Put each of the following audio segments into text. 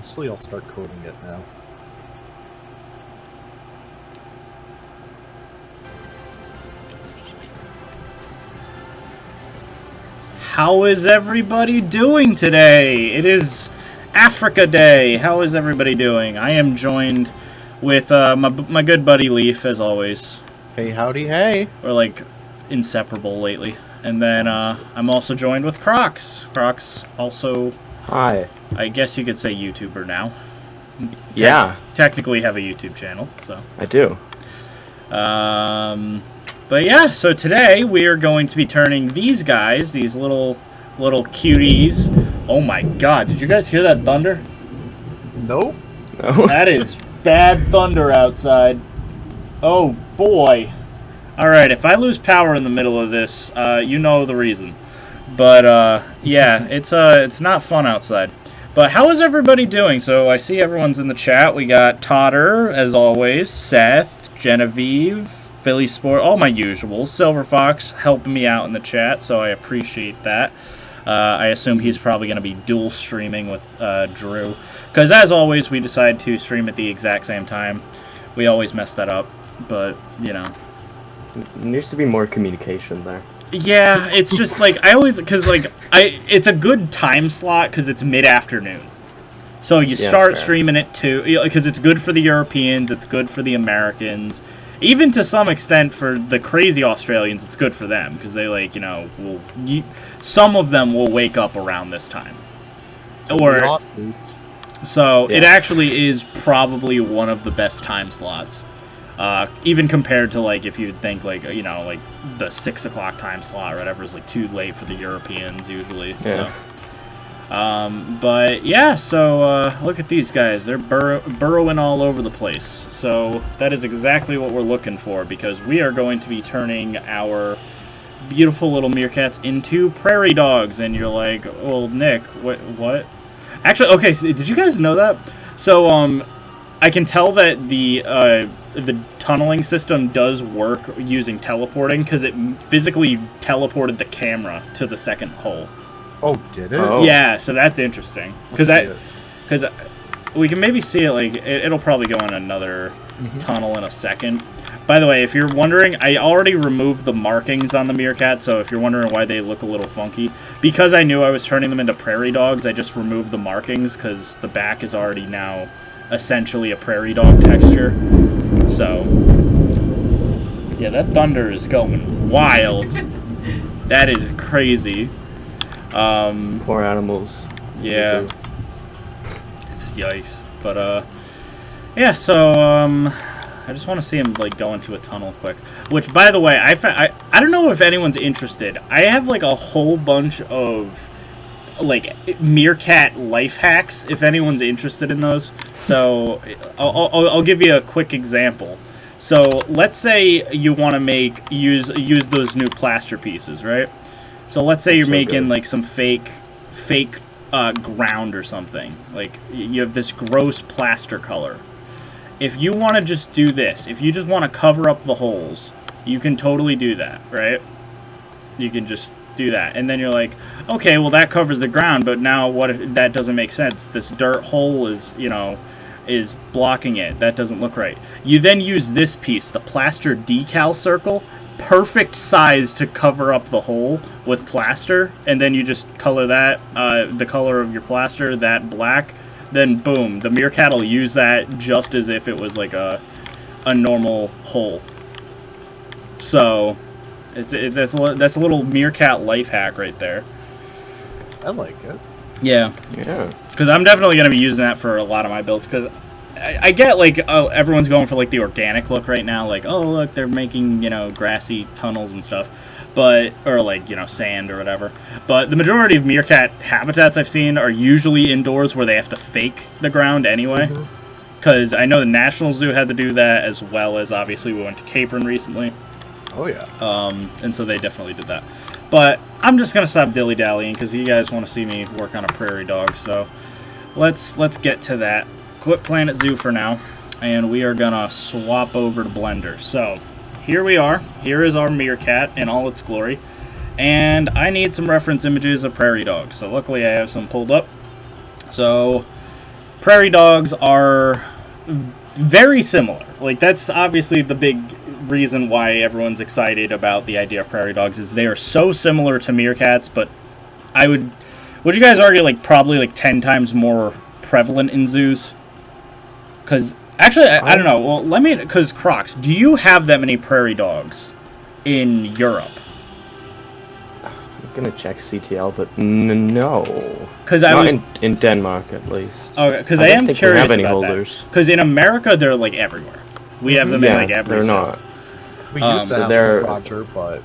Honestly, I'll start coding it now. How is everybody doing today? It is Africa Day. How is everybody doing? I am joined with my good buddy Leaf, as always. Hey, howdy, hey. We're like inseparable lately. And then I'm also joined with Crocs. Crocs also... Hi. I guess you could say YouTuber now. Yeah. Technically have a YouTube channel, so. I do. But yeah, so today we are going to be turning these guys, these little cuties. Oh my god, did you guys hear that thunder? Nope. No. That is bad thunder outside. Oh boy. Alright, if I lose power in the middle of this, you know the reason. But yeah, it's not fun outside. But how is everybody doing? So I see everyone's in the chat. We got Totter, as always, Seth, Genevieve, Philly Sport, all my usuals. Silver Fox helping me out in the chat, so I appreciate that. I assume he's probably going to be dual streaming with Drew. Because as always, we decide to stream at the exact same time. We always mess that up, but, you know. There needs to be more communication there. Yeah, it's just like I always it's a good time slot because it's mid-afternoon. So you start streaming it too because it's good for the Europeans, it's good for the Americans, even to some extent for the crazy Australians. It's good for them because they some of them will wake up around this time. So it actually is probably one of the best time slots. Even compared to, like, if you think, like, you know, like, the 6 o'clock time slot or whatever is, like, too late for the Europeans, usually. Yeah. So. But, yeah, so, look at these guys. They're burrowing all over the place. So, that is exactly what we're looking for, because we are going to be turning our beautiful little meerkats into prairie dogs. And you're like, well, Nick, what? Actually, okay, so did you guys know that? So, I can tell that the tunneling system does work using teleporting because it physically teleported the camera to the second hole. Oh, did it? Oh. Yeah, so that's interesting because we can maybe see it. Like it'll probably go in another tunnel in a second. By the way, if you're wondering, I already removed the markings on the meerkat, so if you're wondering why they look a little funky, because I knew I was turning them into prairie dogs, I just removed the markings because the back is already now essentially a prairie dog texture. So, yeah, that thunder is going wild. That is crazy. Poor animals. Yeah. It's yikes. But, yeah, so, I just want to see him, like, go into a tunnel quick. Which, by the way, I don't know if anyone's interested. I have, like, a whole bunch of, like, meerkat life hacks, if anyone's interested in those. So I'll give you a quick example. So let's say you want to use those new plaster pieces, right? So let's say you're making like some fake ground or something. Like you have this gross plaster color. If you want to just do this, if you just want to cover up the holes, you can totally do that, right? You can just do that, and then you're like, okay, well that covers the ground, but now what if that doesn't make sense? This dirt hole is, you know, is blocking it. That doesn't look right. You then use this piece, the plaster decal circle, perfect size to cover up the hole with plaster, and then you just color that the color of your plaster that black. Then boom, the meerkat will use that just as if it was like a normal hole. So that's a little meerkat life hack right there. I like it. Yeah. Yeah. Because I'm definitely going to be using that for a lot of my builds. Because I get, like, everyone's going for, like, the organic look right now. Like, oh, look, they're making, you know, grassy tunnels and stuff. But, or, like, you know, sand or whatever. But the majority of meerkat habitats I've seen are usually indoors where they have to fake the ground anyway. Because I know the National Zoo had to do that, as well as, obviously, we went to Capron recently. Oh, yeah. And so they definitely did that. But I'm just going to stop dilly-dallying because you guys want to see me work on a prairie dog. So let's get to that. Quit Planet Zoo for now. And we are going to swap over to Blender. So here we are. Here is our meerkat in all its glory. And I need some reference images of prairie dogs. So luckily I have some pulled up. So prairie dogs are very similar. Like, that's obviously the big reason why everyone's excited about the idea of prairie dogs is they are so similar to meerkats, but would you guys argue, like, probably, like, 10 times more prevalent in zoos? Because, actually, I don't know. Well, because, Crocs, do you have that many prairie dogs in Europe? I'm gonna check CTL, but no. Because in Denmark, at least. Okay, because I am think curious we have any about holders. Because in America, they're, like, everywhere. We have them in, like, every they're zoo. not. We used to have they're- Roger, but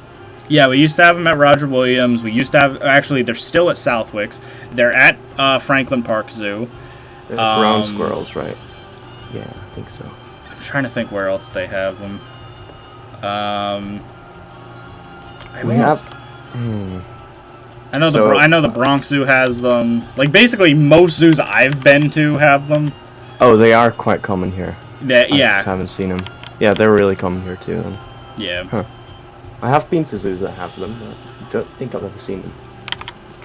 Yeah, we used to have them at Roger Williams. We used to have... Actually, they're still at Southwick's. They're at Franklin Park Zoo. They're ground squirrels, right? Yeah, I think so. I'm trying to think where else they have them. We have... I know the Bronx Zoo has them. Like, basically, most zoos I've been to have them. Oh, they are quite common here. I just Yeah. haven't seen them. Yeah, they're really common here, too. Then. Yeah. Huh. I have been to zoos that have them, but I don't think I've ever seen them.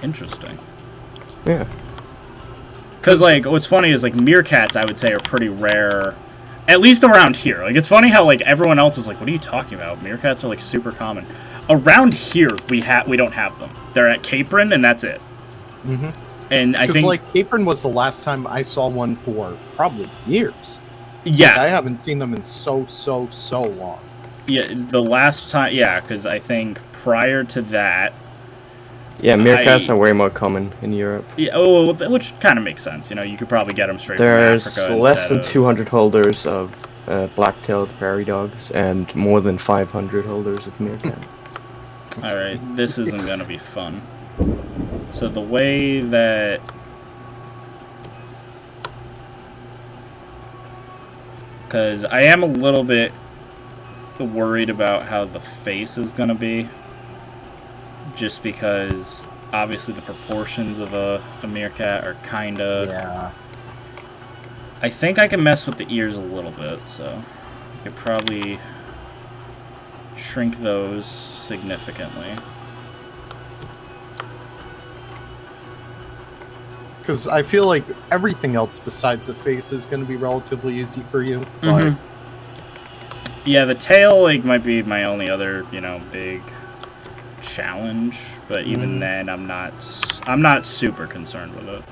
Interesting. Yeah. Because, like, what's funny is, like, meerkats, I would say, are pretty rare. At least around here. Like, it's funny how, like, everyone else is like, what are you talking about? Meerkats are, like, super common. Around here, we don't have them. They're at Capron, and that's it. mm-hmm. And I think... Because, like, Capron was the last time I saw one for probably years. Yeah. Like, I haven't seen them in so long. Yeah, the last time... Yeah, because I think prior to that... Yeah, meerkats are way more common in Europe. Yeah, which kind of makes sense. You know, you could probably get them straight There's from Africa. less than 200 holders of black-tailed prairie dogs and more than 500 holders of meerkat. Alright, this isn't going to be fun. So the way that... Because I am a little bit worried about how the face is going to be. Just because, obviously, the proportions of a meerkat are kind of... Yeah. I think I can mess with the ears a little bit, so... I could probably shrink those significantly. Because I feel like everything else besides the face is going to be relatively easy for you. Mhm. Yeah, the tail, like, might be my only other, you know, big challenge, but even then, I'm not super concerned with it.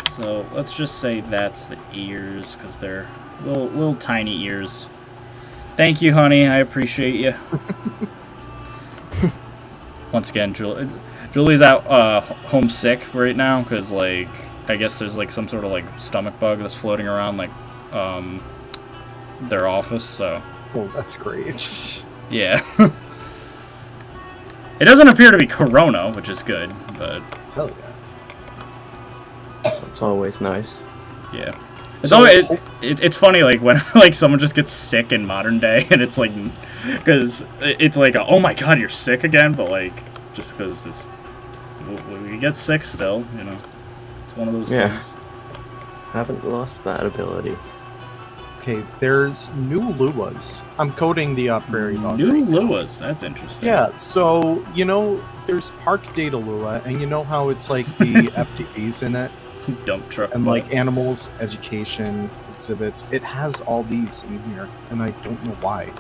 So let's just say that's the ears, because they're little tiny ears. Thank you, honey. I appreciate you. Once again, Julie's out homesick right now because, like, I guess there's, like, some sort of, like, stomach bug that's floating around, like, their office. So. Oh, that's great. Yeah. It doesn't appear to be corona, which is good, but... Hell yeah. It's always nice. Yeah. It's always, it's funny, like, when, like, someone just gets sick in modern day, and it's, like... Because it's like, oh my god, you're sick again, but, like, just because it's... We get sick still, you know? It's one of those things. Haven't lost that ability. Okay, there's new luas. I'm coding the Prairie Dog. New luas, that's interesting. Yeah, so, you know, there's Park Data Lua, and you know how it's like the FTEs in it? Dump truck. And like animals, education, exhibits. It has all these in here, and I don't know why.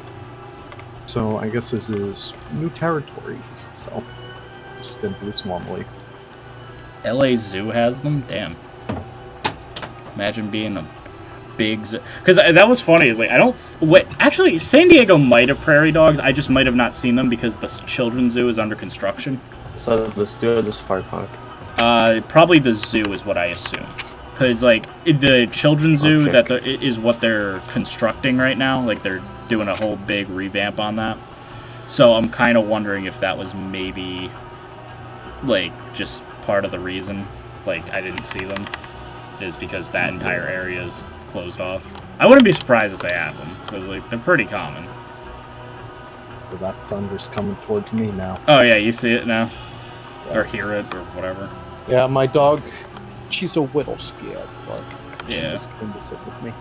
So I guess this is new territory. So I'm just gonna do this normally. LA Zoo has them? Damn. Imagine being a big zoo. Because that was funny. Is like, I don't... Wait, actually, San Diego might have prairie dogs. I just might have not seen them because the children's zoo is under construction. So let's do this safari park. Probably the zoo is what I assume. Because, like, the children's zoo is what they're constructing right now. Like, they're doing a whole big revamp on that. So I'm kind of wondering if that was maybe, like, just part of the reason, like, I didn't see them, is because that entire area is closed off. I wouldn't be surprised if they have them, because, like, they're pretty common. So that thunder's coming towards me now. Oh, yeah, you see it now? Yeah. Or hear it, or whatever. Yeah, my dog, she's a little scared, but she Yeah. just came to sit with me.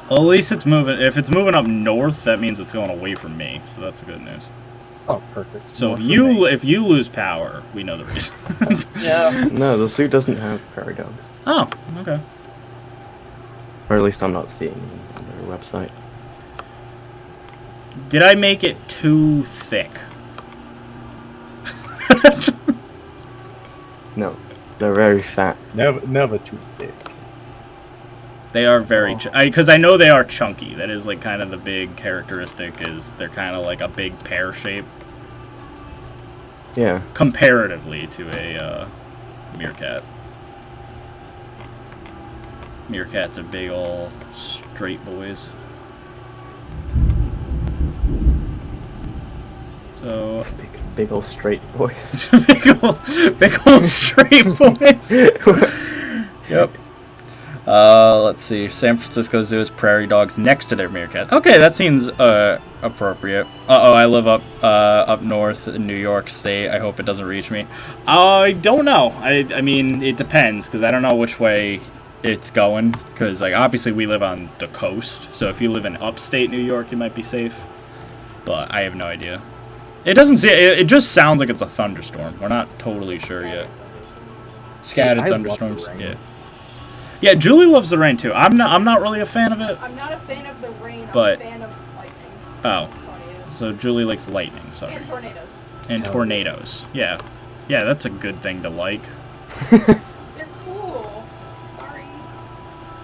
Well, at least it's moving. If it's moving up north, that means it's going away from me, so that's the good news. Oh, perfect. So More if for you me. if you lose power, we know the reason. Yeah. No, the suit doesn't have prairie dogs. Oh, okay. Or at least I'm not seeing them on their website. Did I make it too thick? No, they're very fat. Never too thick. They are very, because I know they are chunky. That is like kind of the big characteristic. Is they're kind of like a big pear shape Yeah. comparatively to a meerkat. Meerkats are big ol' straight boys. So Big old straight boys. big ol' straight boys. Yep. Let's see. San Francisco Zoo has prairie dogs next to their meerkat. Okay, that seems appropriate. I live up north in New York State. I hope it doesn't reach me. I don't know. I mean, it depends because I don't know which way it's going. Because like obviously we live on the coast, so if you live in upstate New York, you might be safe. But I have no idea. It doesn't say. It just sounds like it's a thunderstorm. We're not totally sure yet. Scattered I love thunderstorms. the rain. Yeah. Yeah, Julie loves the rain too. I'm not really a fan of it. I'm not a fan of the rain. But- I'm a fan of lightning. Oh, Tornadoes. so Julie likes lightning. Sorry. And tornadoes. And tornadoes. Yeah. Yeah, that's a good thing to like. They're cool. Sorry.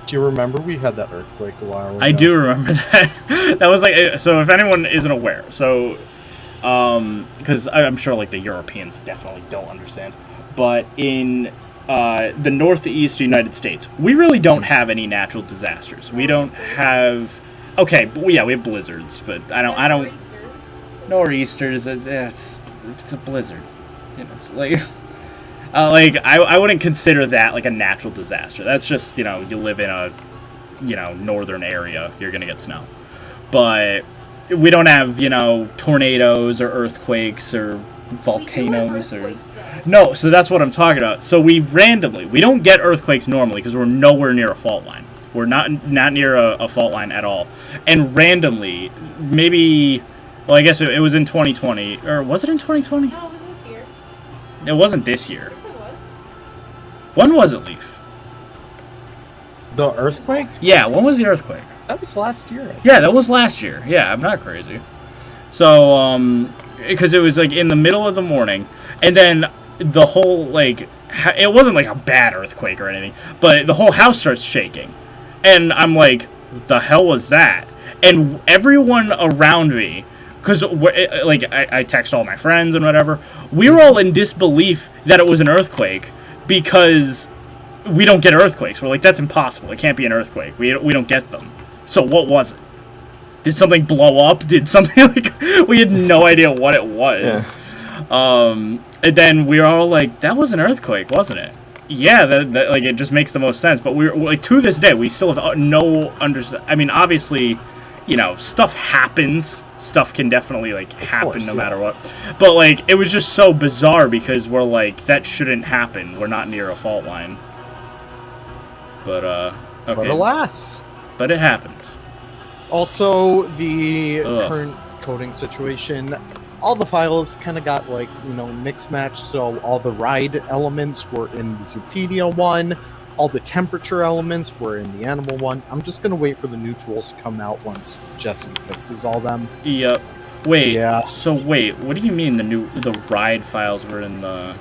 Do you remember we had that earthquake a while ago? I do remember that. That was like, so if anyone isn't aware, so, because I'm sure like the Europeans definitely don't understand, but in the northeast United States, we really don't have any natural disasters. We don't have, okay, yeah, we have blizzards, but I don't, nor'easters, it's a blizzard. You know, it's like, I wouldn't consider that like a natural disaster. That's just, you live in a, northern area, you're gonna get snow. But we don't have, tornadoes or earthquakes or volcanoes or... No, so that's what I'm talking about. So we don't get earthquakes normally because we're nowhere near a fault line. We're not near a fault line at all. And randomly, maybe, well, I guess it was in 2020, or was it in 2020? No, it was this year. It wasn't this year. Yes, it was. When was it, Leaf? The earthquake? Yeah, when was the earthquake? That was last year. Yeah, that was last year. Yeah, I'm not crazy. So, because it was like in the middle of the morning, and then the whole, like, it wasn't like a bad earthquake or anything, but the whole house starts shaking. And I'm like, the hell was that? And everyone around me, because, like, I text all my friends and whatever, we were all in disbelief that it was an earthquake because we don't get earthquakes. We're like, that's impossible. It can't be an earthquake. We don't get them. So what was it? Did something blow up? Did something like... We had no idea what it was. Yeah. And then we were all like, that was an earthquake, wasn't it? Yeah, that like, it just makes the most sense. But we're like, to this day, we still have no understanding. I mean, obviously, stuff happens. Stuff can definitely, like, happen course, no yeah. matter what. But, like, it was just so bizarre because we're like, that shouldn't happen. We're not near a fault line. But, okay. But alas. But it happened. Also, the Ugh. current coding situation, all the files kind of got, like, mixed match, so all the ride elements were in the Zoopedia one, all the temperature elements were in the animal one. I'm just going to wait for the new tools to come out once Jesse fixes all them. Yep. Wait. Yeah. So wait, what do you mean the ride files were in the...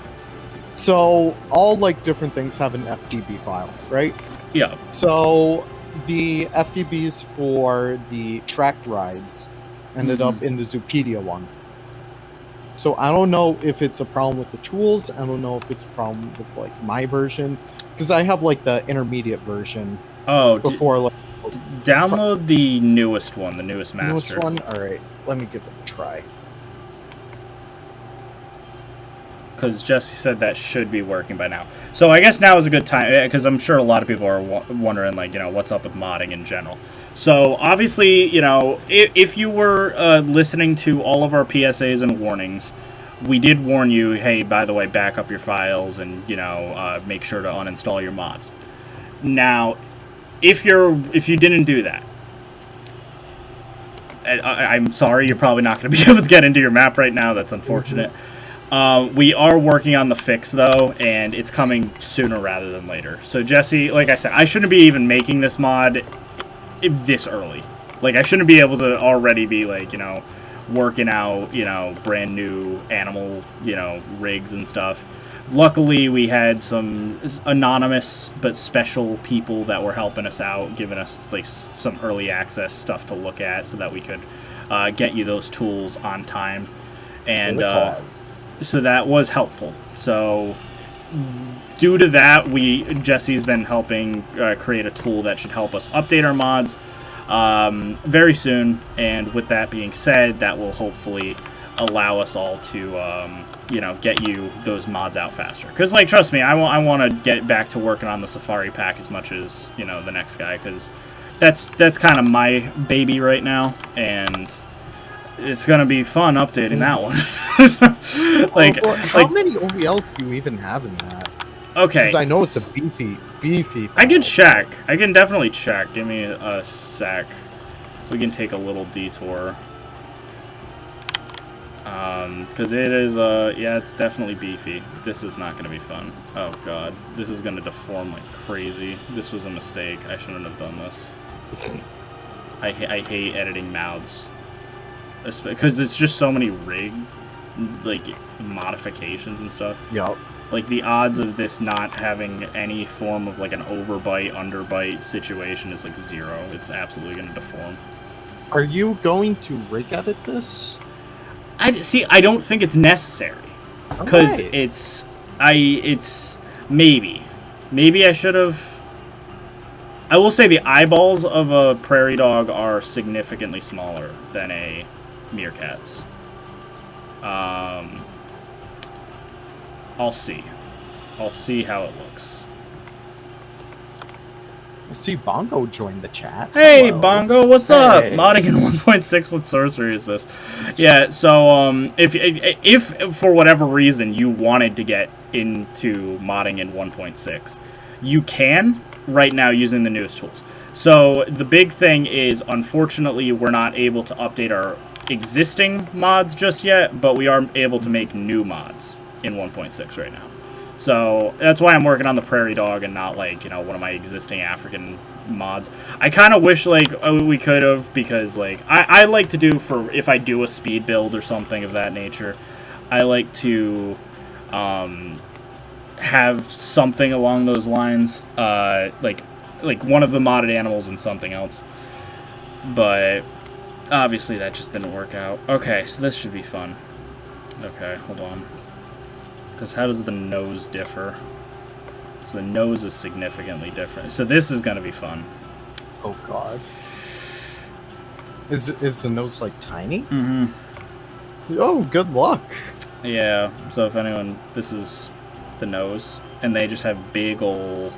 So, all, like, different things have an FDB file, right? Yeah. So, the FDBs for the tracked rides ended up in the Zoopedia one. So I don't know if it's a problem with the tools. I don't know if it's a problem with, like, my version, because I have, like, the intermediate version Oh, before, like, download the newest one, the newest master. newest one. All right, let me give it a try. Because Jesse said that should be working by now. So I guess now is a good time, because I'm sure a lot of people are wondering, like, what's up with modding in general. So obviously, if you were listening to all of our PSAs and warnings, we did warn you, hey, by the way, back up your files and, make sure to uninstall your mods. Now, if you didn't do that, I'm sorry, you're probably not going to be able to get into your map right now. That's unfortunate. We are working on the fix, though, and it's coming sooner rather than later. So, Jesse, like I said, I shouldn't be even making this mod this early. Like, I shouldn't be able to already be, like, you know, working out, you know, brand new animal, you know, rigs and stuff. Luckily, we had some anonymous but special people that were helping us out, giving us, like, some early access stuff to look at so that we could get you those tools on time. And, so that was helpful. So due to that, Jesse's been helping create a tool that should help us update our mods very soon. And with that being said, that will hopefully allow us all to, you know, get you those mods out faster. Because, like, trust me, I want to get back to working on the Safari pack as much as, you know, the next guy. Because that's kind of my baby right now. And it's gonna be fun updating that one. How many OVLs do you even have in that? Okay. Because I know it's a beefy file. I can check. I can definitely check. Give me a sec. We can take a little detour. Because it is, yeah, it's definitely beefy. This is not gonna be fun. Oh god. This is gonna deform like crazy. This was a mistake. I shouldn't have done this. I hate editing mouths. Because it's just so many rig, like, modifications and stuff. Yep. Like, the odds of this not having any form of, like, an overbite, underbite situation is, like, 0. It's absolutely going to deform. Are you going to rig edit this? I don't think it's necessary. Because it's maybe. Maybe I should have... I will say the eyeballs of a prairie dog are significantly smaller than a meerkat's. I'll see how it looks. I see Bongo joined the chat. Hey, Hello. Bongo, what's up? Hey. Modding in 1.6, what sorcery is this? Yeah, so if for whatever reason you wanted to get into modding in 1.6, you can right now using the newest tools. So the big thing is, unfortunately, we're not able to update our existing mods just yet, but we are able to make new mods in 1.6 right now. So that's why I'm working on the Prairie Dog and not, like, you know, one of my existing African mods. I kind of wish, like, we could have, because, like, I like to do, for if I do a speed build or something of that nature, I like to have something along those lines, like one of the modded animals and something else. But obviously that just didn't work out. Okay, so this should be fun. Okay, hold on. Because how does the nose differ? So the nose is significantly different. So this is going to be fun. Oh god. Is the nose, like, tiny? Mm-hmm. Oh, good luck. Yeah, so if anyone... This is the nose. And they just have big ol'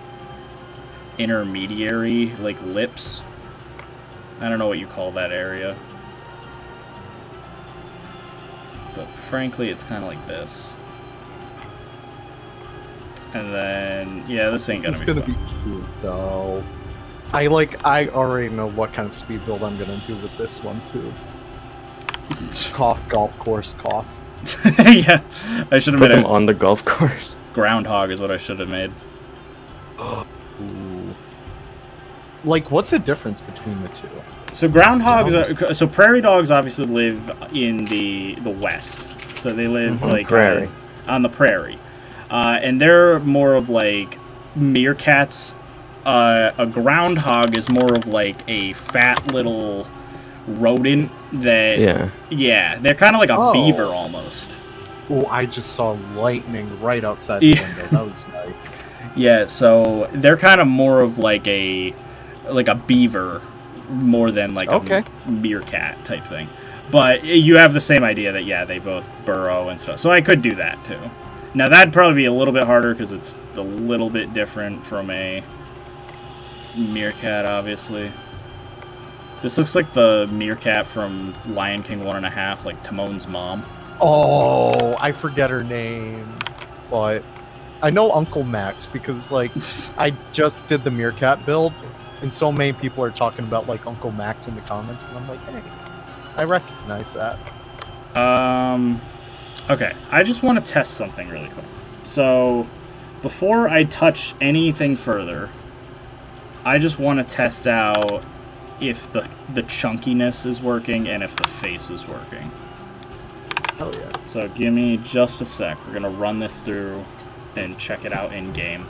intermediary, like, lips. I don't know what you call that area. But frankly, it's kind of like this. And then, yeah, this ain't This is gonna gonna be cute, though. I already know what kind of speed build I'm gonna do with this one, too. Cough, golf course, cough. Yeah, I should have Put made them a on the golf course. groundhog is what I should have made. Ooh. Like, what's the difference between the two? So groundhogs, so prairie dogs obviously live in the west. So they live like Prairie. On the prairie, and they're more of like meerkats. A groundhog is more of like a fat little rodent that yeah, they're kind of like a beaver almost. Oh, I just saw lightning right outside the window. That was nice. Yeah, so they're kind of more of like a beaver more than like a meerkat type thing. But you have the same idea that, yeah, they both burrow and stuff. So I could do that too. Now that'd probably be a little bit harder because it's a little bit different from a meerkat, obviously. This looks like the meerkat from Lion King 1.5, like Timon's mom. Oh, I forget her name. But I know Uncle Max because, like, I just did the meerkat build, and so many people are talking about, like, Uncle Max in the comments, and I'm like, hey. I recognize that. Okay, I just want to test something really quick. So, before I touch anything further, I just want to test out if the chunkiness is working and if the face is working. Hell yeah. So give me just a sec. We're gonna run this through and check it out in game.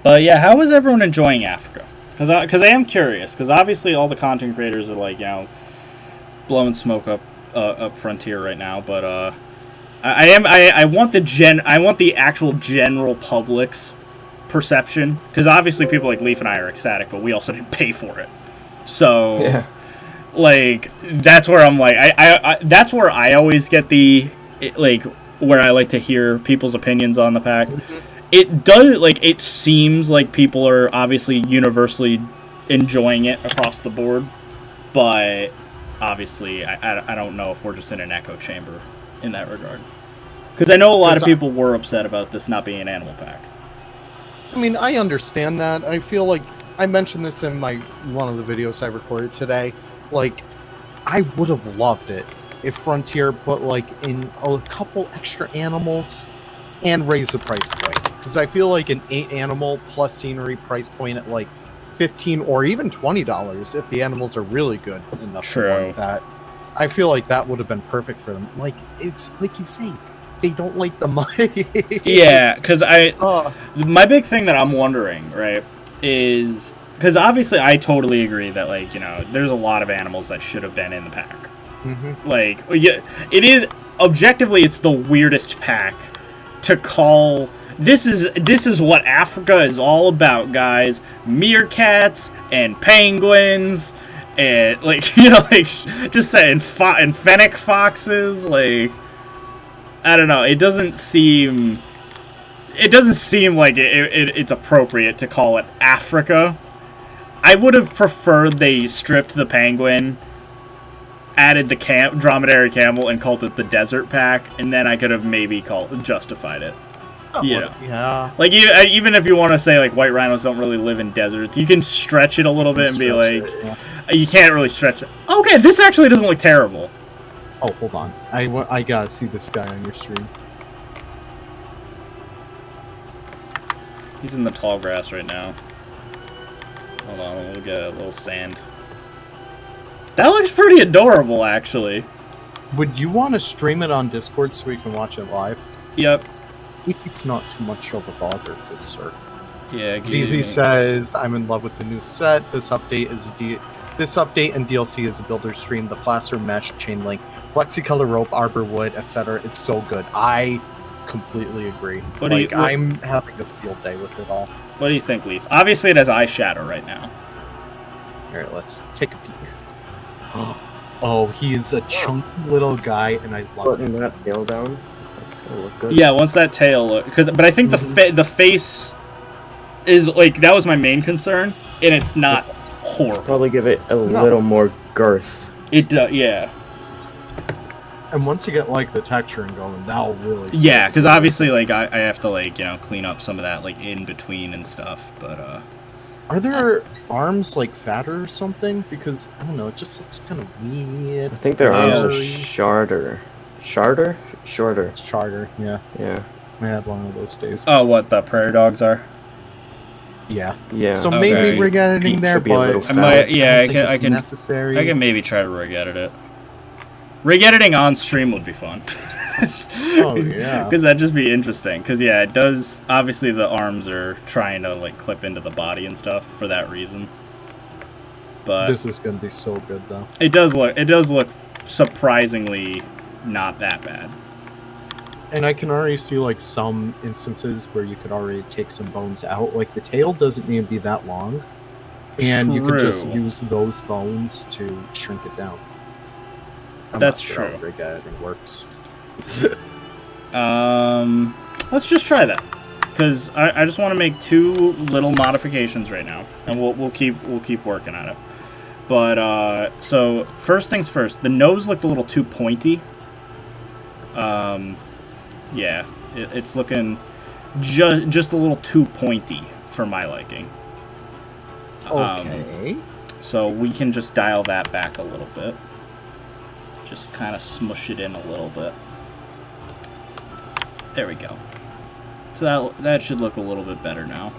But yeah, how is everyone enjoying Africa? Because I am curious. Because obviously all the content creators are like, you know, blowing smoke up Frontier right now. But I want the actual general public's perception, because obviously people like Leaf and I are ecstatic, but we also didn't pay for it. So Yeah. like that's where I'm like I that's where I always get where I like to hear people's opinions on the pack. It does, like, it seems like people are obviously universally enjoying it across the board, but obviously I don't know if we're just in an echo chamber in that regard, because I know a lot of people were upset about this not being an animal pack. I mean, I understand that. I feel like I mentioned this in one of the videos I recorded today. Like, I would have loved it if Frontier put like in a couple extra animals and raise the price point, because I feel like an 8 animal plus scenery price point at like $15 or even $20 if the animals are really good enough. True. To warrant that. I feel like that would have been perfect for them. Like, it's like you say, they don't like the money. Yeah, because my big thing that I'm wondering, right, is because obviously I totally agree that, like, you know, there's a lot of animals that should have been in the pack. Mm-hmm. Like, yeah, it is objectively, it's the weirdest pack to call. This is what Africa is all about, guys. Meerkats and penguins and, like, you know, like, just saying and fennec foxes. Like, I don't know. It doesn't seem like it's appropriate to call it Africa. I would have preferred they stripped the penguin, added the dromedary camel, and called it the desert pack, and then I could have maybe justified it. Yeah. Like, even if you want to say, like, white rhinos don't really live in deserts, you can stretch it a little bit and be like, you can't really stretch it. Okay, this actually doesn't look terrible. Oh, hold on. I gotta see this guy on your stream. He's in the tall grass right now. Hold on, we'll get a little sand. That looks pretty adorable, actually. Would you want to stream it on Discord so we can watch it live? Yep. It's not too much of a bother, good sir. Yeah. ZZ says, I'm in love with the new set. This update and DLC is a builder stream. The plaster, mesh, chain link, flexicolor rope, arbor wood, etc. It's so good. I completely agree. I'm having a field day with it all. What do you think, Leaf? Obviously, it has eye shadow right now. Alright, let's take a peek. Oh, he is a chunky little guy, and I love Putting that tail down. That's gonna look good. Yeah, once that tail but I think the face is, like, that was my main concern, and it's not horrible. Probably give it a little more girth. It does, yeah. And once you get, like, the texturing going, that'll really... Yeah, because obviously, like, I have to, like, you know, clean up some of that, like, in between and stuff, but, Are their arms, like, fatter or something? Because, I don't know, it just looks kind of weird. I think their arms are shorter. Shorter, yeah. Yeah. I had one of those days. Oh, what, the prairie dogs are? Yeah. Yeah. So Okay. maybe rig editing Feet there, should be a little but... I might, yeah, I think it's necessary. I can maybe try to rig edit it. Rig editing on stream would be fun. Oh, yeah. Because that'd just be interesting. Because, yeah, it does... Obviously, the arms are trying to, like, clip into the body and stuff for that reason. But This is going to be so good, though. it does look surprisingly not that bad. And I can already see, like, some instances where you could already take some bones out. Like, the tail doesn't need to be that long. And you could just True. use those bones to shrink it down. I'm That's not sure true. how rig editing works. Let's just try that, because I just want to make 2 little modifications right now, and we'll keep working on it. But so first things first, the nose looked a little too pointy. Yeah, It's looking just a little too pointy for my liking. Okay. So we can just dial that back a little bit. Just kind of smush it in a little bit. There we go. So that should look a little bit better now.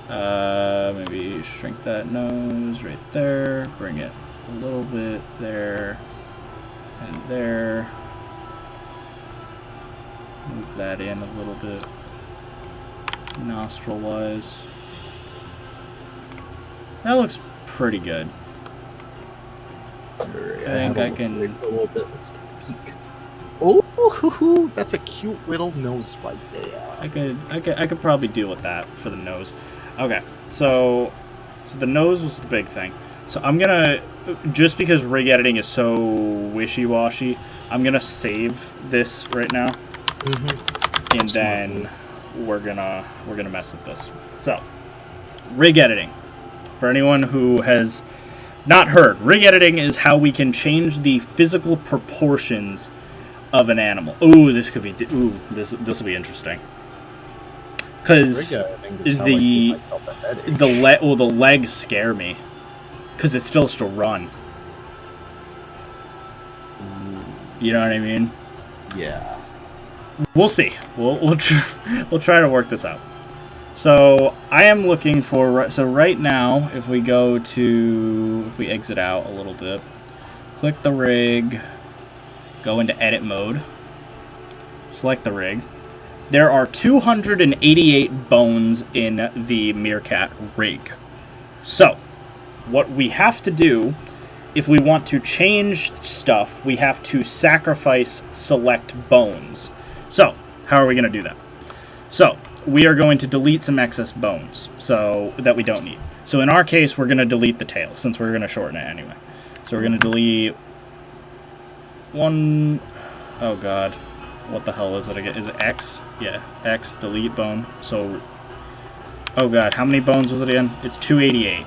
Maybe shrink that nose right there. Bring it a little bit there and there. Move that in a little bit nostril-wise. That looks pretty good. I think I can- A little bit. Let's take a peek. Oh, that's a cute little nose right there. I could probably deal with that for the nose. Okay, so the nose was the big thing. So I'm gonna, just because rig editing is so wishy-washy, I'm gonna save this right now, and then we're gonna mess with this. So, rig editing. For anyone who has not heard, rig editing is how we can change the physical proportions of an animal. Ooh, this will be interesting. Because the legs scare me. Because it still has to run. You know what I mean? Yeah. We'll see. We'll try to work this out. So I am looking for, so right now, if we exit out a little bit, click the rig, go into edit mode, select the rig. There are 288 bones in the Meerkat rig. So what we have to do, if we want to change stuff, we have to sacrifice select bones. So how are we going to do that? So we are going to delete some excess bones so that we don't need. So in our case, we're going to delete the tail since we're going to shorten it anyway. So we're going to delete one. Oh god, what the hell is it again? Is it X? Yeah, X delete bone. So, oh god, how many bones was it again? It's 288.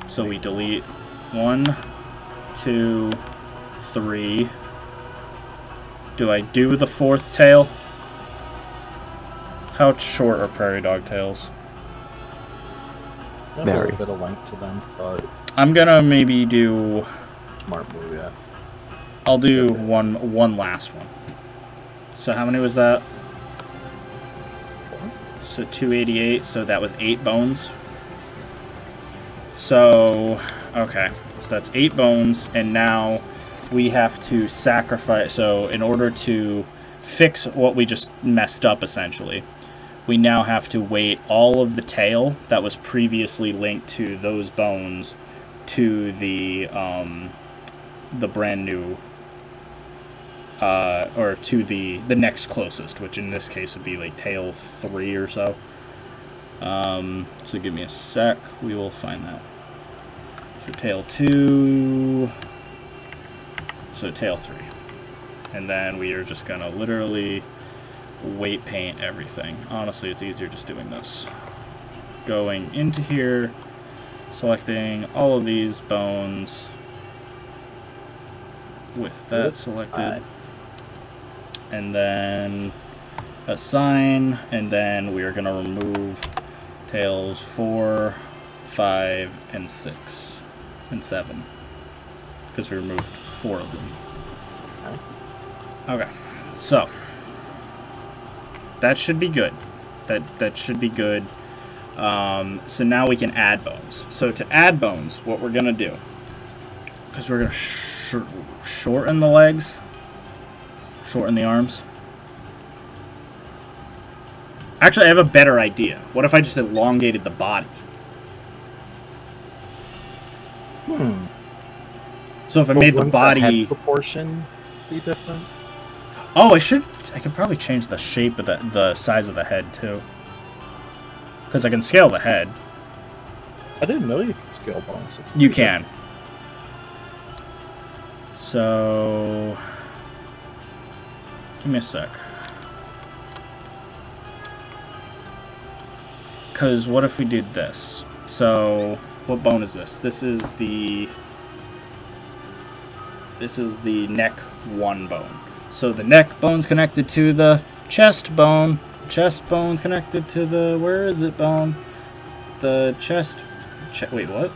So we delete 1, 2, 3. Do I do the fourth tail? How short are prairie dog tails? Have a little bit of length to them, but I'm gonna maybe do. Smart move, yeah. I'll do one last one. So how many was that? 4. So 288. So that was 8 bones. So okay, so that's 8 bones, and now we have to sacrifice. So in order to fix what we just messed up, essentially, we now have to weight all of the tail that was previously linked to those bones to the brand new, or to the next closest, which in this case would be like tail 3 or so. So give me a sec, we will find that. So tail 2, so tail 3. And then we are just gonna literally weight paint everything. Honestly, it's easier just doing this. Going into here, selecting all of these bones with that selected, and then assign, and then we are going to remove tails 4, 5, and 6, and 7, because we removed 4 of them. Okay, so that should be good. That should be good. So now we can add bones. So to add bones, what we're gonna do, because we're gonna shorten the legs, shorten the arms. Actually, I have a better idea. What if I just elongated the body? So if I made the body, head proportion be different. oh, I could probably change the shape of the size of the head too. Because I can scale the head. I didn't know you could scale bones. You can. So, give me a sec. Because what if we did this? So, what bone is this? This is the neck 1 bone. So the neck bone's connected to the chest bone. Chest bone's connected to the, where is it, bone? The chest. Wait, what?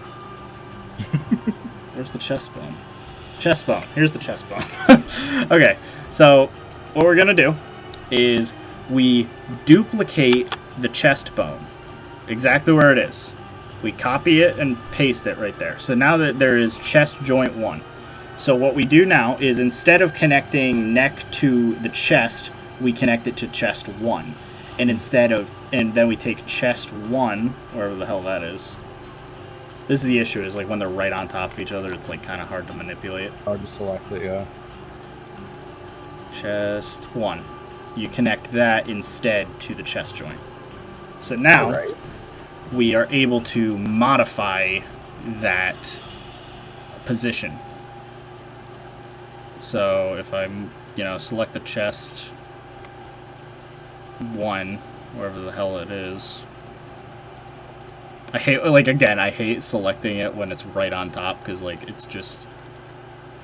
Where's the chest bone? Chest bone. Here's the chest bone. Okay, so what we're gonna do is we duplicate the chest bone exactly where it is. We copy it and paste it right there. So now that there is chest joint 1. So what we do now is instead of connecting neck to the chest, we connect it to chest 1. And then we take chest 1, wherever the hell that is. This is the issue, is like when they're right on top of each other, it's like kind of hard to manipulate. Hard to select it, yeah. Chest 1. You connect that instead to the chest joint. So now we are able to modify that position. So if I'm, select the chest 1, wherever the hell it is. I hate selecting it when it's right on top, because, it's just...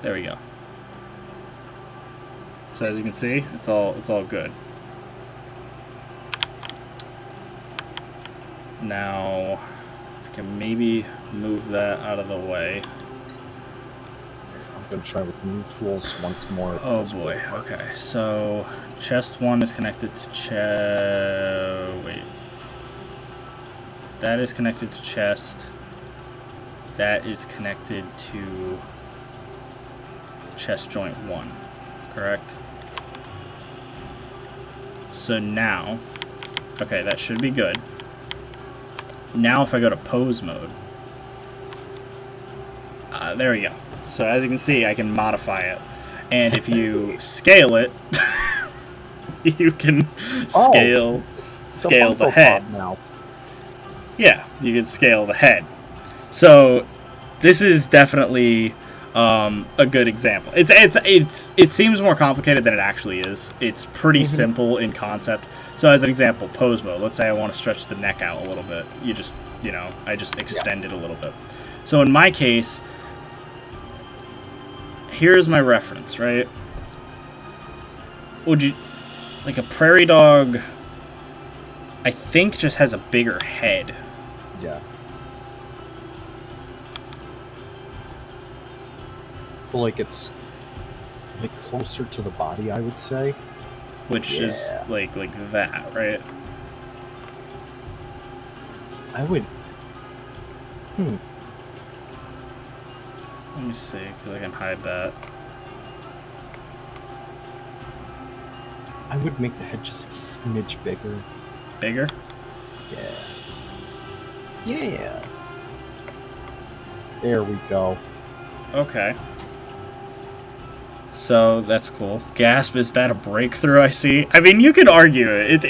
There we go. So as you can see, it's all good. Now, I can maybe move that out of the way. I'm gonna try with new tools once more. Oh boy, okay. So, chest 1 is connected to chest... Wait. That is connected to chest. That is connected to chest joint 1. Correct? So now... Okay, that should be good. Now if I go to pose mode... there we go. So as you can see, I can modify it. And if you scale it, you can scale the head. Now. Yeah, you can scale the head. So this is definitely a good example. It seems more complicated than it actually is. It's pretty simple in concept. So as an example, pose mode. Let's say I want to stretch the neck out a little bit. You just, I just extend it a little bit. So in my case, here's my reference, right? Like a prairie dog, I think just has a bigger head. Yeah. Well, it's closer to the body, I would say. Which is like that, right? I would... Let me see, because I can hide that. I would make the head just a smidge bigger. Bigger? Yeah. Yeah. There we go. Okay. So, that's cool. Gasp, is that a breakthrough I see? I mean, you could argue it.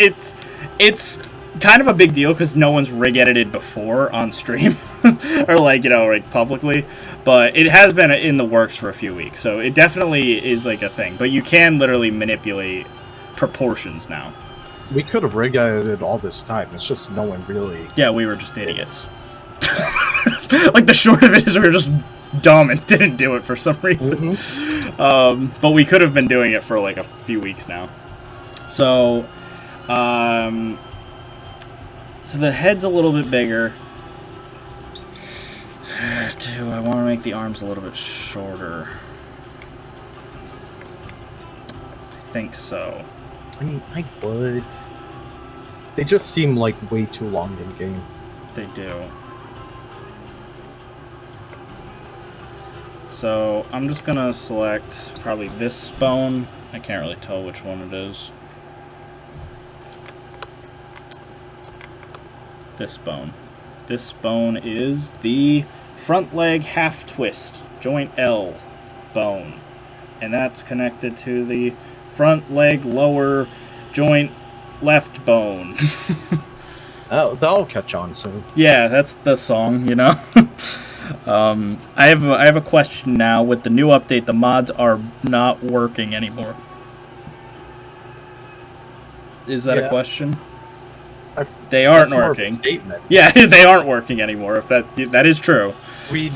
It's kind of a big deal because no one's rig edited before on stream. Or publicly. But it has been in the works for a few weeks. So, it definitely is a thing. But you can literally manipulate proportions now. We could have rig edited all this time. It's just no one really... Yeah, we were just idiots. The short of it is we were just dumb and didn't do it for some reason. But we could have been doing it for a few weeks now. So, so the head's a little bit bigger. Do I want to make the arms a little bit shorter? I think so. I mean, I would. They just seem way too long in game. They do. So I'm just gonna select probably this bone. I can't really tell which one it is. This bone. This bone is the front leg half twist, joint L bone. And that's connected to the front leg lower joint left bone. Oh, that'll catch on soon. Yeah, that's the song, I have a question now. With the new update, the mods are not working anymore. Is that a question? They aren't That's more of a working. statement. Yeah, they aren't working anymore. If that is true. We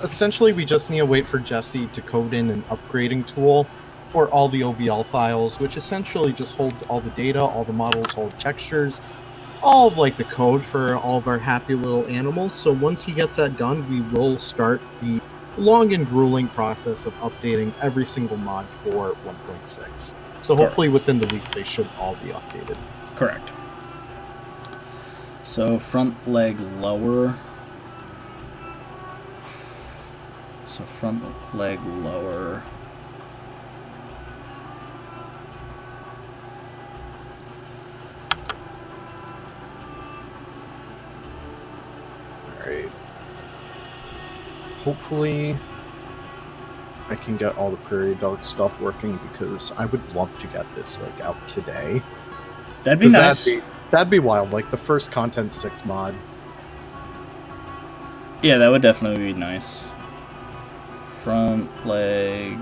essentially we just need to wait for Jesse to code in an upgrading tool or all the OBL files, which essentially just holds all the data, all the models, all the textures, all of like the code for all of our happy little animals. So once he gets that done, we will start the long and grueling process of updating every single mod for 1.6. So hopefully within the week they should all be updated. Correct. So front leg lower. So front leg lower. Alright. Hopefully I can get all the Prairie Dog stuff working, because I would love to get this like out today. That'd be 'Cause nice. That'd be wild, like the first Content 6 mod. Yeah, that would definitely be nice. Front leg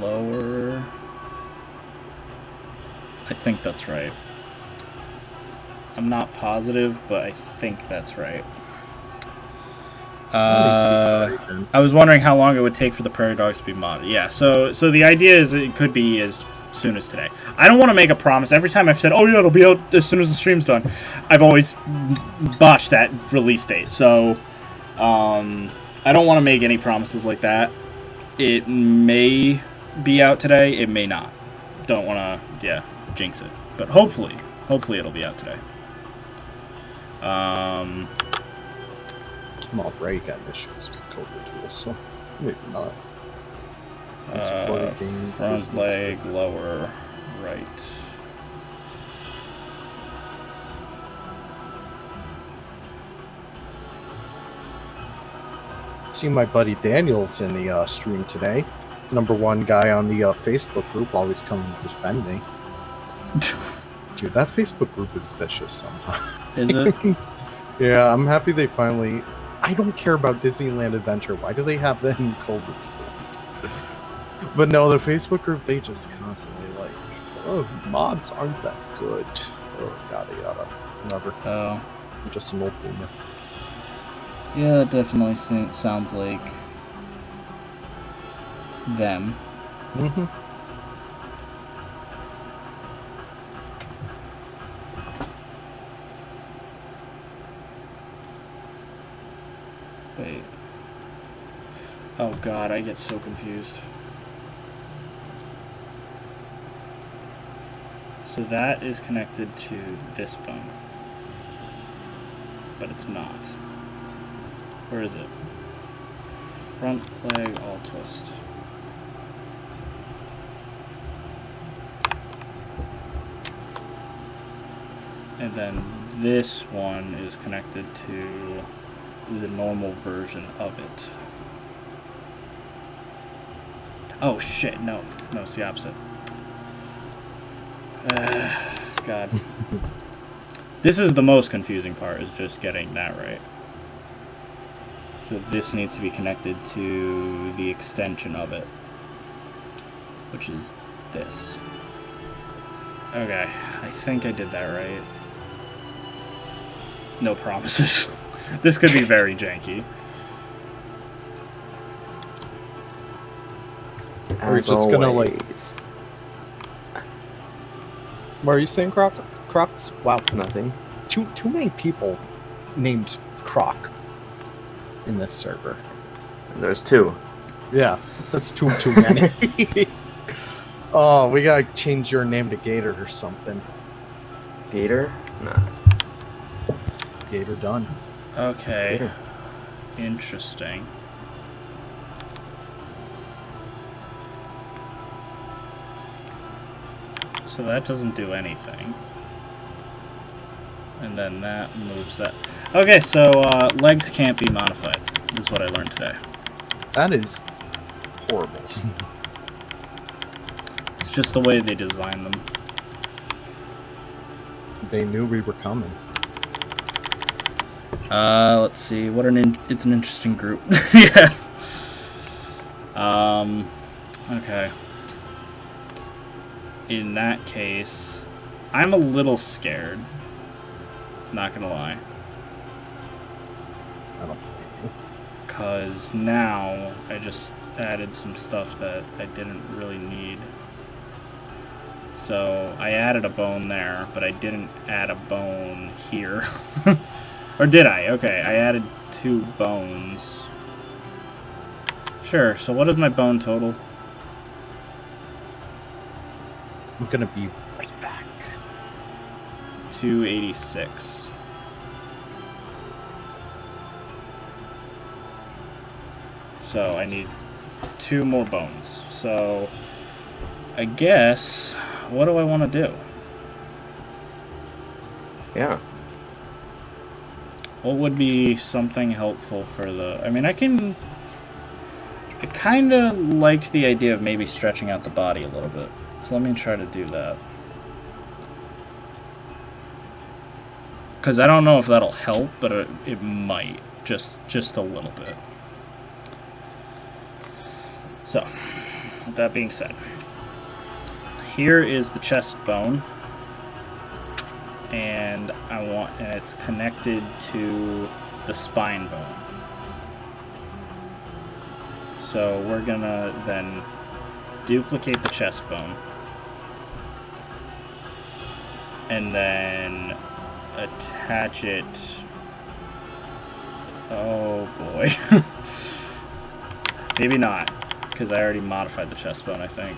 lower. I think that's right. I'm not positive, but I think that's right. I was wondering how long it would take for the Prairie Dogs to be modded. Yeah, so the idea is it could be as soon as today. I don't want to make a promise. Every time I've said, oh yeah, it'll be out as soon as the stream's done, I've always botched that release date. So I don't want to make any promises like that. It may be out today, it may not. Don't want to, jinx it. But hopefully it'll be out today. I'm already getting issues with Cobra tools, so maybe not. Front leg lower right. See my buddy Daniel's in the stream today. #1 guy on the Facebook group, always coming to defend me. Dude, that Facebook group is vicious sometimes. Is it? Yeah, I'm happy they finally... I don't care about Disneyland Adventure. Why do they have that in Cobra tools? But no, the Facebook group, they just constantly like, oh, mods aren't that good. Oh, yada yada. Whatever. Oh. I'm just an old boomer. Yeah, that definitely sounds like them. Mm-hmm. Wait. Oh god, I get so confused. So that is connected to this bone. But it's not. Where is it? Front leg all twist. And then this one is connected to the normal version of it. Oh shit, no, it's the opposite. God. This is the most confusing part, is just getting that right. So this needs to be connected to the extension of it, which is this. Okay, I think I did that right. No promises. This could be very janky. We're just gonna like... What are you saying, Crocs? Wow. Nothing. Too many people named Croc in this server. There's 2. Yeah, that's too many. Oh, we gotta change your name to Gator or something. Gator? Nah. Gator done. Okay. Gator. Interesting. So that doesn't do anything. And then that moves that. Okay, so legs can't be modified, is what I learned today. That is horrible. It's just the way they design them. They knew we were coming. Let's see. It's an interesting group. Yeah. Okay. In that case, I'm a little scared. Not gonna lie. I don't because now I just added some stuff that I didn't really need. So I added a bone there, but I didn't add a bone here. Or did I? Okay, I added 2 bones. Sure, so what is my bone total? I'm gonna be right back. 286. So I need 2 more bones. So I guess, what do I want to do? Yeah. What would be something helpful for the... I mean, I kind of liked the idea of maybe stretching out the body a little bit. So let me try to do that. Because I don't know if that'll help, but it might. Just a little bit. So, with that being said, here is the chest bone, and it's connected to the spine bone. So we're gonna then duplicate the chest bone, and then attach it. Oh boy. Maybe not. Because I already modified the chest bone, I think.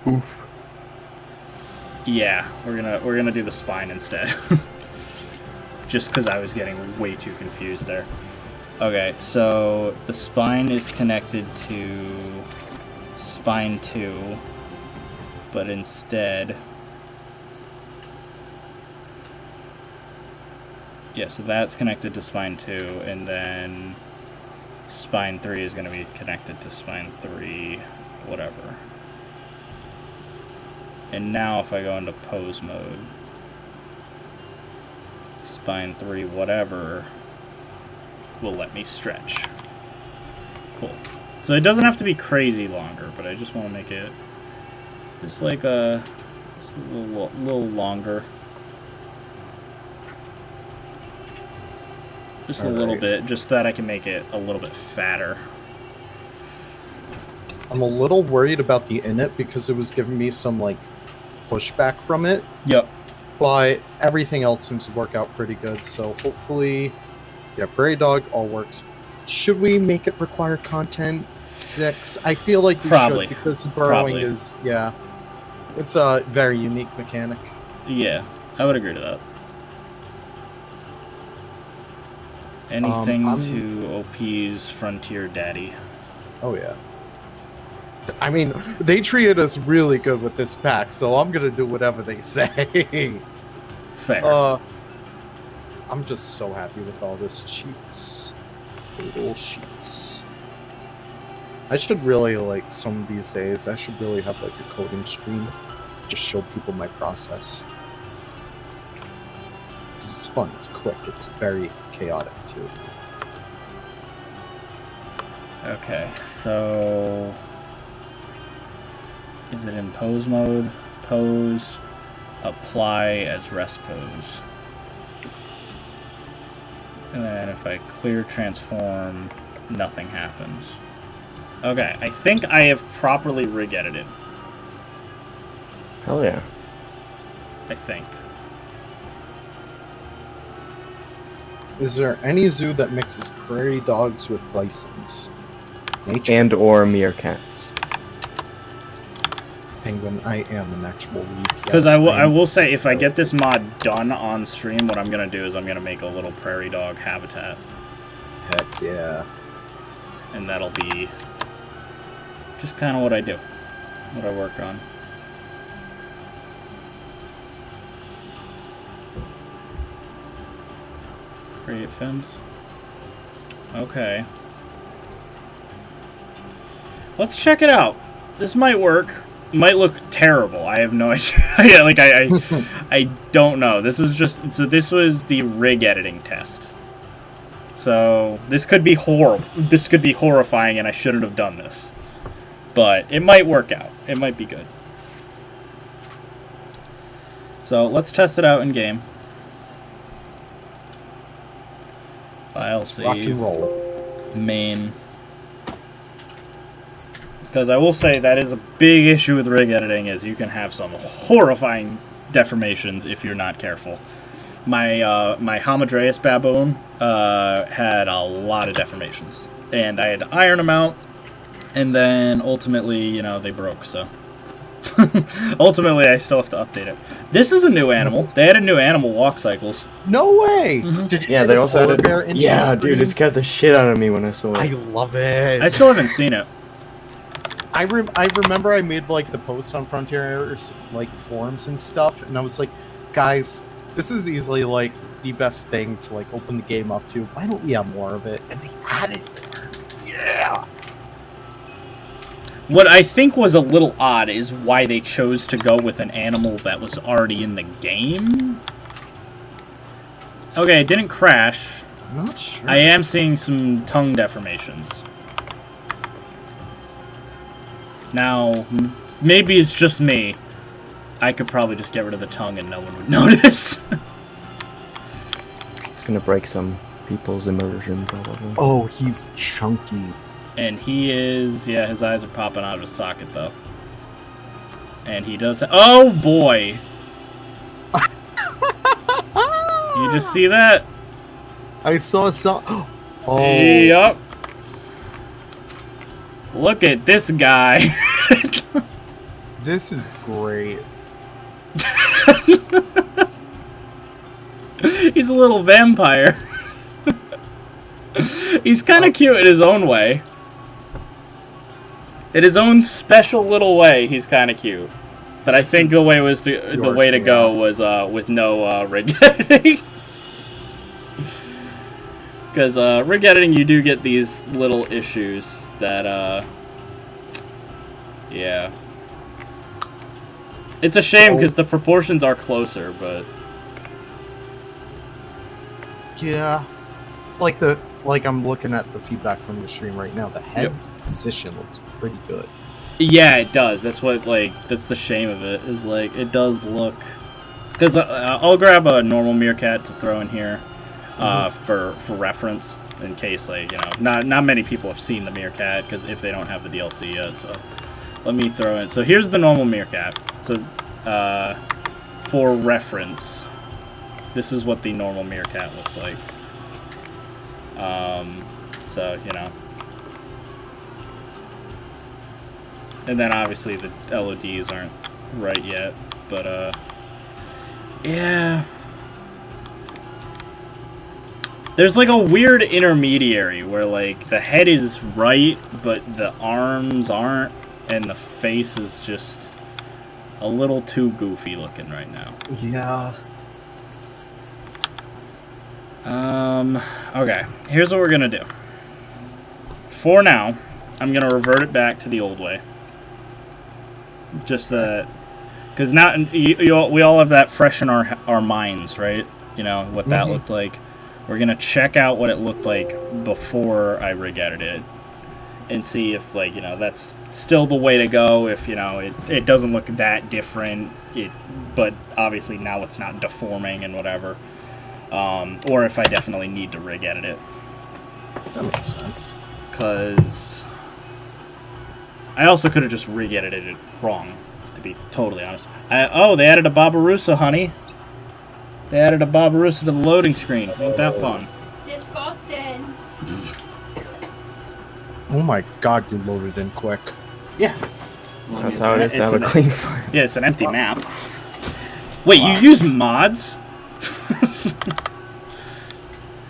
Oof. Yeah, we're gonna do the spine instead. Just because I was getting way too confused there. Okay, so the spine is connected to spine 2, but instead... Yeah, so that's connected to spine 2, and then spine 3 is going to be connected to spine 3, whatever. And now if I go into pose mode, spine 3, whatever, will let me stretch. Cool. So it doesn't have to be crazy longer, but I just want to make it just like just a little longer. Just a little bit, just that I can make it a little bit fatter. I'm a little worried about the init because it was giving me some like pushback from it. Yep. But everything else seems to work out pretty good. So hopefully, yeah, Prairie Dog all works. Should we make it require content 6? I feel like we Probably. should because burrowing is, yeah, it's a very unique mechanic. Yeah, I would agree to that. Anything to OP's Frontier Daddy. Oh yeah. I mean, they treated us really good with this pack, so I'm gonna do whatever they say. Fair. I'm just so happy with all this cheats. Little sheets. I should really, like, some of these days, I should really have, like, a coding stream. Just show people my process. 'Cause it's fun, it's quick, it's very chaotic, too. Okay, so... Is it in pose mode? Pose, apply as rest pose. And then if I clear transform, nothing happens. Okay, I think I have properly rig edited. Hell yeah. I think. Is there any zoo that mixes prairie dogs with bisons? Nature. And or meerkats. Penguin, I am an actual leaf. Because yes, I will say, let's if I go. get this mod done on stream, what I'm going to do is I'm going to make a little prairie dog habitat. Heck yeah. And that'll be just kind of what I do. What I work on. Create fins. Okay. Let's check it out. This might work. Might look terrible. I have no idea. Yeah, like I don't know. This was just this was the rig editing test. So this could be horrible. This could be horrifying, and I shouldn't have done this. But it might work out. It might be good. So let's test it out in game. File Rock and save. roll. Main. Because I will say that is a big issue with rig editing, is you can have some horrifying deformations if you're not careful. My my Hamadryas baboon had a lot of deformations, and I had to iron them out, and then ultimately, you know, they broke. So ultimately, I still have to update it. This is a new animal. They added new animal walk cycles. No way! Mhm. Did you Yeah, see they the also polar added. bear into Yeah, the dude, it screen? scared the shit out of me when I saw I it. love it. I still haven't seen it. I remember I made like the post on Frontier like forums and stuff, and I was like, guys, this is easily like the best thing to like open the game up to. Why don't we have more of it? And they added more. Yeah. What I think was a little odd is why they chose to go with an animal that was already in the game. Okay, it didn't crash. I'm not sure. I am seeing some tongue deformations. Now, maybe it's just me. I could probably just get rid of the tongue and no one would notice. It's gonna break some people's immersion, probably. Oh, he's chunky. And he is... Yeah, his eyes are popping out of his socket, though. And he does... Oh, boy! You just see that? I saw some. Oh. Yup. Look at this guy. This is great. He's a little vampire. He's kind of cute in his own way. In his own special little way, he's kind of cute. But I think the way was the way to go was with no rig editing. Because rig editing, you do get these little issues that, yeah. It's a shame because the proportions are closer, but... Yeah. Like I'm looking at the feedback from the stream right now. The head position looks pretty good. Yeah, it does. That's what, that's the shame of it, is, it does look... Because I'll grab a normal meerkat to throw in here for reference, in case, not many people have seen the meerkat, because if they don't have the DLC yet, so... Let me throw in... So here's the normal meerkat. So, for reference, this is what the normal meerkat looks like. So, you know... And then obviously the LODs aren't right yet, but yeah. There's a weird intermediary where the head is right, but the arms aren't, and the face is just a little too goofy looking right now. Yeah. Okay, here's what we're gonna do. For now, I'm gonna revert it back to the old way. Just because now we all have that fresh in our minds, right? You know what that looked like. We're gonna check out what it looked like before I rig edited it, and see if that's still the way to go. If it doesn't look that different, but obviously now it's not deforming and whatever. Or if I definitely need to rig edit it. That makes sense. Because I also could have just rig edited it wrong, to be totally honest. Oh, they added a Barbarossa, honey. They added a Barbarossa to the loading screen. Ain't that fun? Disgusting. Oh my god, you loaded in quick. Yeah. That's how it is to have a clean file. Yeah, it's an empty map. Wait, you use mods?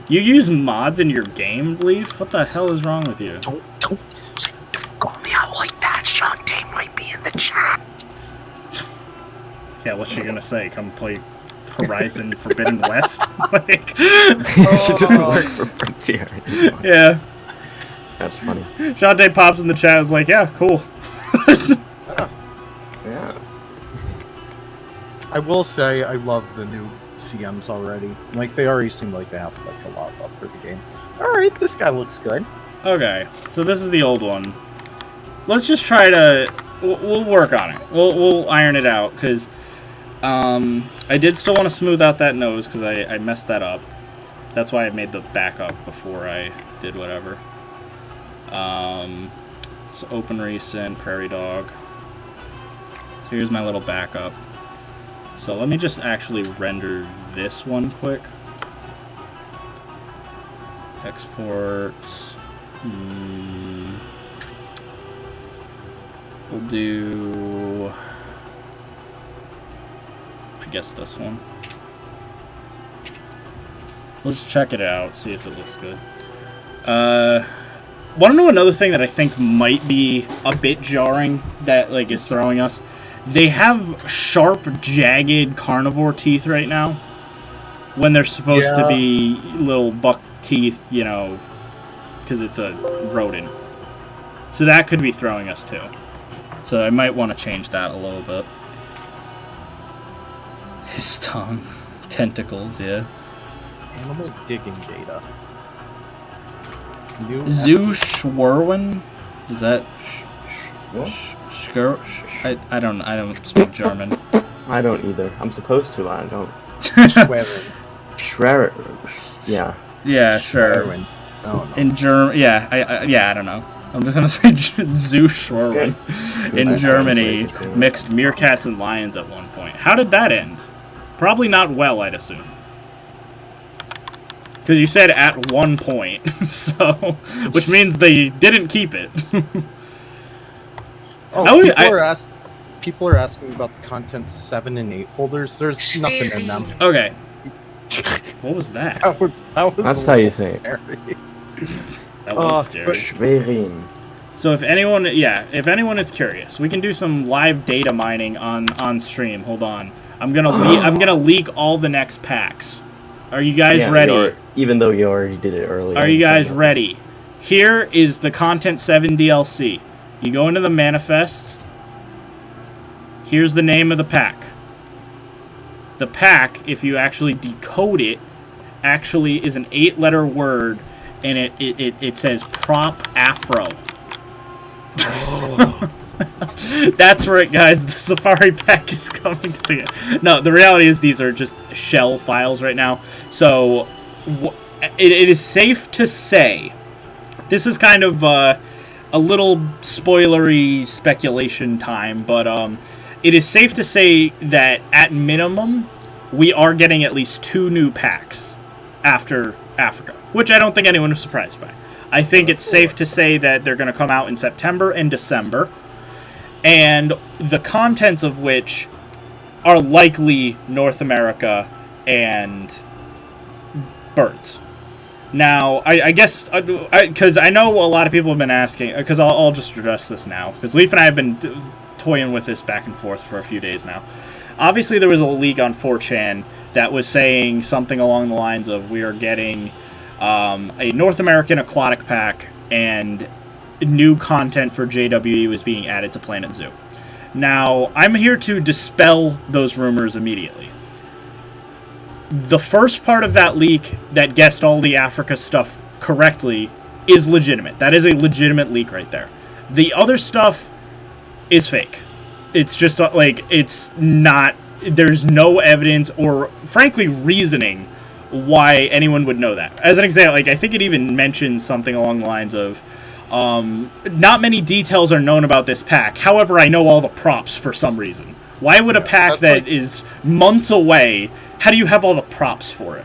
You use mods in your game, Leaf? What the hell is wrong with you? Don't call me out like that. Shantae might be in the chat. Yeah, what's she gonna say? Come play Horizon Forbidden West? She doesn't work for Frontier anymore. Yeah. That's funny. Shantae pops in the chat and is like, yeah, cool. Yeah. I will say I love the new CMs already. They already seem like they have a lot of love for the game. Alright, this guy looks good. Okay, so this is the old one. Let's just try to... We'll work on it. We'll iron it out, because I did still want to smooth out that nose, because I messed that up. That's why I made the backup before I did whatever. So open recent, Prairie Dog. So here's my little backup. So let me just actually render this one quick. Export. We'll do, I guess, this one. We'll just check it out, see if it looks good. Want to know another thing that I think might be a bit jarring that like is throwing us? They have sharp, jagged carnivore teeth right now when they're supposed to be little buck teeth, you know, because it's a rodent. So that could be throwing us too. So I might want to change that a little bit. His tongue. Tentacles, yeah. Animal digging data. Zoo Schwerwen? Is that... I don't speak German. I don't either. I'm supposed to. I don't. Schwerin. Yeah. Yeah, sure. Schwerin. Oh, no. In German, yeah, I don't know. I'm just gonna say Zoo Schwerwen. In Germany, mixed meerkats and lions at one point. How did that end? Probably not well, I'd assume. Because you said at one point, so which means they didn't keep it. People are asking about the content 7 and 8 folders. There's nothing in them. Okay. What was that? That's how you say it. That was scary. Schwerin. So if anyone is curious, we can do some live data mining on stream. Hold on. I'm gonna leak all the next packs. Are you guys ready? Even though you already did it earlier. Are you guys ready? Here is the Content 7 DLC. You go into the manifest. Here's the name of the pack. The pack, if you actually decode it, actually is an 8-letter word, and it says Prop Afro. Oh. That's right, guys. The Safari pack is coming to the... No, the reality is these are just shell files right now. So, it is safe to say... This is kind of a little spoilery speculation time, but it is safe to say that, at minimum, we are getting at least 2 new packs after Africa, which I don't think anyone is surprised by. I think it's safe to say that they're going to come out in September and December, and the contents of which are likely North America and birds. Now, I guess, because I know a lot of people have been asking, because I'll just address this now, because Leaf and I have been toying with this back and forth for a few days now. Obviously, there was a leak on 4chan that was saying something along the lines of we are getting a North American aquatic pack and new content for JWE was being added to Planet Zoo. Now, I'm here to dispel those rumors immediately. The first part of that leak that guessed all the Africa stuff correctly is legitimate. That is a legitimate leak right there. The other stuff is fake. It's just like, it's not, there's no evidence or, frankly, reasoning why anyone would know that. As an example, like, I think it even mentions something along the lines of, not many details are known about this pack. However, I know all the props for some reason. Why would a pack that is months away, how do you have all the props for it?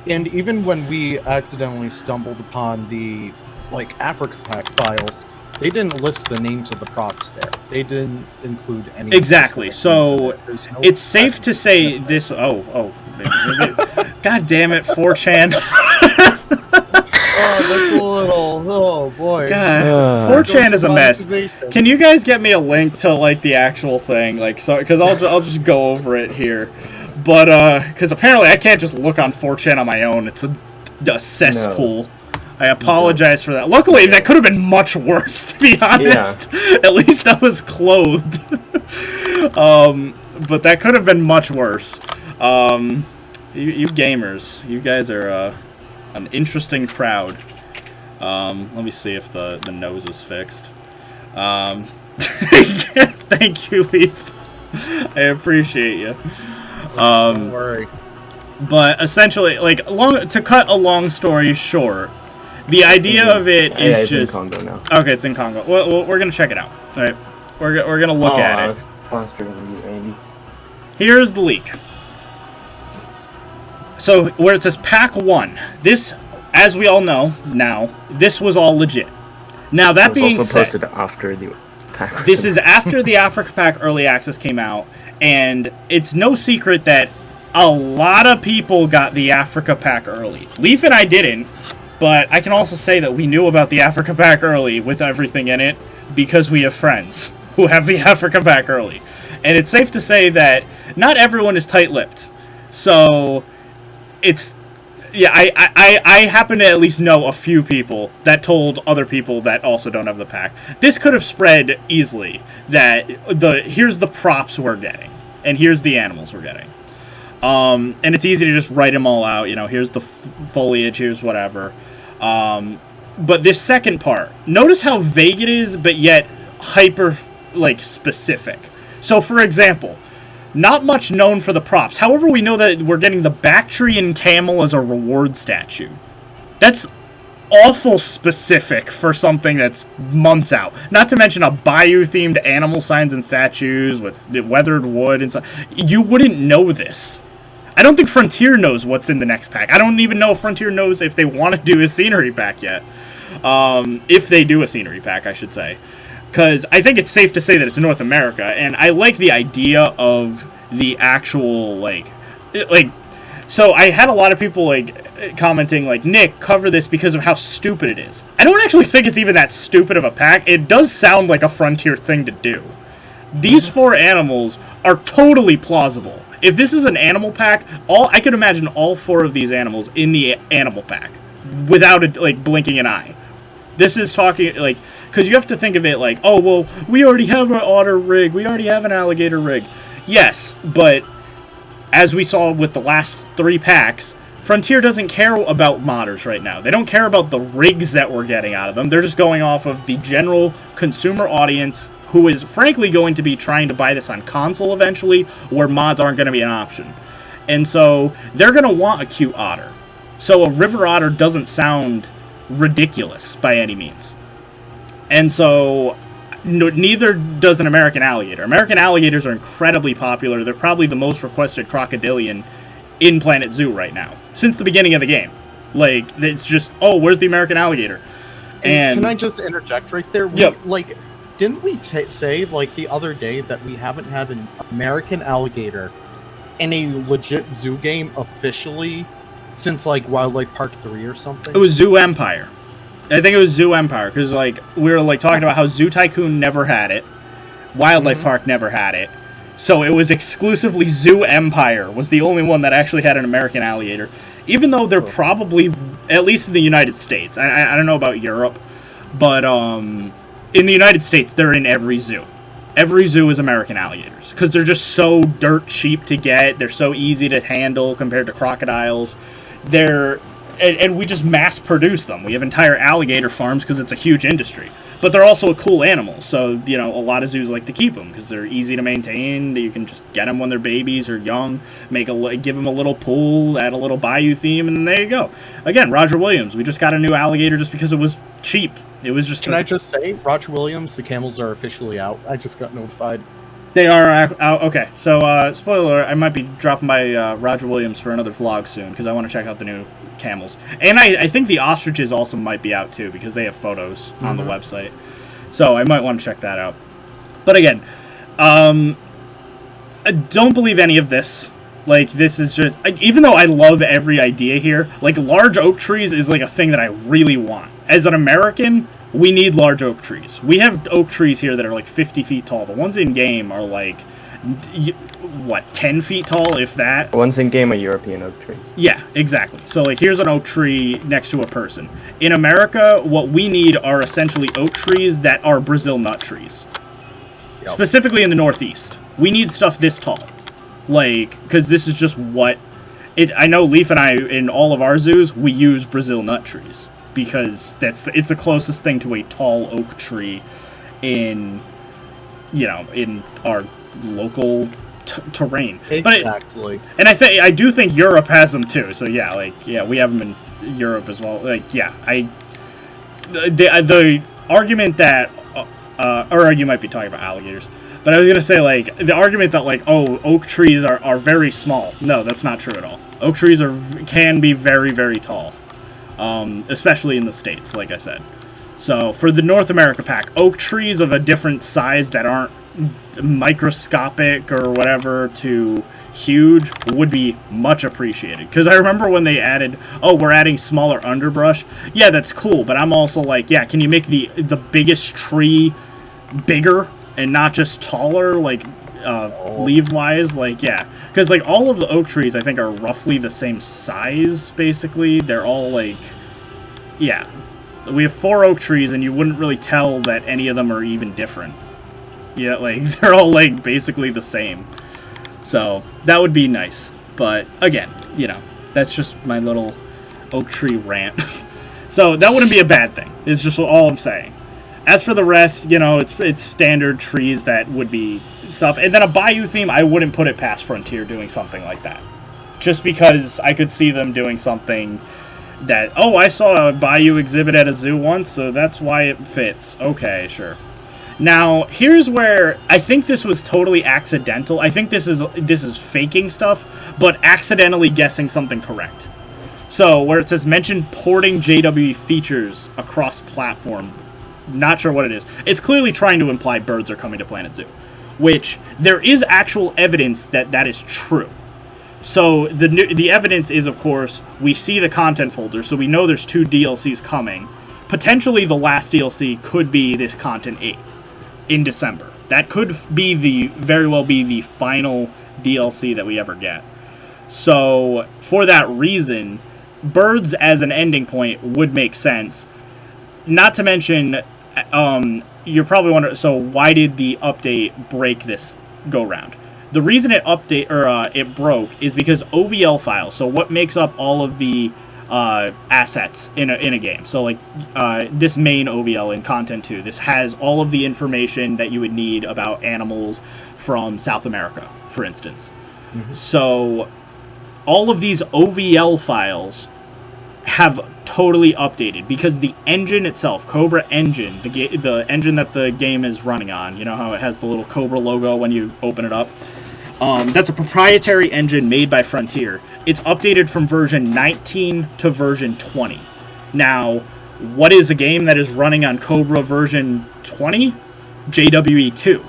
And even when we accidentally stumbled upon the, like, Africa pack files, they didn't list the names of the props there. They didn't include any. Exactly. So it's safe to say this. God damn it, 4chan. Oh, that's a little. Oh boy. God, 4chan is a mess. Can you guys get me a link to like the actual thing? Like, so because I'll just go over it here. But because apparently I can't just look on 4chan on my own. It's a cesspool. No. I apologize for that. Luckily, that could have been much worse, to be honest. Yeah. At least I was clothed. But that could have been much worse. You gamers, you guys are an interesting crowd. Let me see if the nose is fixed. Thank you, Leaf. I appreciate you. Don't worry. But essentially, like, to cut a long story short, the idea of it Yeah, is it's just... in Congo now. Okay, it's in Congo. Well, we're going to check it out. All right? We're going to look at I it. was faster than you, Andy. Here's the leak. So, where it says Pack 1, this, as we all know now, this was all legit. Now, that It was being also said... posted after the pack. This is after the Africa Pack Early Access came out, and it's no secret that a lot of people got the Africa Pack early. Leaf and I didn't, but I can also say that we knew about the Africa Pack early with everything in it because we have friends who have the Africa Pack early. And it's safe to say that not everyone is tight-lipped. So, it's... Yeah, I happen to at least know a few people that told other people that also don't have the pack. This could have spread easily, that here's the props we're getting, and here's the animals we're getting. And it's easy to just write them all out, you know, here's the foliage, here's whatever. But this second part, notice how vague it is, but yet hyper, like, specific. So, for example... Not much known for the props. However, we know that we're getting the Bactrian camel as a reward statue. That's awful specific for something that's months out. Not to mention a bayou-themed animal signs and statues with weathered wood and stuff. You wouldn't know this. I don't think Frontier knows what's in the next pack. I don't even know if Frontier knows if they want to do a scenery pack yet. If they do a scenery pack, I should say. Because I think it's safe to say that it's North America, and I like the idea of the actual, like, so I had a lot of people, like, commenting, like, Nick, cover this because of how stupid it is. I don't actually think it's even that stupid of a pack. It does sound like a Frontier thing to do. These 4 animals are totally plausible. If this is an animal pack, I could imagine all 4 of these animals in the animal pack without, like, blinking an eye. This is talking, like... Because you have to think of it like, oh, well, we already have an otter rig. We already have an alligator rig. Yes, but as we saw with the last 3 packs, Frontier doesn't care about modders right now. They don't care about the rigs that we're getting out of them. They're just going off of the general consumer audience who is, frankly, going to be trying to buy this on console eventually, where mods aren't going to be an option. And so they're going to want a cute otter. So a river otter doesn't sound ridiculous by any means. And so, neither does an American alligator. American alligators are incredibly popular. They're probably the most requested crocodilian in Planet Zoo right now. Since the beginning of the game. Like, it's just, oh, where's the American alligator? And can I just interject right there? Yep. Didn't we say, like, the other day that we haven't had an American alligator in a legit zoo game officially since, like, Wildlife Park 3 or something? It was Zoo Empire. I think it was Zoo Empire, because, like, we were, like, talking about how Zoo Tycoon never had it. Wildlife Park never had it. So it was exclusively Zoo Empire was the only one that actually had an American alligator. Even though they're probably, at least in the United States, I don't know about Europe, but in the United States, they're in every zoo. Every zoo is American alligators, because they're just so dirt cheap to get. They're so easy to handle compared to crocodiles. And we just mass produce them. We have entire alligator farms because it's a huge industry. But they're also a cool animal, so, you know, a lot of zoos like to keep them because they're easy to maintain. You can just get them when they're babies or young, give them a little pool, add a little bayou theme, and there you go. Again, Roger Williams. We just got a new alligator just because it was cheap. It was just... Can I just say, Roger Williams, the camels are officially out. I just got notified. They are out. Okay, so spoiler, I might be dropping by Roger Williams for another vlog soon because I want to check out the new camels. And I think the ostriches also might be out too because they have photos on the website. So I might want to check that out. But again, I don't believe any of this. Like, this is just... even though I love every idea here, like, large oak trees is, like, a thing that I really want. As an American... we need large oak trees. We have oak trees here that are like 50 feet tall. The ones in game are like, what, 10 feet tall, if that? The ones in game are European oak trees. Yeah, exactly. So like, here's an oak tree next to a person. In America, what we need are essentially oak trees that are Brazil nut trees. Yep. Specifically in the Northeast. We need stuff this tall. Like, because this is just what... I know Leaf and I, in all of our zoos, we use Brazil nut trees. Because it's the closest thing to a tall oak tree in, you know, in our local terrain. Exactly. And I do think Europe has them too. So yeah, we have them in Europe as well. The argument that, or you might be talking about alligators, but I was gonna say the argument that oak trees are very small. No, that's not true at all. Oak trees can be very, very tall, especially in the States, like I said. So for the North America pack, oak trees of a different size that aren't microscopic or whatever to huge would be much appreciated. Because I remember when they added, we're adding smaller underbrush. Yeah, that's cool, but I'm also can you make the biggest tree bigger and not just taller, leaf-wise? Because all of the oak trees I think are roughly the same size, basically. They're all we have 4 oak trees, and you wouldn't really tell that any of them are even different. Yeah, they're all, basically the same. So, that would be nice. But, again, that's just my little oak tree rant. So, that wouldn't be a bad thing, is just all I'm saying. As for the rest, it's standard trees that would be stuff. And then a bayou theme, I wouldn't put it past Frontier doing something like that. Just because I could see them doing something that, I saw a bayou exhibit at a zoo once, so that's why it fits. Okay, sure. Now, here's where I think this was totally accidental. I think this is faking stuff, but accidentally guessing something correct. So, where it says mention porting JWE features across platform. Not sure what it is. It's clearly trying to imply birds are coming to Planet Zoo, which there is actual evidence that is true. So the evidence is, of course, we see the content folder, so we know there's 2 DLCs coming. Potentially the last DLC could be this Content 8 in December. That could be very well be the final DLC that we ever get. So for that reason, birds as an ending point would make sense. Not to mention, you're probably wondering, so why did the update break this go-round? The reason it broke is because OVL files, so what makes up all of the assets in a game. So this main OVL in Content 2, this has all of the information that you would need about animals from South America, for instance. Mm-hmm. So all of these OVL files have totally updated because the engine itself, Cobra Engine, the engine that the game is running on, you know how it has the little Cobra logo when you open it up? That's a proprietary engine made by Frontier. It's updated from version 19 to version 20. Now, what is a game that is running on Cobra version 20? JWE 2.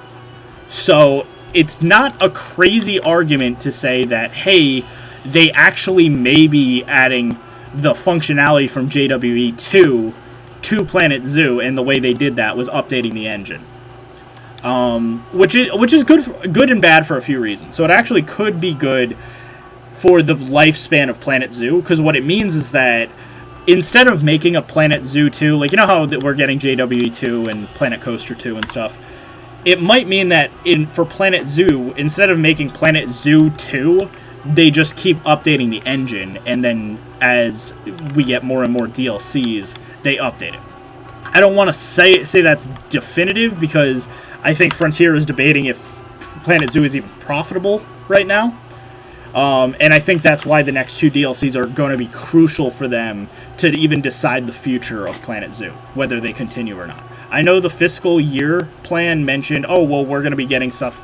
So, it's not a crazy argument to say that, hey, they actually may be adding the functionality from JWE 2 to Planet Zoo, and the way they did that was updating the engine. Which is good and bad for a few reasons. So it actually could be good for the lifespan of Planet Zoo, because what it means is that instead of making a Planet Zoo 2, you know how we're getting JWE 2 and Planet Coaster 2 and stuff, it might mean that for Planet Zoo, instead of making Planet Zoo 2, they just keep updating the engine, and then as we get more and more DLCs, they update it. I don't want to say that's definitive, because I think Frontier is debating if Planet Zoo is even profitable right now. And I think that's why the next 2 DLCs are going to be crucial for them to even decide the future of Planet Zoo, whether they continue or not. I know the fiscal year plan mentioned, we're going to be getting stuff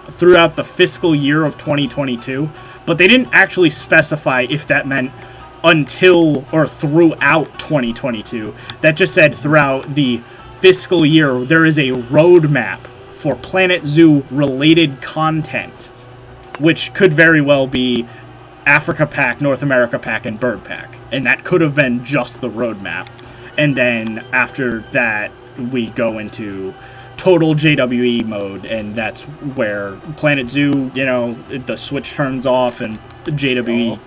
throughout the fiscal year of 2022, but they didn't actually specify if that meant until or throughout 2022. That just said throughout the fiscal year, there is a roadmap for Planet Zoo related content, which could very well be Africa Pack, North America Pack, and Bird Pack. And that could have been just the roadmap. And then after that, we go into total JWE mode, and that's where Planet Zoo, the switch turns off and JWE,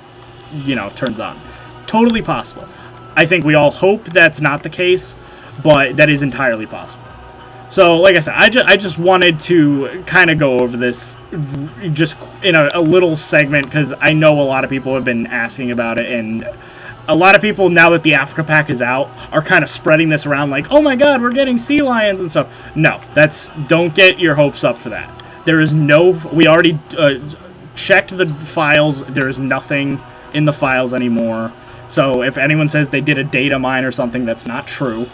turns on. Totally possible. I think we all hope that's not the case, but that is entirely possible. So, like I said, I just wanted to kind of go over this just in a little segment, because I know a lot of people have been asking about it, and a lot of people, now that the Africa Pack is out, are kind of spreading this around like, oh my god, we're getting sea lions and stuff. No, don't get your hopes up for that. There is no. We already checked the files. There is nothing in the files anymore. So if anyone says they did a data mine or something, that's not true.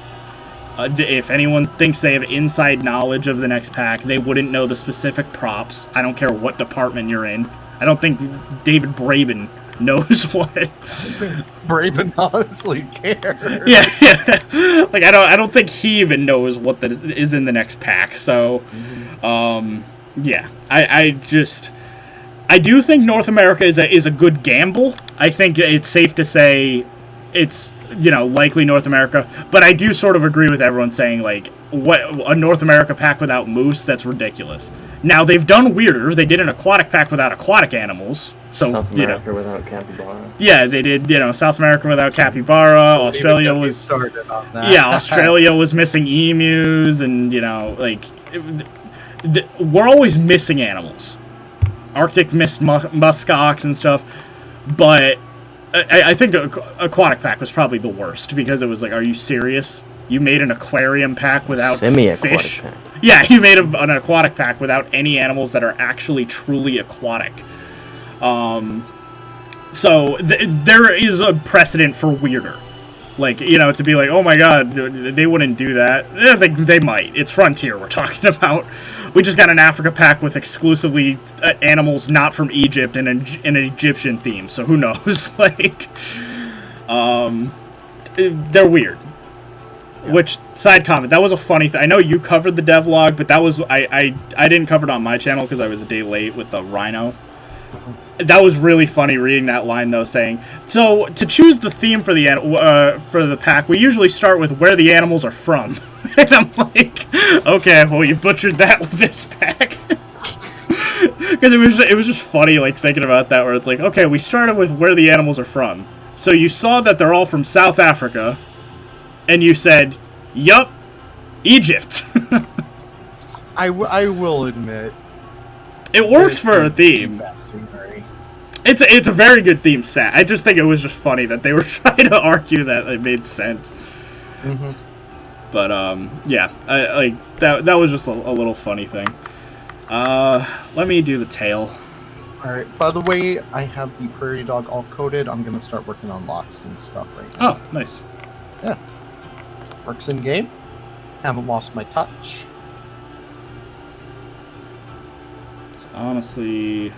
If anyone thinks they have inside knowledge of the next pack, they wouldn't know the specific props. I don't care what department you're in. I don't think David Braben knows what. Braven honestly cares. Yeah. Like I don't think he even knows what that is in the next pack. So, yeah. I do think North America is a good gamble. I think it's safe to say it's, likely North America, but I do sort of agree with everyone saying, like, what a North America pack without moose, that's ridiculous. Now, they've done weirder. They did an aquatic pack without aquatic animals. So, South America without capybara. Yeah, they did, South America without capybara. Australia was... started on that. Yeah, Australia was missing emus, and, we're always missing animals. Arctic missed muskox and stuff, but... I think aquatic pack was probably the worst, because it was like, are you serious? You made an aquarium pack without Semi-aquatic fish? pack. Yeah, you made an aquatic pack without any animals that are actually truly aquatic. So there is a precedent for weirder. Like, to be like, oh my god, they wouldn't do that. Yeah, they might. It's Frontier we're talking about. We just got an Africa pack with exclusively animals not from Egypt and an Egyptian theme, so who knows? Like, they're weird. Yeah. Which, side comment, that was a funny thing. I know you covered the devlog, but that was, I didn't cover it on my channel because I was a day late with the rhino. That was really funny reading that line, though, saying, so, to choose the theme for the pack, we usually start with where the animals are from. And I'm like, okay, well, you butchered that with this pack. Because it was just funny, like, thinking about that, where it's like, okay, we started with where the animals are from. So you saw that they're all from South Africa, and you said, yup, Egypt. I will admit, it works for a theme. It's a very good theme set. I just think it was just funny that they were trying to argue that it made sense. Mm-hmm. But yeah, that was just a little funny thing. Let me do the tail. All right. By the way, I have the Prairie Dog all coded. I'm gonna start working on locks and stuff right now. Oh, nice. Yeah. Works in game. Haven't lost my touch. Honestly,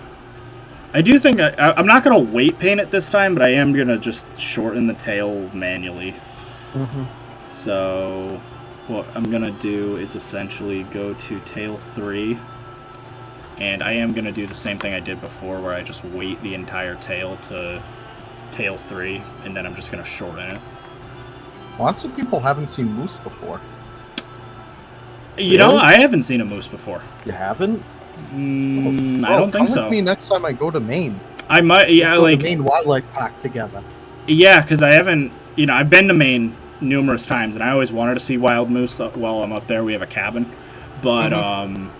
I do think I'm not going to weight paint it this time, but I am going to just shorten the tail manually. Mm-hmm. So what I'm going to do is essentially go to tail 3, and I am going to do the same thing I did before, where I just weight the entire tail to tail 3, and then I'm just going to shorten it. Lots of people haven't seen moose before. You know, I haven't seen a moose before. You haven't? I don't think so. Come with me next time I go to Maine. I might, yeah, we'll like go to Maine Wildlife Pack together. Yeah, because I haven't, I've been to Maine numerous times, and I always wanted to see wild moose while I'm up there. We have a cabin, but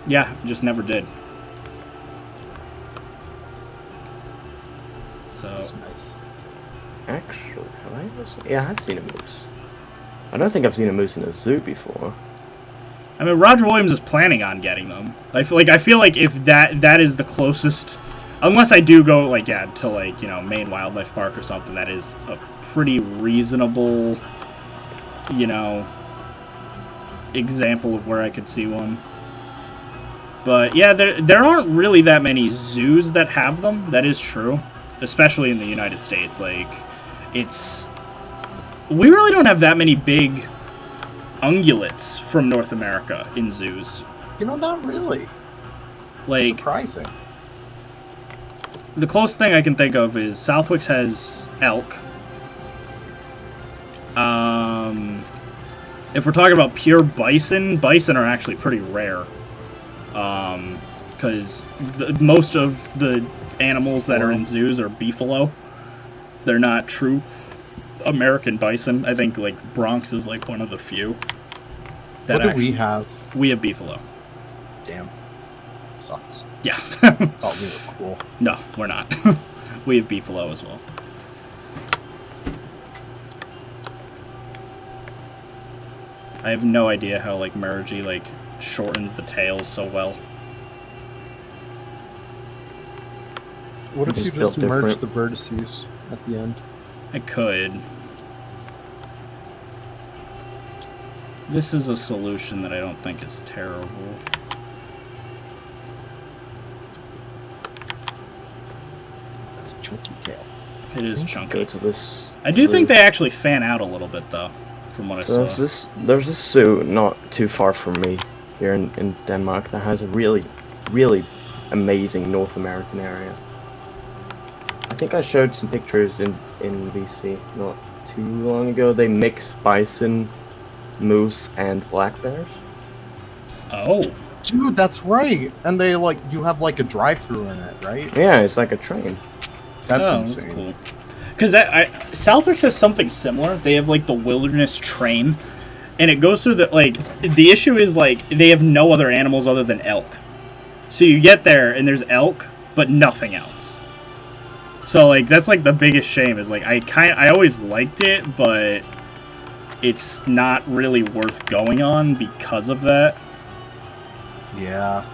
yeah, just never did. So That's nice. Actually, have I ever seen... Yeah, I've seen a moose. I don't think I've seen a moose in a zoo before. I mean, Roger Williams is planning on getting them. I feel like if that is the closest, unless I do go to Maine Wildlife Park or something, that is a pretty reasonable, example of where I could see one. But yeah, there aren't really that many zoos that have them. That is true, especially in the United States. Like, we really don't have that many big ungulates from North America in zoos. Not really. Like, surprising. The closest thing I can think of is Southwick's has elk. If we're talking about pure bison are actually pretty rare. Because most of the animals that are in zoos are beefalo. They're not true American bison. I think Bronx is one of the few. What do we have? We have beefalo. Damn. Sucks. Yeah. Thought we were cool. No, we're not. We have beefalo as well. I have no idea how Mergy shortens the tails so well. What if you Just built just merge different. the vertices at the end? I could. This is a solution that I don't think is terrible. That's a chunky tail. It is Go chunky. to this. I do think they actually fan out a little bit, though, from what I So saw. there's this zoo not too far from me here in Denmark that has a really, really amazing North American area. I think I showed some pictures in VC not too long ago. They mix bison, moose, and black bears. Oh. Dude, that's right. And they you have like a drive-through in it, right? Yeah, it's like a train. That's Oh, insane. That's cool. Because Southwick has something similar. They have like the wilderness train, and it goes through the issue is they have no other animals other than elk. So you get there and there's elk, but nothing else. So that's the biggest shame is I always liked it, but it's not really worth going on because of that. Yeah.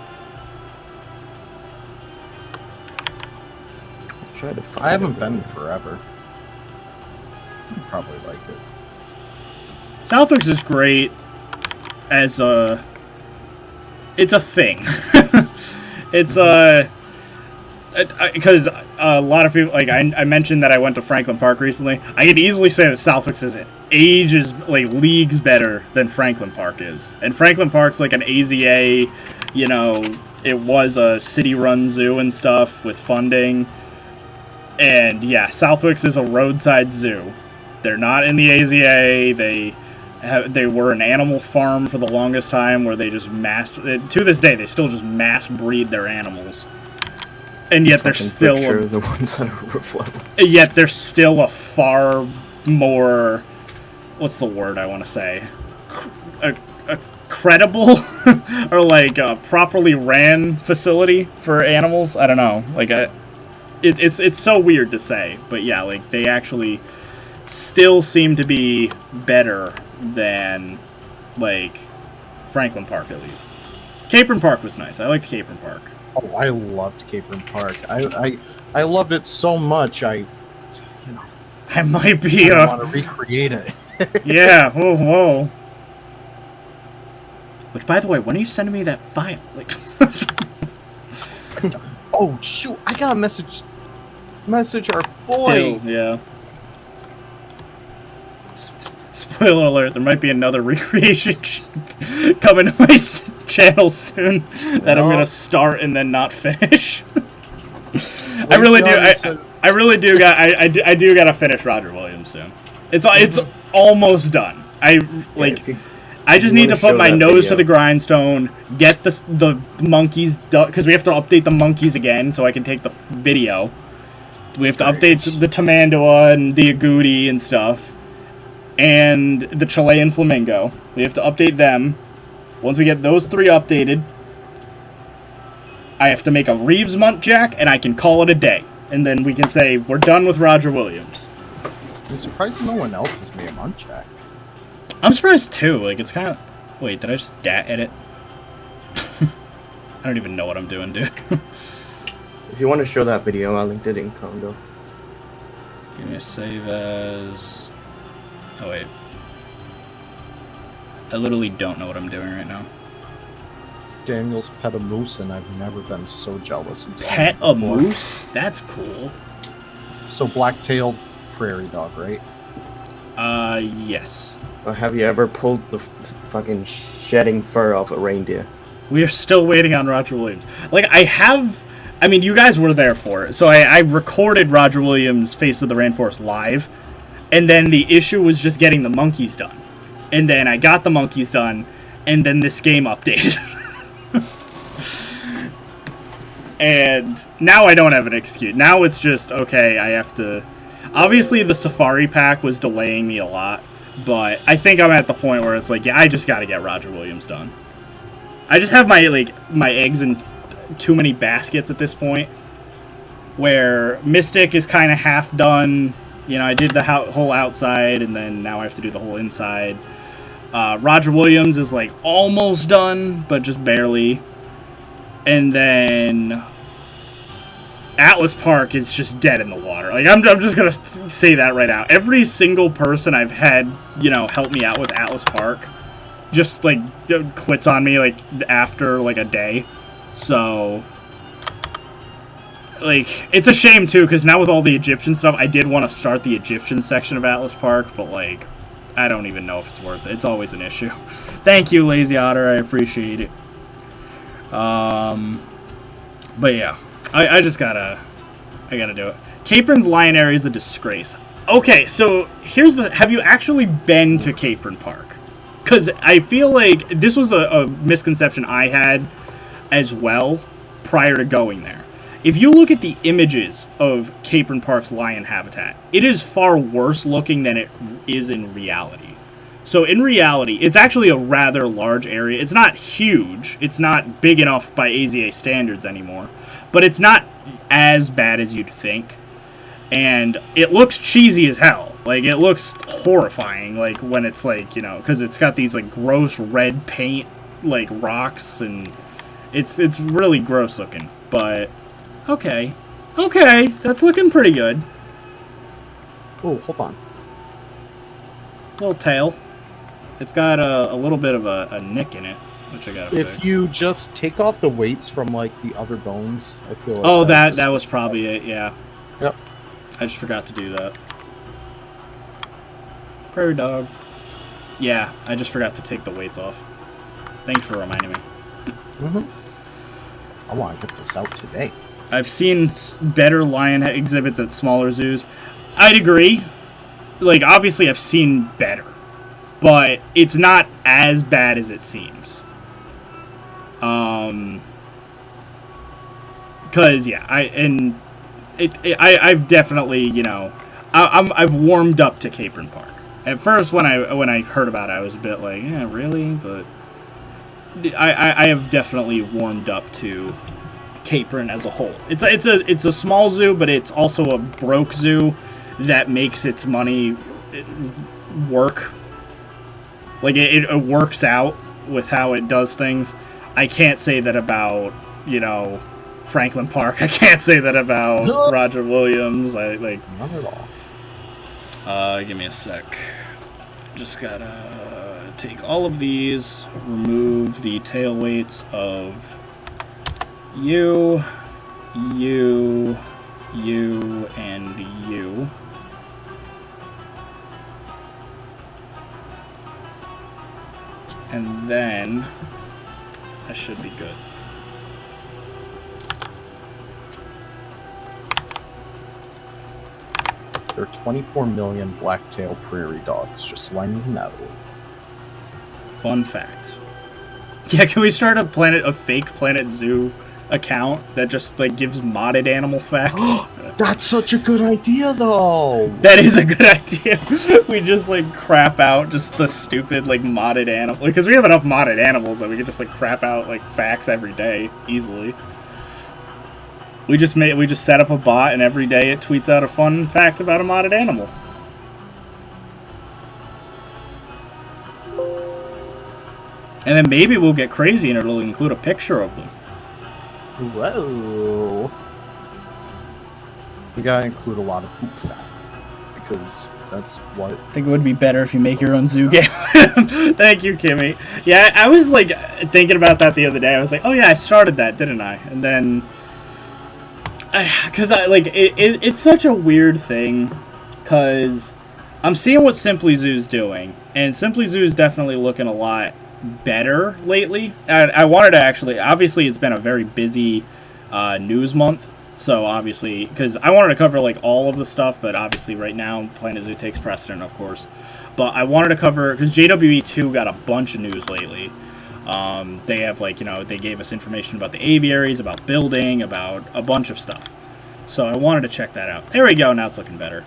Try to find I haven't it. been in forever. You'd probably like it. Southwick's is great as it's a thing. It's because a lot of people I mentioned that I went to Franklin Park recently. I could easily say that Southwick's is ages leagues better than Franklin Park is, and Franklin Park's like an AZA, it was a city-run zoo and stuff with funding. And yeah, Southwick's is a roadside zoo. They're not in the AZA. They were an animal farm for the longest time where they just to this day they still just mass breed their animals. And yet they're Fucking still butcher the ones that are overflowing. yet they're still a far more, what's the word I want to say? A credible or a properly ran facility for animals. I don't know. It's so weird to say, but yeah, they actually still seem to be better than Franklin Park at least. Capron Park was nice. I liked Capron Park. Oh, I loved Capron Park. I loved it so much. I might be want to recreate it. yeah. Whoa. Which, by the way, when are you sending me that file? Oh shoot! I got a message our boy. Yeah. Spoiler alert, there might be another recreation coming to my channel soon that I'm going to start and then not finish. I really do. I really do I do got to finish Roger Williams soon. It's almost done. I just need to put my nose to the grindstone, get the monkeys done, because we have to update the monkeys again so I can take the video. We have to update the Tamandua and the agouti and stuff, and the Chilean flamingo. We have to update them. Once we get those three updated, I have to make a Reeves muntjac, and I can call it a day. And then we can say, we're done with Roger Williams. I'm surprised no one else has made a muntjac. I'm surprised too. It's kind of. Wait, did I just edit? I don't even know what I'm doing, dude. If you want to show that video, I linked it in Congo. Give me a save as. Oh wait. I literally don't know what I'm doing right now. Daniel's pet a moose, and I've never been so jealous. And Pet a moose? That's cool. So black-tailed prairie dog, right? Yes. Or have you ever pulled the fucking shedding fur off a reindeer? We are still waiting on Roger Williams. I mean, you guys were there for it. So I recorded Roger Williams' Face of the Rainforest live. And then the issue was just getting the monkeys done. And then I got the monkeys done. And then this game updated. And now I don't have an excuse. Now it's just, okay, I have to... Obviously, the Safari Pack was delaying me a lot. But I think I'm at the point where it's yeah, I just got to get Roger Williams done. I just have my eggs in too many baskets at this point. Where Mystic is kind of half done. I did the whole outside, and then now I have to do the whole inside. Roger Williams is almost done, but just barely. And then Atlas Park is just dead in the water. Like, I'm just gonna say that right now. Every single person I've had, you know, help me out with Atlas Park just, like, quits on me, like, after, like, a day. So, like, it's a shame, too, because now with all the Egyptian stuff, I did want to start the Egyptian section of Atlas Park, but, like, I don't even know if it's worth it. It's always an issue. Thank you, Lazy Otter. I appreciate it. But, yeah. I just gotta do it. Capron's Lion Area is a disgrace. Okay, so here's the... Have you actually been to Capron Park? Because I feel like this was a misconception I had as well prior to going there. If you look at the images of Capron Park's lion habitat, it is far worse looking than it is in reality. So in reality, it's actually a rather large area. It's not huge. It's not big enough by AZA standards anymore. But it's not as bad as you'd think. And it looks cheesy as hell. Like, it looks horrifying, like, when it's, like, you know, because it's got these, like, gross red paint, like, rocks, and it's really gross looking. But, okay, that's looking pretty good. Oh, hold on. Little tail. It's got a little bit of a nick in it, which I gotta fix. If you just take off the weights from, like, the other bones, I feel like... Oh, that was probably it, yeah. Yep. I just forgot to do that. Prairie Dog. Yeah, I just forgot to take the weights off. Thanks for reminding me. I want to get this out today. I've seen better lion exhibits at smaller zoos. I'd agree. Like, obviously I've seen better. But it's not as bad as it seems. Cause yeah, I've definitely, you know, I've warmed up to Capron Park. At first, when I heard about it, I was a bit like, yeah, really? But I have definitely warmed up to Capron as a whole. It's a small zoo, but it's also a broke zoo that makes its money work. Like, it works out with how it does things. I can't say that about, you know, Franklin Park. I can't say that about Roger Williams. Not at all. Give me a sec. Just gotta take all of these, remove the tail weights of you, and you. And then I should be good. There are 24 million black-tailed prairie dogs, just letting you know. Fun fact. Yeah, can we start a fake Planet Zoo account that just, like, gives modded animal facts? That's such a good idea, though! That is a good idea. We just, like, crap out just the stupid, like, modded animal. Because we have enough modded animals that we can just, like, crap out, like, facts every day, easily. We just set up a bot, and every day it tweets out a fun fact about a modded animal. And then maybe we'll get crazy and it'll include a picture of them. Whoa. We gotta include a lot of poop fat. Because that's what... I think it would be better if you make your own zoo game. Thank you, Kimmy. Yeah, I was, like, thinking about that the other day. I was like, oh yeah, I started that, didn't I? And then... Because it's such a weird thing. Because I'm seeing what Simply Zoo's doing. And Simply Zoo is definitely looking a lot better lately. I wanted to actually... Obviously, it's been a very busy news month. So, obviously... Because I wanted to cover, like, all of the stuff. But, obviously, right now, Planet Zoo takes precedent, of course. But I wanted to cover... Because JWE2 got a bunch of news lately. They have, like, you know, they gave us information about the aviaries, about building, about a bunch of stuff. So I wanted to check that out. There we go, now it's looking better.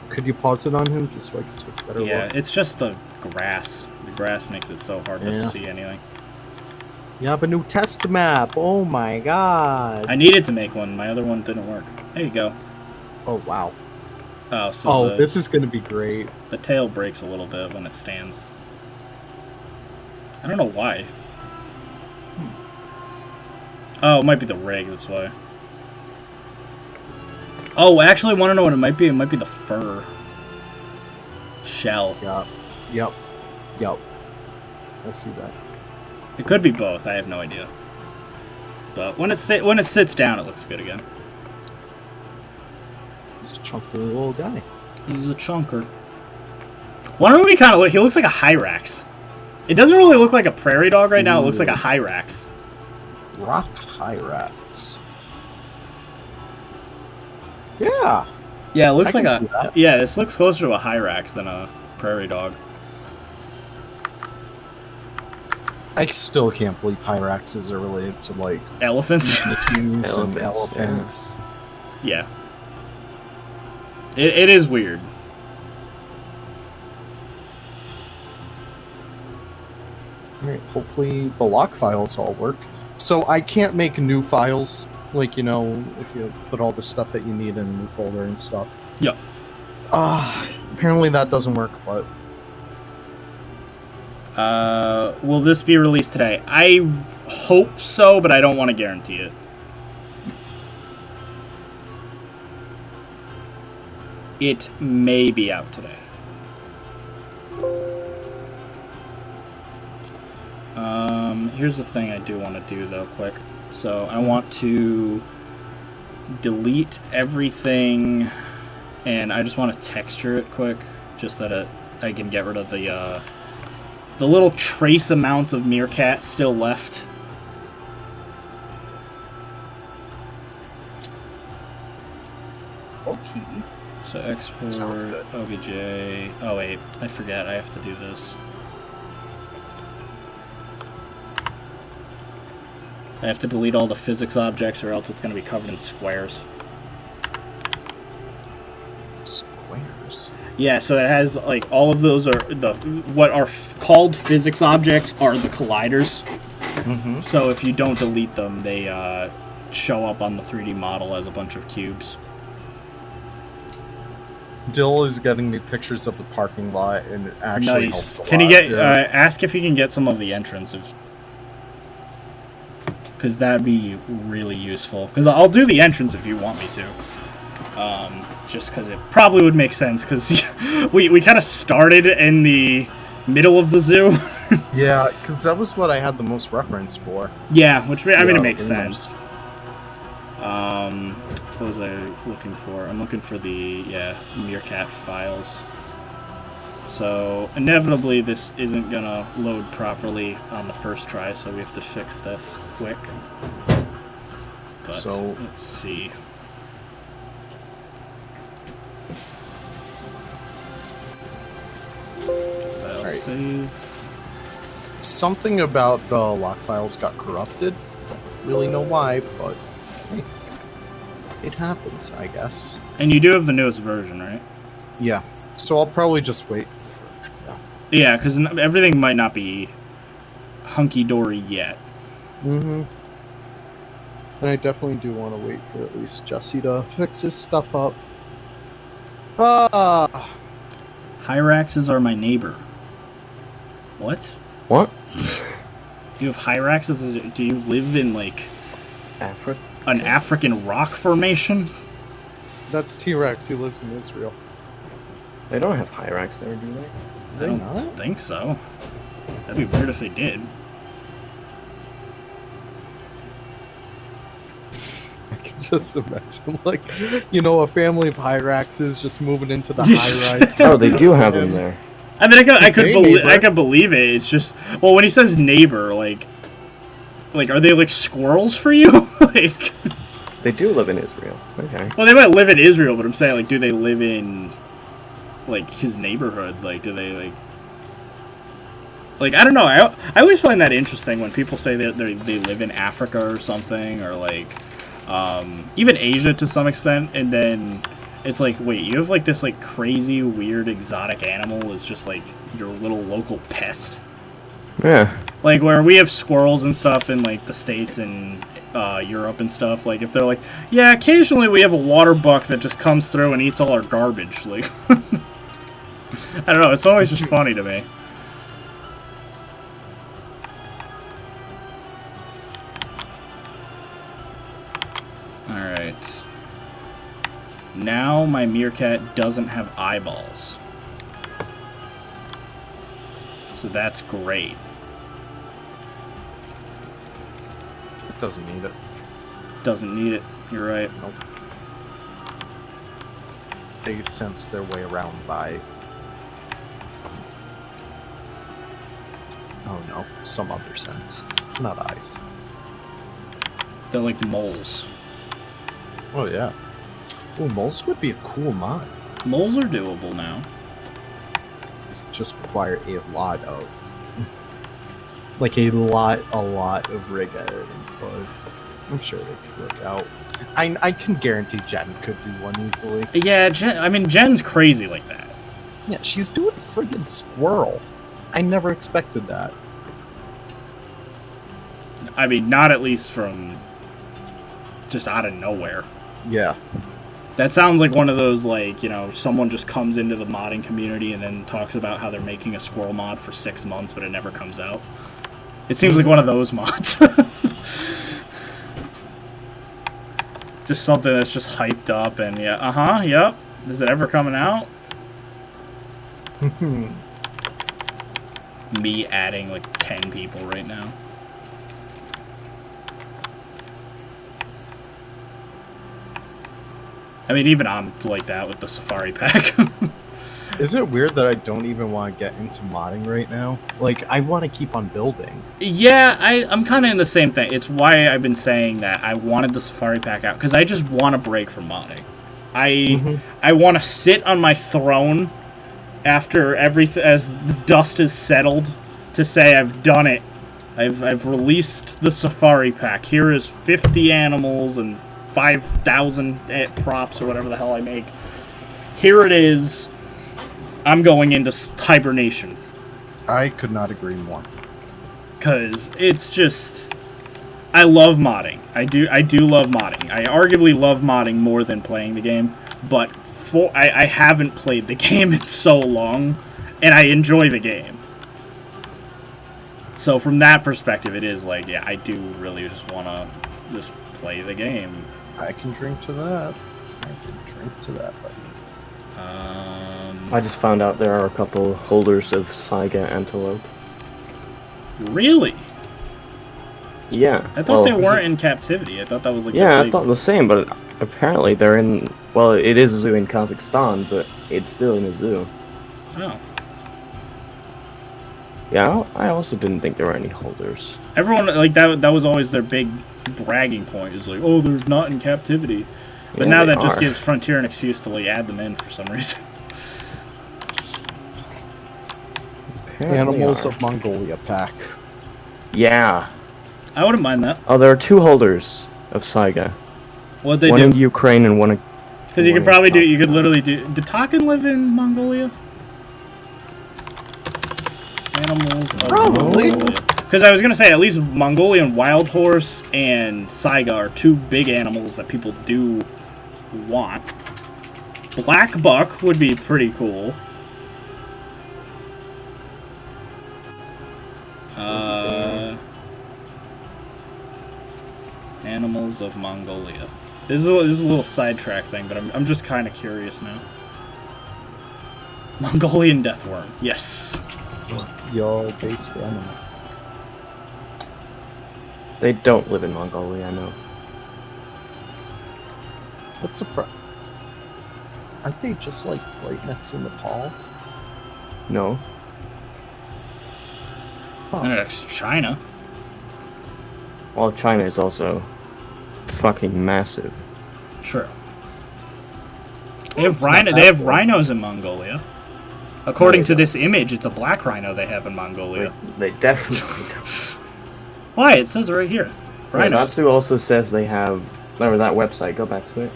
Could you pause it on him just so I can take a better look? Yeah, it's just the grass. The grass makes it so hard to see anything. You have a new test map. Oh my god. I needed to make one. My other one didn't work. There you go. Oh, wow. Oh, so this is going to be great. The tail breaks a little bit when it stands. I don't know why. Oh, it might be the rig, that's why. Oh, actually, want to know what it might be? It might be the fur shell. Yeah. Yep. Yep. I see that. It could be both. I have no idea. But when it sits down, it looks good again. He's a chunky little guy. He's a chunker. Wonder what he kind of look. He looks like a Hyrax. It doesn't really look like a prairie dog right now. It looks like a Hyrax. Rock Hyrax. Yeah. Yeah, it looks I like can see that. Yeah, this looks closer to a Hyrax than a prairie dog. I still can't believe Hyraxes are related to like Elephants. manatees and Elephants, elephants. Yeah. It is weird. Alright, hopefully the lock files all work. So I can't make new files, like, you know, if you put all the stuff that you need in a new folder and stuff. Yep. Apparently that doesn't work, but Will this be released today? I hope so, but I don't want to guarantee it. It may be out today. Here's the thing I do want to do though, quick. So I want to delete everything, and I just want to texture it quick, just that I can get rid of the little trace amounts of meerkat still left. okay. So export Sounds good. OBJ. Oh wait, I forgot. I have to do this. I have to delete all the physics objects, or else it's going to be covered in squares. Squares. Yeah, so it has like all of those are what are called physics objects are the colliders. Mm-hmm. So if you don't delete them, they show up on the 3D model as a bunch of cubes. Dill is getting me pictures of the parking lot, and it actually helps a lot. Can you get yeah. ask if you can get some of the entrance, because that'd be really useful. Because I'll do the entrance if you want me to. Just because it probably would make sense. Because we kind of started in the middle of the zoo. Yeah, because that was what I had the most reference for. Yeah, which I mean Yeah, it makes pretty much. sense. What was I looking for? I'm looking for the meerkat files. So inevitably this isn't gonna load properly on the first try, so we have to fix this quick. But So- let's see. File Alright. save. Something about the lock files got corrupted. Don't really know why, but hey, it happens, I guess. And you do have the newest version, right? Yeah. So I'll probably just wait for Yeah, because everything might not be hunky-dory yet. Mm-hmm. And I definitely do want to wait for at least Jesse to fix his stuff up. Hyraxes are my neighbor. What? What? You have Hyraxes? Do you live in, like, Africa? an African rock formation? That's T-Rex. He lives in Israel. They don't have Hyrax there, do they? I They don't not? think so. That'd be weird if they did. I can just imagine, like, you know, a family of Hyraxes just moving into the high-rise. Oh, they do have them there. I mean, Hey, neighbor. I could believe it. It's just, well, when he says neighbor, like, are they like squirrels for you? Like, They do live in Israel. Okay. well, they might live in Israel, but I'm saying, like, do they live in, like, his neighborhood? Like, do they, like, I don't know. I always find that interesting when people say that they live in Africa or something, or, like, even Asia to some extent, and then it's like, wait, you have, like, this, like, crazy, weird, exotic animal is just, like, your little local pest? Yeah. Like, where we have squirrels and stuff in, like, the States and Europe and stuff, like, if they're like, yeah, occasionally we have a water buck that just comes through and eats all our garbage, like, I don't know, it's always just funny to me. Alright. Now my meerkat doesn't have eyeballs. So that's great. It doesn't need it. Doesn't need it. You're right. Nope. They sense their way around by... Oh no, some other sense. Not eyes. They're like moles. Oh yeah. Oh, moles would be a cool mod. Moles are doable now. Just require a lot of... like a lot of rig editing, but I'm sure they could work out. I can guarantee Jen could do one easily. Yeah, Jen's crazy like that. Yeah, she's doing a friggin' squirrel. I never expected that. I mean, not at least from just out of nowhere. Yeah. That sounds like one of those, like, you know, someone just comes into the modding community and then talks about how they're making a squirrel mod for 6 months, but it never comes out. It seems like one of those mods. Just something that's just hyped up and, yeah, yep. Is it ever coming out? Me adding, like, 10 people right now. I mean, even I'm like that with the Safari Pack. Is it weird that I don't even want to get into modding right now? Like, I want to keep on building. Yeah, I'm kind of in the same thing. It's why I've been saying that I wanted the Safari Pack out, because I just want to break from modding. I want to sit on my throne after everything, as the dust is settled, to say I've done it. I've released the Safari Pack. Here is 50 animals and 5,000 props or whatever the hell I make. Here it is. I'm going into hibernation. I could not agree more. Because it's just... I love modding. I do love modding. I arguably love modding more than playing the game. But I haven't played the game in so long. And I enjoy the game. So from that perspective, it is like, yeah, I do really just want to just play the game. I can drink to that. I can drink to that, buddy. I just found out there are a couple holders of Saiga antelope. Really? Yeah. I thought they weren't in captivity. I thought that was like... Yeah, I thought the same, but apparently they're in... Well, it is a zoo in Kazakhstan, but it's still in a zoo. Oh. Yeah, I also didn't think there were any holders. Everyone, like, that was always their big bragging point, is like, oh, they're not in captivity. But Yeah, now they that just are. gives Frontier an excuse to, like, add them in for some reason. Apparently Animals are. of Mongolia pack. Yeah. I wouldn't mind that. Oh, there are 2 holders of Saiga. What'd they One in do? Ukraine and one in... Because you one could in probably do, you South could literally do... Did Takan live in Mongolia? Animals of Probably. Mongolia. Because I was going to say, at least Mongolian wild horse and Saiga are 2 big animals that people do want. Black buck would be pretty cool. Animals of Mongolia. This is a little sidetrack thing, but I'm just kind of curious now. Mongolian deathworm. Yes. Your basic animal. They don't live in Mongolia, I know. What's the Aren't they just like right next to Nepal? No. And it's China. Well, China is also fucking massive. True. They have It's not They that have far. rhinos in Mongolia. According No, to they this image, it's a black rhino they have in Mongolia. They definitely don't. Why? It says it right here. Right, Rhinos. Natsu also says they have... Remember that website, go back to it.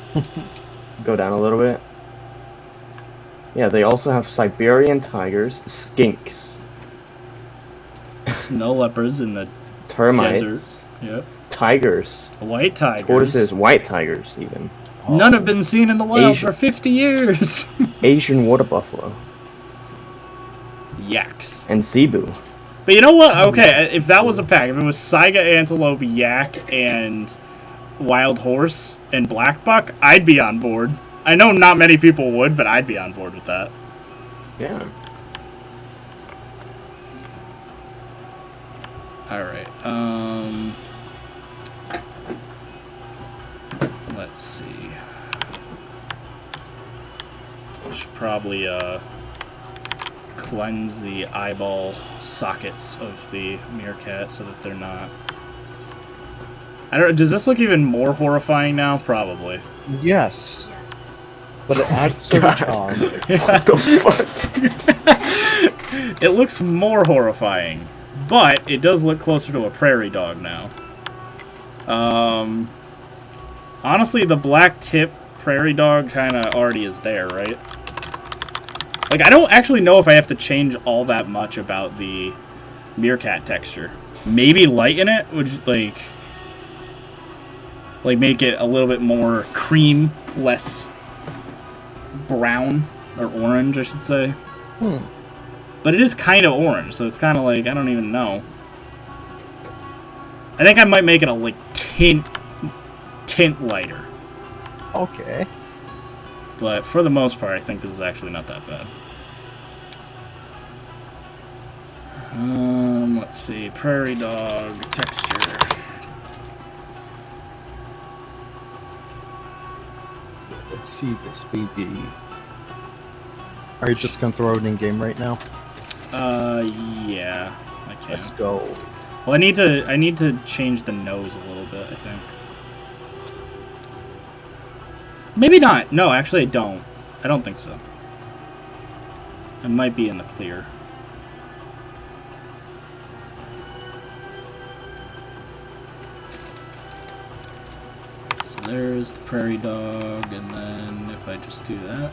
Go down a little bit. Yeah, they also have Siberian tigers, skinks, Snow leopards in the termites, desert. Yep. tigers, White tigers. tortoises, white tigers even, None have been seen in the wild Asian- for 50 years. Asian water buffalo, Yaks. and zebu. But you know what? Okay, if that was a pack, if it was Saiga, antelope, yak, and wild horse, and black buck, I'd be on board. I know not many people would, but I'd be on board with that. Yeah. Alright, let's see. Should probably, cleanse the eyeball sockets of the meerkat so that they're not... I don't. Does this look even more horrifying now? Probably. Yes, Yes. but it adds to the charm. What the fuck? It looks more horrifying, but it does look closer to a prairie dog now. Honestly, the black tip prairie dog kind of already is there, right? Like, I don't actually know if I have to change all that much about the meerkat texture. Maybe lighten it, would like make it a little bit more cream, less brown, or orange, I should say. But it is kind of orange, so it's kind of like, I don't even know. I think I might make it a, like, tint lighter. Okay. But for the most part, I think this is actually not that bad. Let's see. Prairie Dog Texture. Let's see this baby. Are you just gonna throw it in game right now? Yeah. I can. Let's go. Well, I need to change the nose a little bit, I think. Maybe not. No, actually I don't. I don't think so. It might be in the clear. So there's the prairie dog, and then if I just do that.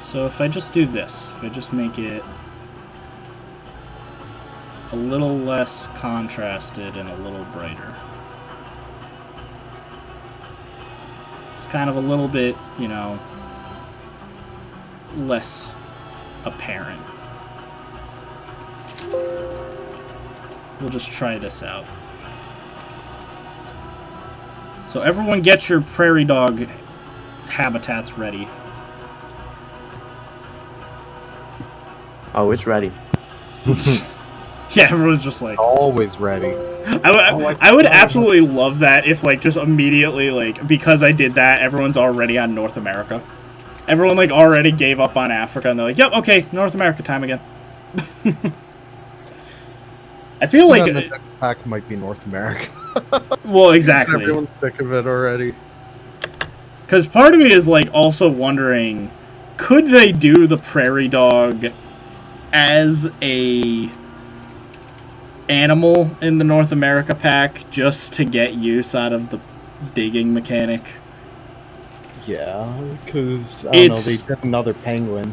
So if I just do this, if I just make it a little less contrasted and a little brighter. It's kind of a little bit, you know, less apparent. We'll just try this out. So everyone get your prairie dog habitats ready. Oh, it's ready. Yeah, everyone's just like... It's always ready. I would absolutely love that if, like, just immediately, like, because I did that, everyone's already on North America. Everyone, like, already gave up on Africa, and they're like, yep, okay, North America time again. I feel like... And then the next pack might be North America. Well, exactly. Everyone's sick of it already. Because part of me is, like, also wondering, could they do the prairie dog as a animal in the North America pack just to get use out of the digging mechanic? Yeah, because, I don't know, they did another penguin.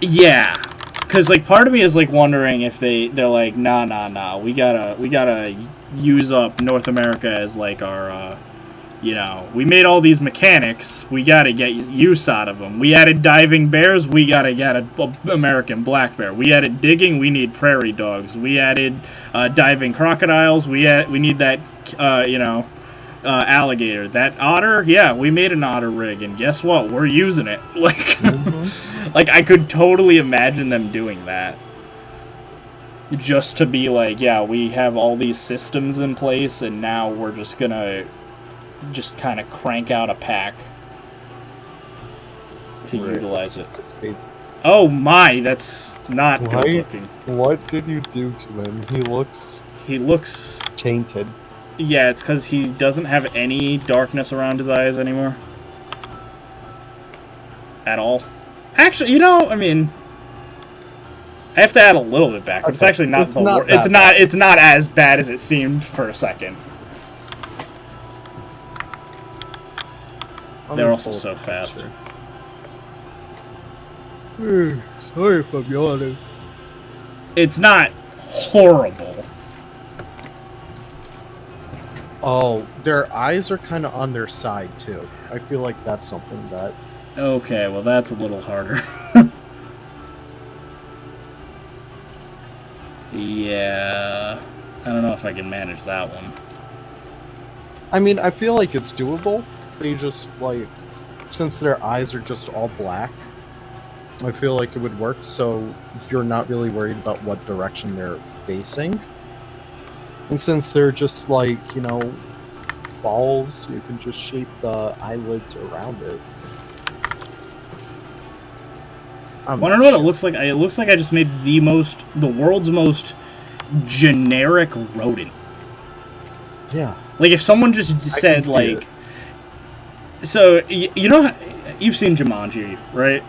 Yeah. Because, like, part of me is, like, wondering if they're like, nah, we gotta use up North America as, like, our, you know, we made all these mechanics, we gotta get use out of them. We added diving bears, we gotta get an American black bear. We added digging, we need prairie dogs. We added diving crocodiles, we need that, you know, alligator. That otter, yeah, we made an otter rig, and guess what? We're using it. Like, like, I could totally imagine them doing that. Just to be like, yeah, we have all these systems in place, and now we're just gonna just kind of crank out a pack to utilize it. Oh my, that's not good looking. What did you do to him? He looks tainted. Yeah, it's because he doesn't have any darkness around his eyes anymore. At all. Actually, you know, I mean, I have to add a little bit back, but it's actually not the worst. It's not as bad as it seemed for a second. They're also so fast. Sorry if I'm yawning. It's not horrible. Oh, their eyes are kind of on their side, too. I feel like that's something that... Okay, well that's a little harder. Yeah, I don't know if I can manage that one. I mean, I feel like it's doable. They just, like, since their eyes are just all black, I feel like it would work, so you're not really worried about what direction they're facing. And since they're just, like, you know, balls, you can just shape the eyelids around it. Want to know what it looks like? It looks like I just made the world's most generic rodent. Yeah. Like if someone just said like, so you know, you've seen Jumanji, right?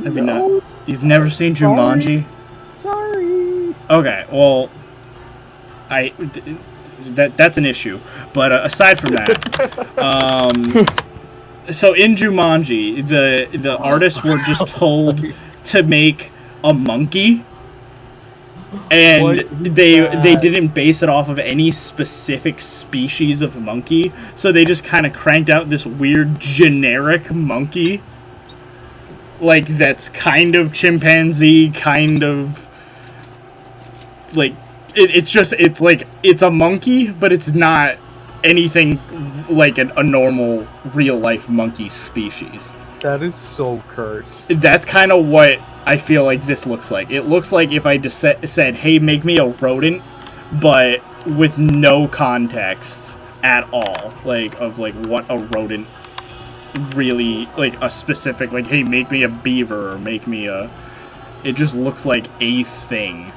Have you not? You've never seen Jumanji? Sorry. Okay, well, that's an issue. But aside from that, so in Jumanji, the artists were just told to make a monkey, and they didn't base it off of any specific species of monkey, so they just kind of cranked out this weird generic monkey, like that's kind of chimpanzee, kind of like it's a monkey, but it's not anything like a normal real life monkey species. That is so cursed. That's kind of what I feel like this looks like. It looks like if I just said, hey, make me a rodent, but with no context at all, like of like what a rodent really, like a specific, like, hey, make me a beaver, or make me a, it just looks like a thing.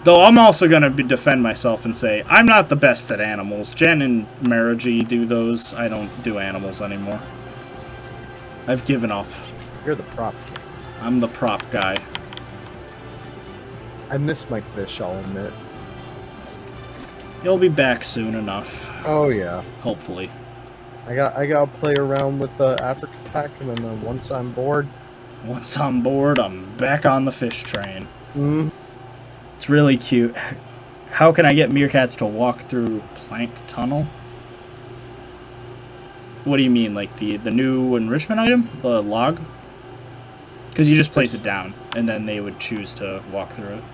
Though I'm also going to defend myself and say, I'm not the best at animals. Jen and Mariji do those. I don't do animals anymore. I've given up. You're the prop king. I'm the prop guy. I miss my fish, I'll admit. You'll be back soon enough. Oh yeah. Hopefully. I gotta play around with the Africa pack, and then once I'm bored... Once I'm bored, I'm back on the fish train. Mm. It's really cute. How can I get meerkats to walk through plank tunnel? What do you mean, like the new enrichment item? The log? Because you just place it down, and then they would choose to walk through it.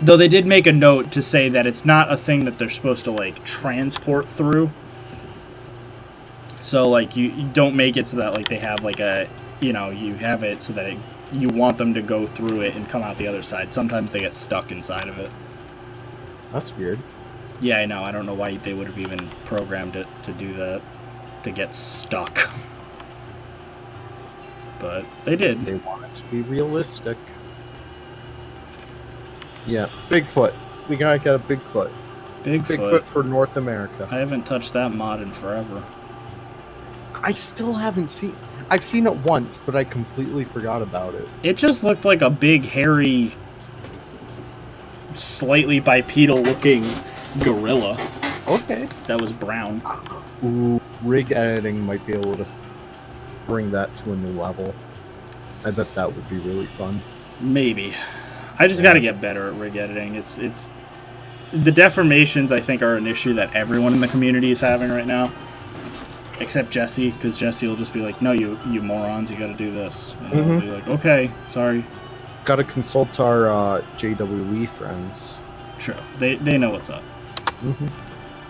Though they did make a note to say that it's not a thing that they're supposed to, like, transport through. So, like, you don't make it so that, like, they have, like, a, you know, you have it so that you want them to go through it and come out the other side. Sometimes they get stuck inside of it. That's weird. Yeah, I know. I don't know why they would have even programmed it to do that, to get stuck. But they did. They want it to be realistic. Yeah, Bigfoot. We gotta get a Bigfoot. Bigfoot for North America. I haven't touched that mod in forever. I still haven't seen... I've seen it once, but I completely forgot about it. It just looked like a big, hairy, slightly bipedal-looking gorilla. Okay. That was brown. Ooh, rig editing might be able to bring that to a new level. I bet that would be really fun. Maybe. I just gotta get better at rig editing. It's the deformations, I think, are an issue that everyone in the community is having right now. Except Jesse, because Jesse will just be like, no, you morons, you gotta do this. And I'll be like, okay, sorry. Gotta consult our JWE friends. Sure, they know what's up.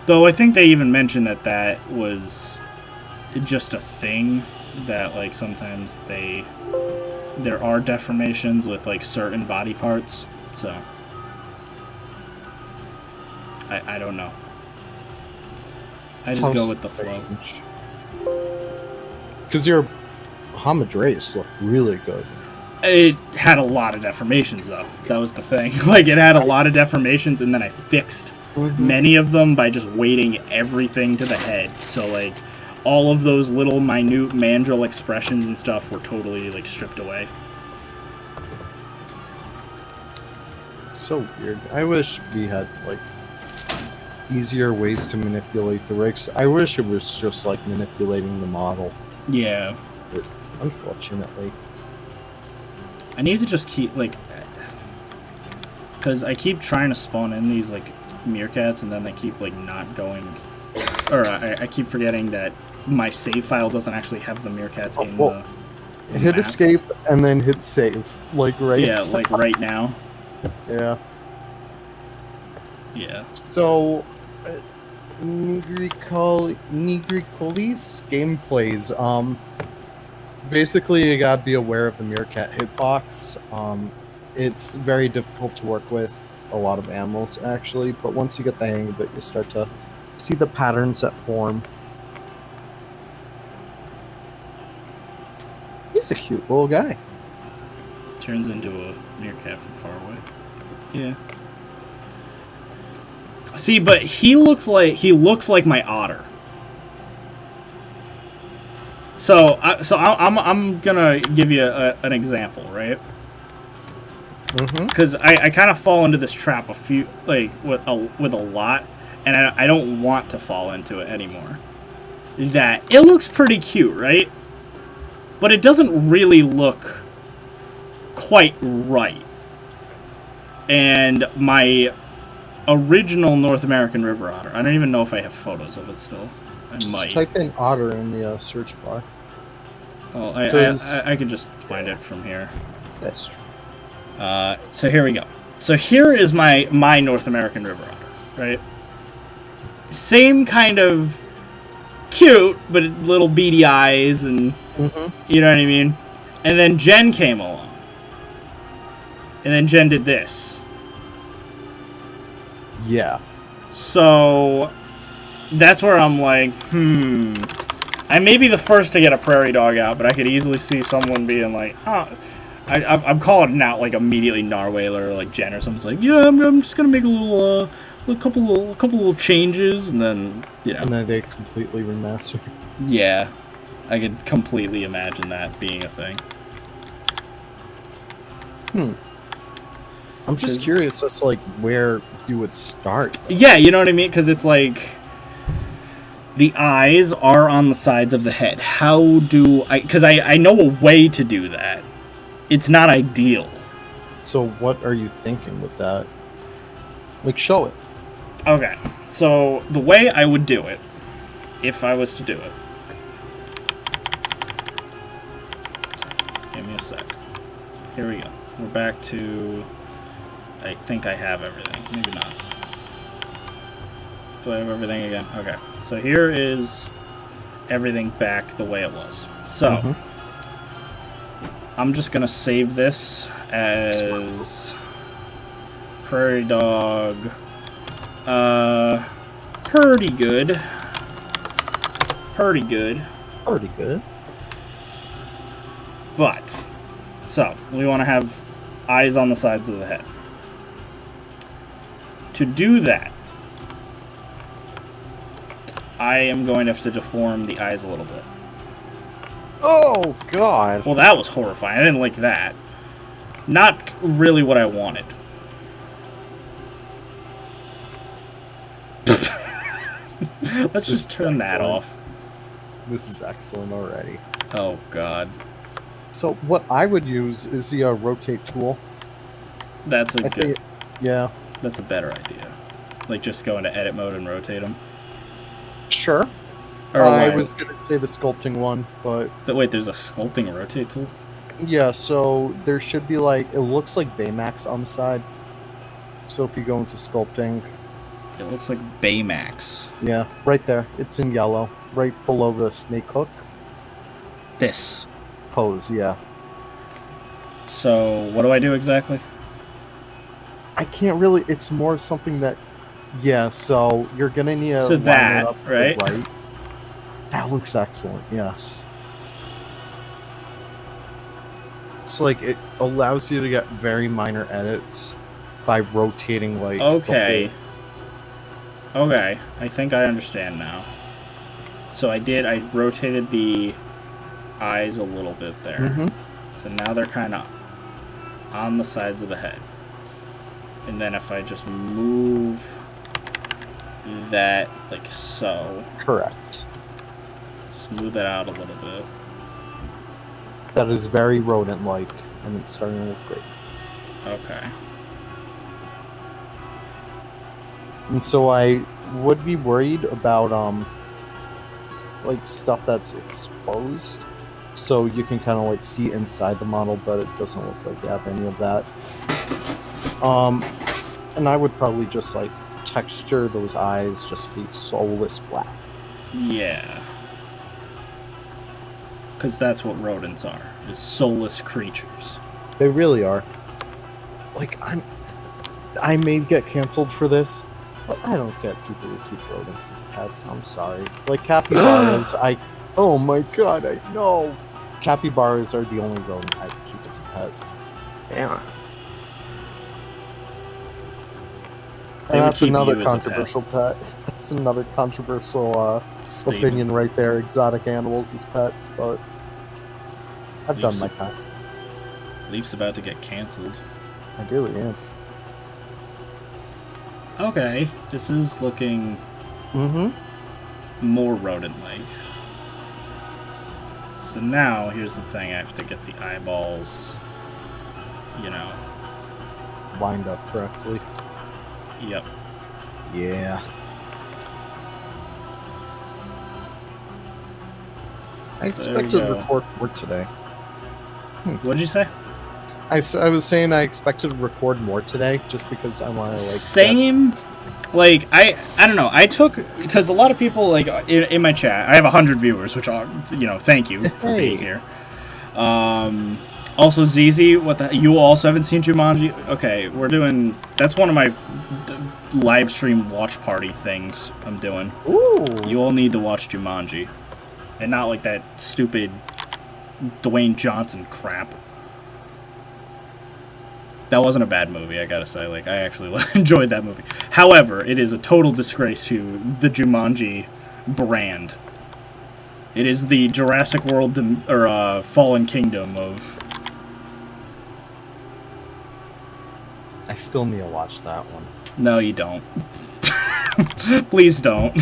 Though I think they even mentioned that was just a thing, that, like, sometimes there are deformations with, like, certain body parts, so I don't know. I just go with the flow. Because your Hamadreus looked really good. It had a lot of deformations, though. That was the thing. Like, it had a lot of deformations, and then I fixed many of them by just weighting everything to the head. So, like, all of those little minute mandrill expressions and stuff were totally, like, stripped away. So weird. I wish we had, like, easier ways to manipulate the rigs. I wish it was just, like, manipulating the model. Yeah. But unfortunately. I need to just keep, like... Because I keep trying to spawn in these, like, meerkats, and then they keep, like, not going... Or I keep forgetting that my save file doesn't actually have the meerkats in the hit map. escape and then hit save. Like, right Yeah, like, right now. Yeah. Yeah. So, Nigricolis gameplays. Basically, you gotta be aware of the meerkat hitbox. It's very difficult to work with a lot of animals, actually, but once you get the hang of it, you start to see the patterns that form. He's a cute little guy. Turns into a meerkat from far away. Yeah. See, but he looks like my otter. So I'm gonna give you an example, right? Mm-hmm. Because I kind of fall into this trap with a lot, and I don't want to fall into it anymore. That it looks pretty cute, right? But it doesn't really look quite right. And my original North American river otter, I don't even know if I have photos of it still. I Just might. type in otter in the search bar. Well, Does- I could just find it from here. That's true. So here we go. So here is my North American river otter, right? Same kind of cute, but little beady eyes, and Mm-hmm. you know what I mean? And then Jen came along. And then Jen did this. Yeah. So that's where I'm like, I may be the first to get a prairie dog out, but I could easily see someone being like, I'm calling it out like immediately Narwhaler or like Jen or something's like, yeah, I'm just gonna make a couple little changes, and then And then they completely remastered. yeah, I could completely imagine that being a thing. I'm just curious as to like where you would start. Yeah, you know what I mean? Because it's like the eyes are on the sides of the head. How do I? Because I know a way to do that. It's not ideal. So what are you thinking with that? Like, show it. Okay, so the way I would do it, if I was to do it, give me a sec. Here we go. We're back to. I think I have everything. Maybe not. Do I have everything again? Okay. So here is everything back the way it was. So I'm just gonna save this as Prairie Dog. Pretty good. Pretty good. Pretty good. But so we want to have eyes on the sides of the head. To do that, I am going to have to deform the eyes a little bit. Oh God. Well, that was horrifying. I didn't like that. Not really what I wanted. Let's just turn that off. This is excellent already. Oh, God. So what I would use is the rotate tool. That's a I good... think, yeah. That's a better idea. Like, just go into edit mode and rotate them. Sure. Or I like- was gonna say the sculpting one, but Wait, there's a sculpting rotate tool? yeah. So there should be like it looks like Baymax on the side. So if you go into sculpting, It looks like Baymax. yeah, right there. It's in yellow, right below the snake hook This. pose. Yeah. So, what do I do exactly? I can't really. It's more something that. Yeah. So you're gonna need to So line that, it up to the right? right. That looks excellent. Yes. It's like it allows you to get very minor edits by rotating like. the Okay. whole- Okay, I think I understand now. So I rotated the eyes a little bit there. Mhm. So now they're kind of on the sides of the head. And then if I just move that like so, Correct. smooth it out a little bit. That is very rodent-like, and it's starting to look great. Okay. And so I would be worried about like stuff that's exposed, so you can kind of like see inside the model, but it doesn't look like you have any of that. And I would probably just like texture, those eyes just be soulless black. Yeah. Because that's what rodents are, is soulless creatures. They really are. Like, I may get canceled for this, but I don't get people who keep rodents as pets. I'm sorry. Like, capybaras, oh my god, I know. Capybaras are the only rodent I keep as a pet. Yeah. They And would that's keep another you as a pet. controversial pet. That's another controversial Stable. opinion right there. Exotic animals as pets, but I've done my time. Leaf's about to get canceled. I really am. Okay, this is looking Mm-hmm. more rodent-like. So now, here's the thing, I have to get the eyeballs, you know. Lined up correctly. Yep. Yeah. I expected to go. record more today. What'd you say? I was saying I expected to record more today just because I want to, like... Same. Like, I don't know. I took... Because a lot of people, like, in my chat, I have 100 viewers, which are, you know, thank you for being here. Also, ZZ, what the... You also haven't seen Jumanji? Okay, we're doing... That's one of my live stream watch party things I'm doing. Ooh! You all need to watch Jumanji. And not like that stupid Dwayne Johnson crap. That wasn't a bad movie, I gotta say. Like, I actually enjoyed that movie. However, it is a total disgrace to the Jumanji brand. It is the Jurassic World or Fallen Kingdom of... I still need to watch that one. No, you don't. Please don't.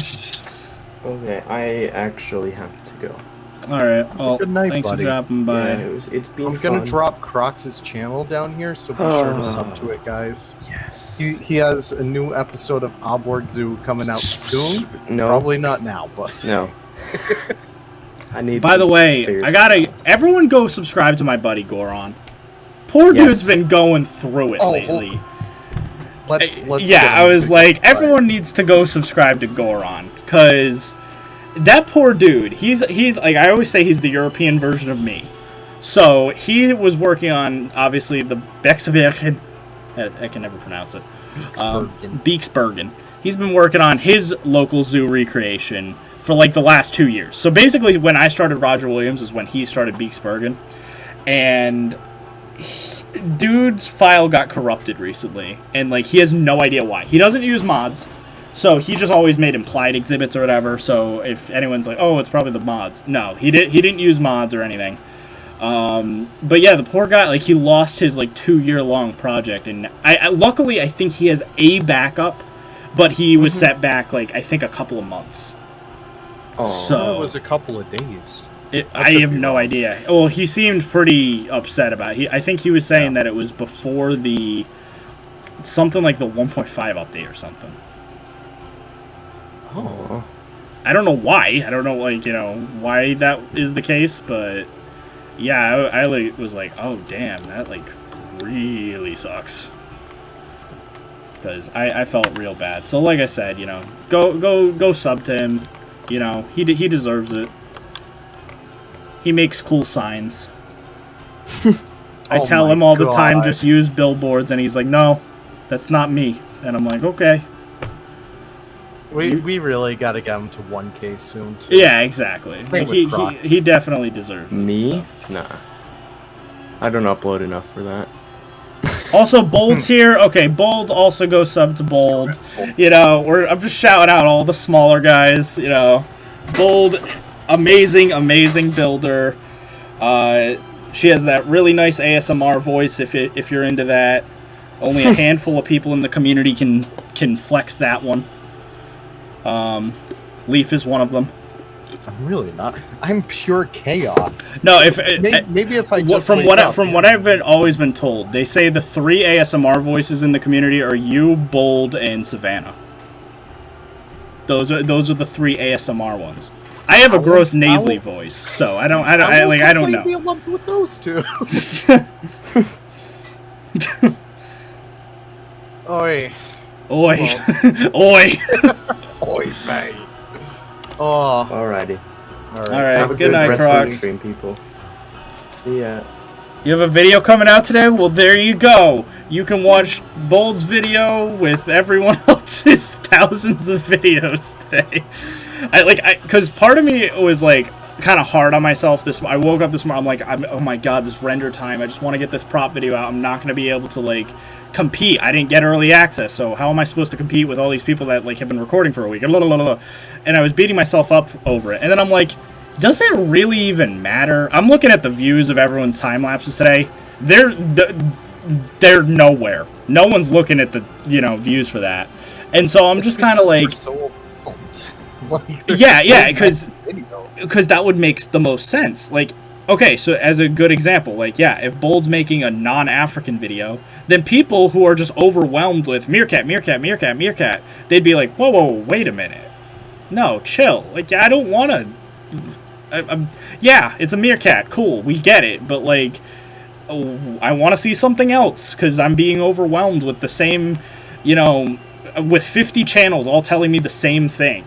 Okay, I actually have to go. Alright, well, Good night, thanks buddy. for dropping by. Yeah, it's been I'm fun. gonna drop Crocs' channel down here, so be sure to sub to it, guys. Yes. He has a new episode of Obward Zoo coming out soon. No. Probably not now, but... No. I need. By the way, figure I gotta... something out. Everyone go subscribe to my buddy Goron. Poor Yes. dude's been going through it Oh, lately. Let's Yeah, get I was into like, it, guys. everyone needs to go subscribe to Goron, because that poor dude, he's like, I always say he's the European version of me. So, he was working on, obviously, the Bexbergen, I can never pronounce it, Beeksbergen. He's been working on his local zoo recreation for, like, the last 2 years. So, basically, when I started Roger Williams is when he started Beeksbergen, and... dude's file got corrupted recently, and like he has no idea why. He doesn't use mods, so he just always made implied exhibits or whatever. So if anyone's like, "Oh, it's probably the mods," no, he didn't use mods or anything. But yeah, the poor guy, like he lost his like 2-year-long project, and I luckily I think he has a backup, but he was set back like I think a couple of months. Oh. So It was a couple of days. I have no idea. Well, he seemed pretty upset about it. I think he was saying that it was before the... something like the 1.5 update or something. Oh. I don't know why. I don't know, like, you know, why that is the case, but... yeah, I like, was like, oh, damn, that, like, really sucks. Because I felt real bad. So, like I said, you know, go sub to him. You know, he deserves it. He makes cool signs. I Oh tell my him all the time, God. just use billboards, and he's like, no, that's not me. And I'm like, okay. We really gotta get him to 1K soon, too. Yeah, exactly. Same Like, with Crocs. he definitely deserves it. Me? so. Nah. I don't upload enough for that. Also, Bold's here. Okay, Bold, also go sub to Bold. You know, I'm just shouting out all the smaller guys, you know. Bold... amazing builder. She has that really nice ASMR voice. If you're into that, only a handful of people in the community can flex that one. Leaf is one of them. I'm really not. I'm pure chaos. No, Maybe if I just from wake what up, from what I've always been told, they say the 3 ASMR voices in the community are you, Bold, and Savannah. Those are the 3 ASMR ones. I have a gross nasally voice, so I don't know. Be lumped with those two. Oi. Oi. Well, Oi. Oy vey. Oh, Alrighty. all right. All right. Have a Good good night, rest of the Crocs. stream, people. See ya. You have a video coming out today? Well, there you go. You can watch Bold's video with everyone else's thousands of videos today. Because part of me was like kind of hard on myself. I woke up this morning. I'm like, oh my god, this render time. I just want to get this prop video out. I'm not going to be able to like compete. I didn't get early access, so how am I supposed to compete with all these people that like have been recording for a week? And I was beating myself up over it. And then I'm like, does it really even matter? I'm looking at the views of everyone's time lapses today. They're nowhere. No one's looking at the views for that. And so I'm just kind of like, yeah, because that would make the most sense. Like, okay, so as a good example, like, yeah, if Bold's making a non-African video, then people who are just overwhelmed with meerkat, they'd be like, whoa, wait a minute. No, chill. Like, I don't want to... yeah, it's a meerkat. Cool, we get it. But, like, I want to see something else because I'm being overwhelmed with the same, with 50 channels all telling me the same thing.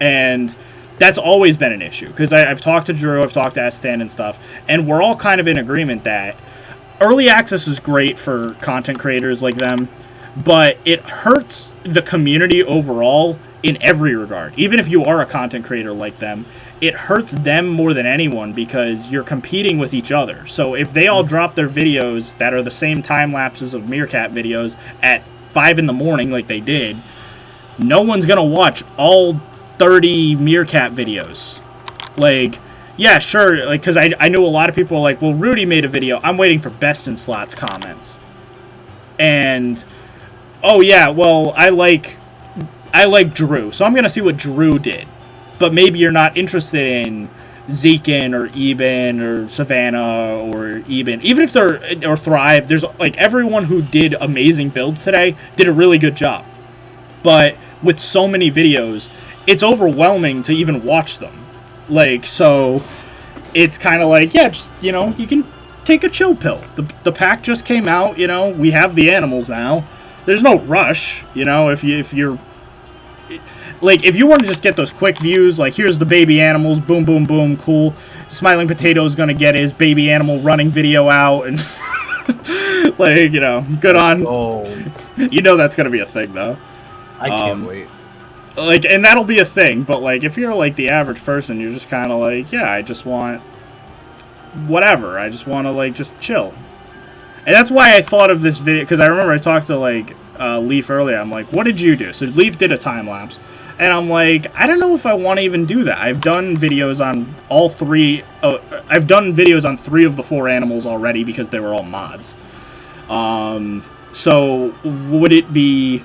And that's always been an issue because I've talked to Drew, I've talked to Astan and stuff, and we're all kind of in agreement that early access is great for content creators like them, but it hurts the community overall in every regard. Even if you are a content creator like them, it hurts them more than anyone because you're competing with each other. So if they all drop their videos that are the same time lapses of meerkat videos at 5 in the morning like they did, no one's gonna watch all 30 meerkat videos. Like, yeah, sure, like, because I knew a lot of people were like, well, Rudy made a video, I'm waiting for Best in Slots comments. And, oh yeah, well, I like Drew, so I'm gonna see what Drew did. But maybe you're not interested in Zekin or Eben or Savannah or Eben. Even if or Thrive, there's like everyone who did amazing builds today did a really good job. But with so many videos, it's overwhelming to even watch them. Like, so it's kind of like, yeah, just, you can take a chill pill. The pack just came out, we have the animals now. There's no rush, if you're... Like, if you want to just get those quick views, like, here's the baby animals, boom, boom, boom, cool. Smiling Potato's gonna get his baby animal running video out, and, like, good on. That's gonna be a thing, though. I can't wait. Like, and that'll be a thing, but, like, if you're, like, the average person, you're just kind of like, yeah, I just want whatever. I just want to, like, just chill. And that's why I thought of this video, because I remember I talked to, like, Leaf earlier. I'm like, what did you do? So Leaf did a time lapse. And I'm like, I don't know if I want to even do that. I've done videos on all three. I've done videos on 3 of the 4 animals already because they were all mods. So would it be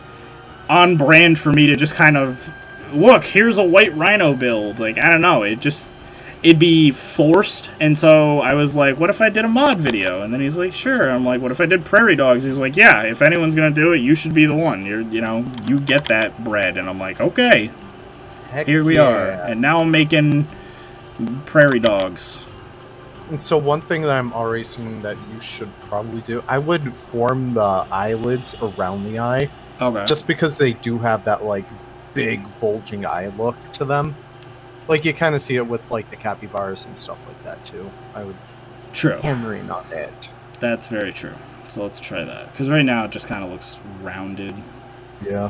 on brand for me to just kind of look? Here's a white rhino build. Like, I don't know. It'd be forced. And so I was like, what if I did a mod video? And then he's like, sure. I'm like, what if I did Prairie Dogs? He's like, yeah, if anyone's going to do it, you should be the one. You get that bread. And I'm like, okay, here we are. And now I'm making Prairie Dogs. And so one thing that I'm already seeing that you should probably do, I would form the eyelids around the eye. Okay. Just because they do have that, like, big bulging eye look to them. Like, you kind of see it with, like, the capybaras and stuff like that, too. I would... True. Hammering on it. That's very true. So let's try that. Because right now it just kind of looks rounded. Yeah.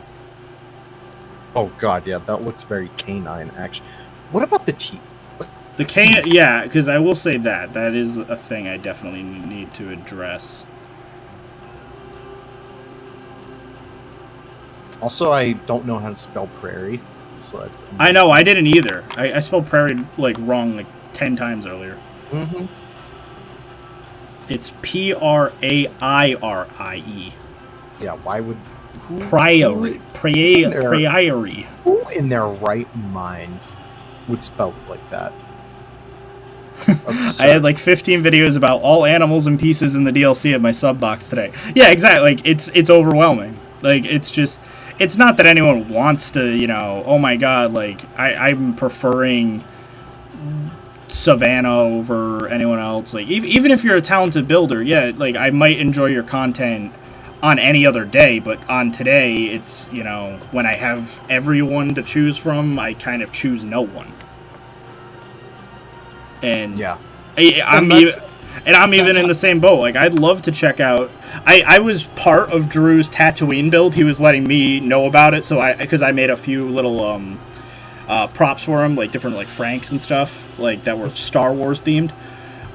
Oh, God, yeah, that looks very canine, actually. What about the teeth? The canine... Yeah, because I will say that. That is a thing I definitely need to address. Also, I don't know how to spell prairie. So that's amazing. I know, I didn't either. I spelled prairie, like, wrong, like, 10 times earlier. Mm-hmm. It's Prairie. Yeah, why would... Prairie. Prairie. Who in their right mind would spell it like that? I had, like, 15 videos about all animals and pieces in the DLC at my sub box today. Yeah, exactly. Like, it's overwhelming. Like, it's just... It's not that anyone wants to, oh my god, like, I'm preferring Savannah over anyone else. Like, even if you're a talented builder, yeah, like, I might enjoy your content on any other day, but on today, it's, you know, when I have everyone to choose from, I kind of choose no one. And Yeah. I'm even in the same boat. Like, I'd love to check out. I was part of Drew's Tatooine build. He was letting me know about it, so because I made a few little props for him, like different like Franks and stuff, like that were Star Wars themed.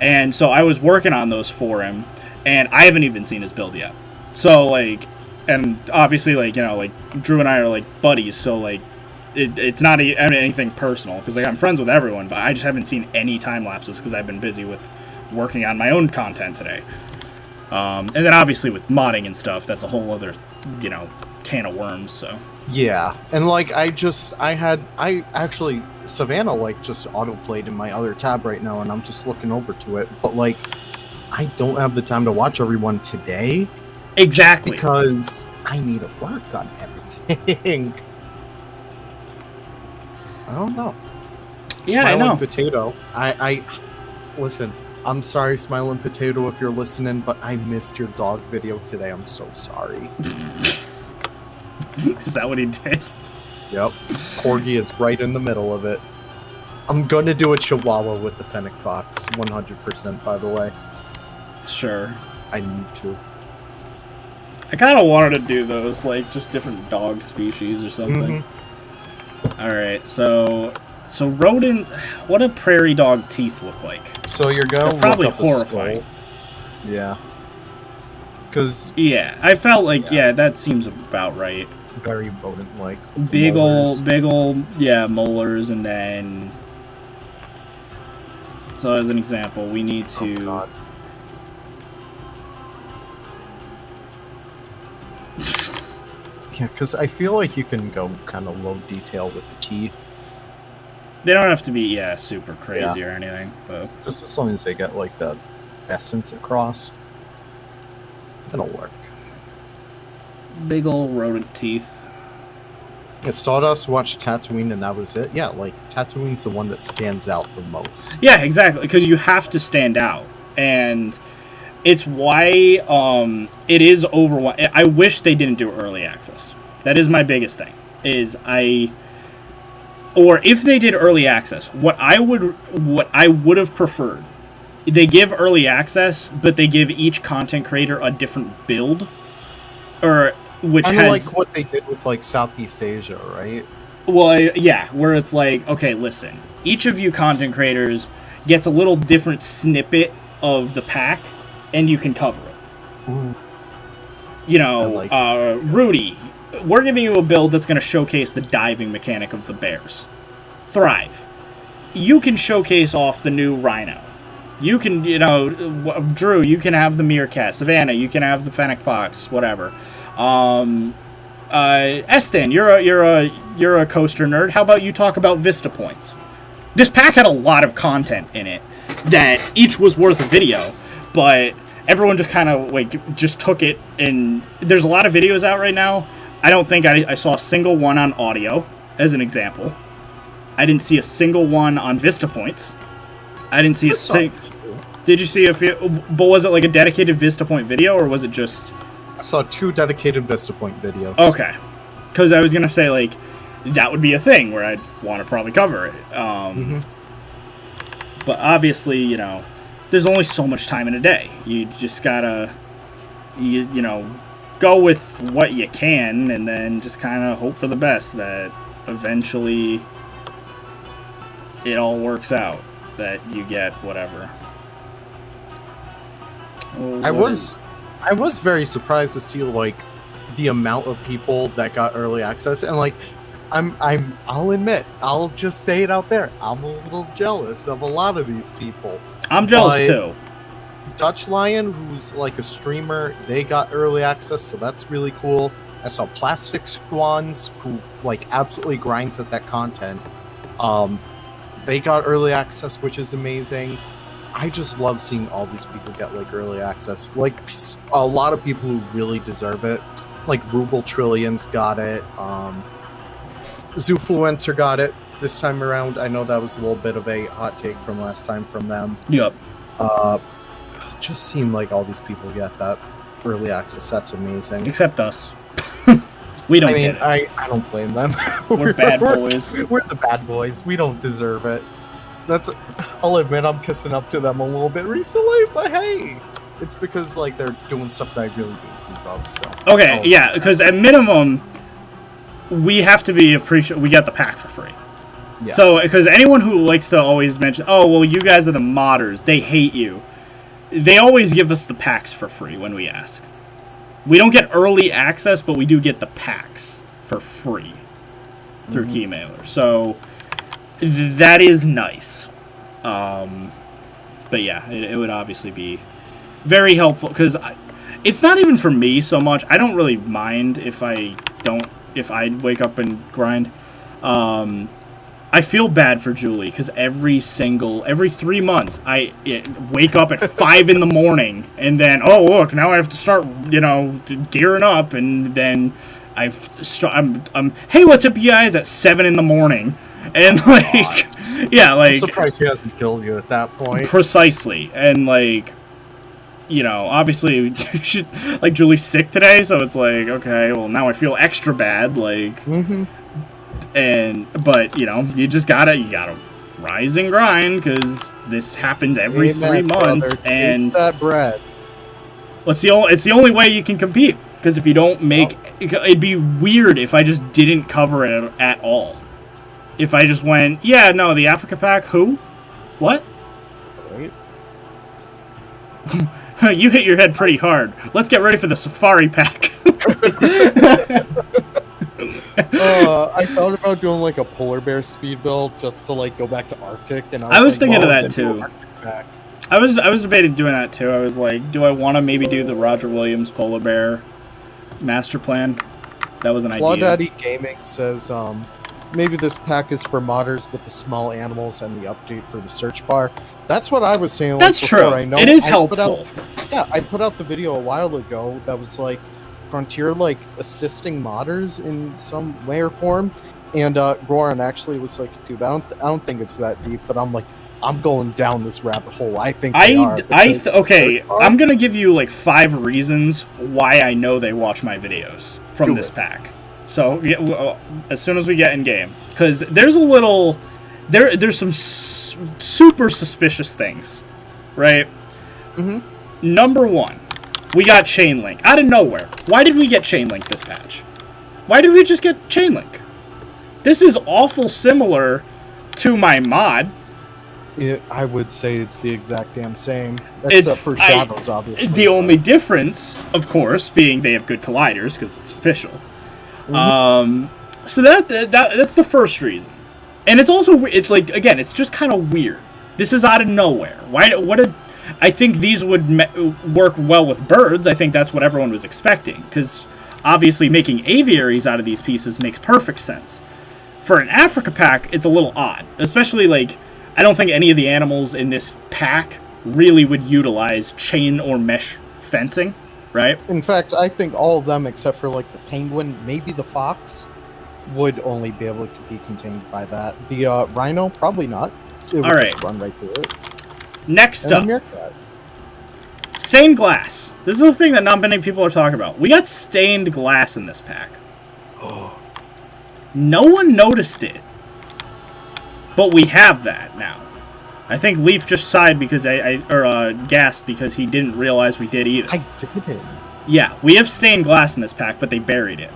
And so I was working on those for him, and I haven't even seen his build yet. So like, and obviously like, you know, like Drew and I are like buddies, so like it's not anything personal because like I'm friends with everyone, but I just haven't seen any time lapses because I've been busy with working on my own content today. And then obviously with modding and stuff, that's a whole other, you know, can of worms. So Yeah, and like I actually Savannah like just autoplayed in my other tab right now, and I'm just looking over to it. But like, I don't have the time to watch everyone today. exactly, Just because I need to work on everything. I don't know. Yeah, I Smiling know. Potato. I listen. I'm sorry, Smiling Potato, if you're listening, but I missed your dog video today. I'm so sorry. Is that what he did? Yep. Corgi is right in the middle of it. I'm gonna do a Chihuahua with the Fennec Fox, 100%, by the way. Sure. I need to. I kind of wanted to do those, like, just different dog species or something. Alright, so rodent... What do prairie dog teeth look like? So you're gonna They're probably look up horrifying. a skull. Yeah. Because Yeah, I felt like, yeah, that seems about right. very rodent-like. Big molars. old, yeah, molars, and then... So as an example, we need to... Oh, God. Yeah, because I feel like you can go kind of low detail with the teeth. They don't have to be, yeah, super crazy Yeah. or anything, but... Just as long as they get, like, the essence across. It'll work. Big old rodent teeth. Yeah, Sawdust watched Tatooine and that was it. Yeah, like, Tatooine's the one that stands out the most. Yeah, exactly, because you have to stand out. And it's why it is overwhelming. I wish they didn't do early access. That is my biggest thing. Or if they did early access, what I would have preferred, they give early access, but they give each content creator a different build, or which Kind of has like what they did with, like, Southeast Asia, right? well, yeah, where it's like, okay, listen, each of you content creators gets a little different snippet of the pack, and you can cover it. Ooh. You know, I like Rudy, we're giving you a build that's going to showcase the diving mechanic of the bears. Thrive. You can showcase off the new Rhino. You can, you know, Drew, you can have the Meerkat. Savannah, you can have the Fennec Fox, whatever. Eston, you're a coaster nerd. How about you talk about Vista Points? This pack had a lot of content in it that each was worth a video, but everyone just kind of like just took it, and there's a lot of videos out right now. I don't think I saw a single one on audio, as an example. I didn't see a single one on Vista Points. I didn't see a single... Did you see a few... But was it like a dedicated Vista Point video, or was it just... I saw 2 dedicated Vista Point videos. Okay. Because I was going to say, like, that would be a thing where I'd want to probably cover it. But obviously, you know, there's only so much time in a day. You just gotta, you know, go with what you can, and then just kind of hope for the best that eventually it all works out, that you get whatever. Oh, I was very surprised to see, like, the amount of people that got early access, and like I'll admit, I'll just say it out there, I'm a little jealous of a lot of these people. I'm jealous too. Dutch Lion, who's like a streamer, they got early access, so that's really cool. I saw Plastic Squans, who like absolutely grinds at that content. They got early access, which is amazing. I just love seeing all these people get like early access. Like a lot of people who really deserve it. Like Ruble Trillions got it. Zoofluencer got it this time around. I know that was a little bit of a hot take from last time from them. Yep. Just seemed like all these people get that. early access. That's amazing. Except us. We don't I mean, get it. I don't blame them. We're bad boys. We're the bad boys. We don't deserve it. I'll admit I'm kissing up to them a little bit recently, but hey, it's because like they're doing stuff that I really do approve of. So Okay, yeah, because at minimum, we have to be appreciative. We got the pack for free. Yeah. So, because anyone who likes to always mention, oh, well, you guys are the modders, they hate you. They always give us the packs for free when we ask. We don't get early access, but we do get the packs for free through Keymailer. So, that is nice. But yeah, it would obviously be very helpful, because it's not even for me so much. I don't really mind if I wake up and grind. I feel bad for Julie because every 3 months I wake up at 5 in the morning and then, oh look, now I have to start, gearing up, and then I'm hey, what's up, you guys, at 7 in the morning, and like, yeah, like, I'm surprised she hasn't killed you at that point. Precisely, and like, obviously, like, Julie's sick today, so it's like, okay, well, now I feel extra bad, like, but you just gotta rise and grind, because this happens every 3 months, brother. and Taste that bread. it's the only way you can compete, because if you don't make, it'd be weird if I just didn't cover it at all. If I just went, yeah, no, the Africa pack, who? What? Right. You hit your head pretty hard. Let's get ready for the safari pack. I thought about doing like a polar bear speed build just to like go back to Arctic, and I was like, thinking of well, that then do too. Arctic pack. I was debating doing that too. I was like, do I want to maybe do the Roger Williams polar bear master plan? That was an idea. Claudaddy Gaming says maybe this pack is for modders with the small animals and the update for the search bar. That's what I was saying. Like, That's true. I know It is I helpful. I put out the video a while ago that was like Frontier like assisting modders in some way or form, and Goran actually was like, dude, I don't think it's that deep, but I'm like, I'm going down this rabbit hole. I think they are, okay, I'm gonna give you like 5 reasons why I know they watch my videos from this pack. So as soon as we get in game, because there's there's some super suspicious things, right? Number 1, we got chain link out of nowhere. Why did we get chain link this patch? Why did we just get chain link? This is awful similar to my mod. I would say it's the exact damn same, except for shadows, obviously. The only difference, of course, being they have good colliders because it's official. So that's the first reason, and it's also, it's like, again, it's just kind of weird. This is out of nowhere. I think these would work well with birds. I think that's what everyone was expecting, because obviously making aviaries out of these pieces makes perfect sense. For an Africa pack, it's a little odd, especially like, I don't think any of the animals in this pack really would utilize chain or mesh fencing, right? In fact, I think all of them, except for like the penguin, maybe the fox, would only be able to be contained by that. The rhino, probably not. It would just run right through it. Next up, meerkat. Stained glass. This is the thing that not many people are talking about. We got stained glass in this pack. No one noticed it, but we have that now. I think Leaf just sighed because gasped because he didn't realize we did either. I didn't. Yeah, we have stained glass in this pack, but they buried it.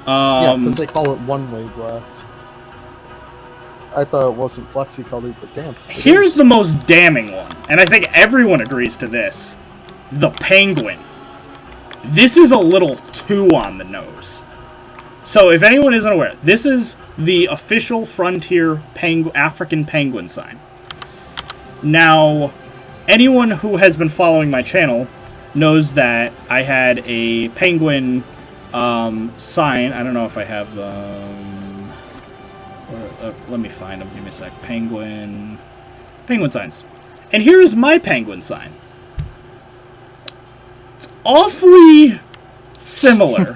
Yeah, because they call it one-way glass. I thought it wasn't flexi-colored, but damn. Here's the most damning one, and I think everyone agrees to this. The penguin. This is a little too on the nose. So, if anyone isn't aware, this is the official Frontier African penguin sign. Now, anyone who has been following my channel knows that I had a penguin sign. I don't know if I have the... let me find them. Give me a sec. Penguin signs. And here is my penguin sign. It's awfully similar.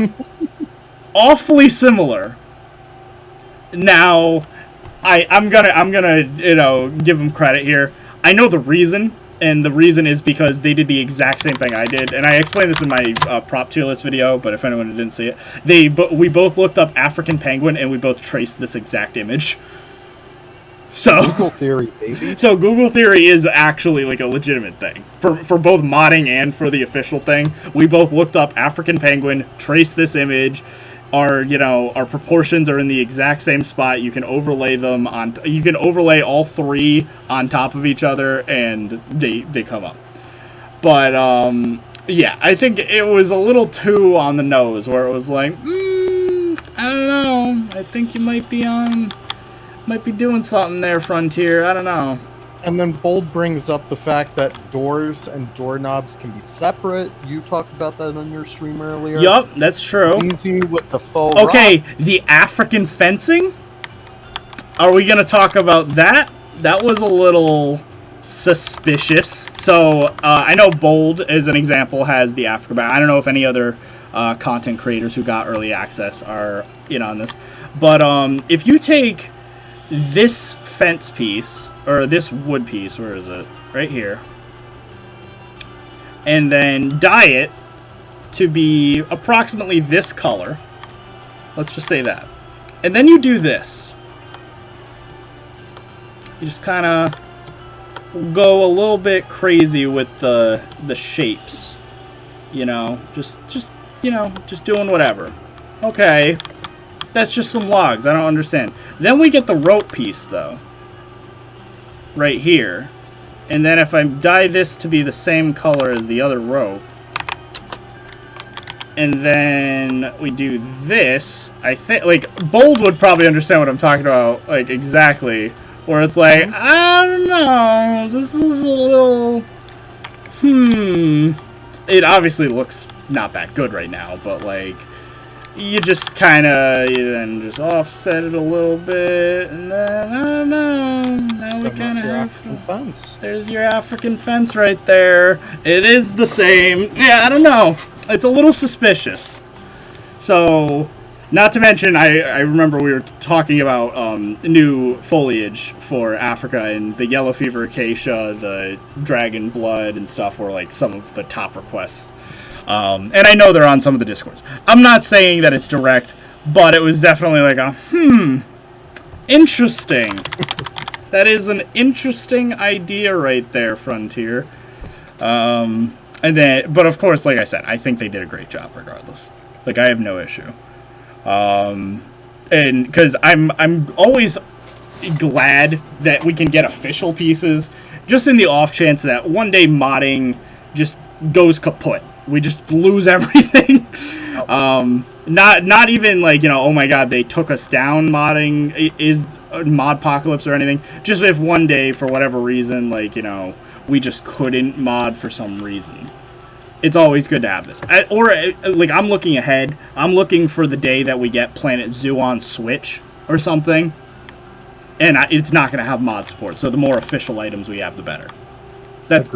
Awfully similar. Now, I'm gonna give him credit here. I know the reason And the reason is because they did the exact same thing I did, and I explained this in my prop tier list video. But if anyone didn't see it, we both looked up African penguin, and we both traced this exact image. So Google theory, baby. So Google theory is actually like a legitimate thing for both modding and for the official thing. We both looked up African penguin, traced this image. Our proportions are in the exact same spot. You can overlay them on. You can overlay all three on top of each other, and they come up. But yeah, I think it was a little too on the nose, where it was like, I don't know. I think you might be doing something there, Frontier. I don't know. And then Bold brings up the fact that doors and doorknobs can be separate. You talked about that on your stream earlier. Yup, that's true. It's easy with the faux Okay, rock. the African fencing? Are we going to talk about that? That was a little suspicious. So, I know Bold, as an example, has the African back. I don't know if any other content creators who got early access are in on this. But if you take this fence piece, or this wood piece, where is it? Right here. And then dye it to be approximately this color. Let's just say that. And then you do this. You just kind of go a little bit crazy with the shapes. You know, just doing whatever. Okay. That's just some logs. I don't understand. Then we get the rope piece, though. Right here. And then if I dye this to be the same color as the other rope, and then we do this, I think, like, Bold would probably understand what I'm talking about, like, exactly. Where it's like, I don't know, this is a little, It obviously looks not that good right now, but, like, you just kind of, then just offset it a little bit, and then, I don't know, now we kind of have African fence. There's your African fence right there. It is the same. Yeah, I don't know. It's a little suspicious. So, not to mention, I remember we were talking about new foliage for Africa, and the yellow fever acacia, the dragon blood, and stuff were like some of the top requests. And I know they're on some of the Discords. I'm not saying that it's direct, but it was definitely like a, interesting. That is an interesting idea right there, Frontier. And then, but of course, like I said, I think they did a great job regardless. Like, I have no issue. And because I'm always glad that we can get official pieces, just in the off chance that one day modding just goes kaput. We just lose everything. Not even like, oh my god, they took us down modding is Modpocalypse or anything. Just if one day, for whatever reason, like, we just couldn't mod for some reason. It's always good to have this. Like, I'm looking ahead. I'm looking for the day that we get Planet Zoo on Switch or something. And it's not going to have mod support, so the more official items we have, the better. That's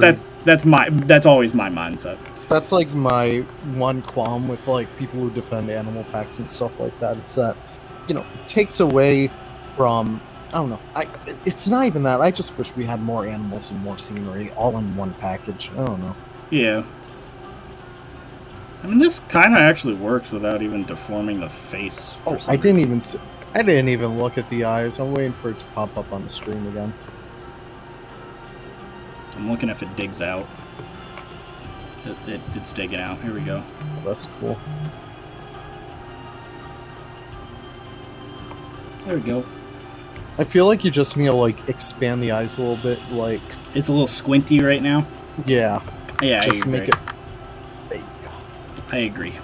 always my mindset. That's like my one qualm with like people who defend animal packs and stuff like that. It's that, it takes away from, I don't know. It's not even that. I just wish we had more animals and more scenery all in one package. I don't know. Yeah. I mean, this kind of actually works without even deforming the face. I didn't even look at the eyes. I'm waiting for it to pop up on the screen again. I'm looking if it digs out. It's digging out. Here we go. That's cool. There we go. I feel like you just need to like expand the eyes a little bit. Like, it's a little squinty right now. Yeah. Yeah. Just I agree. make it. There you go. I agree.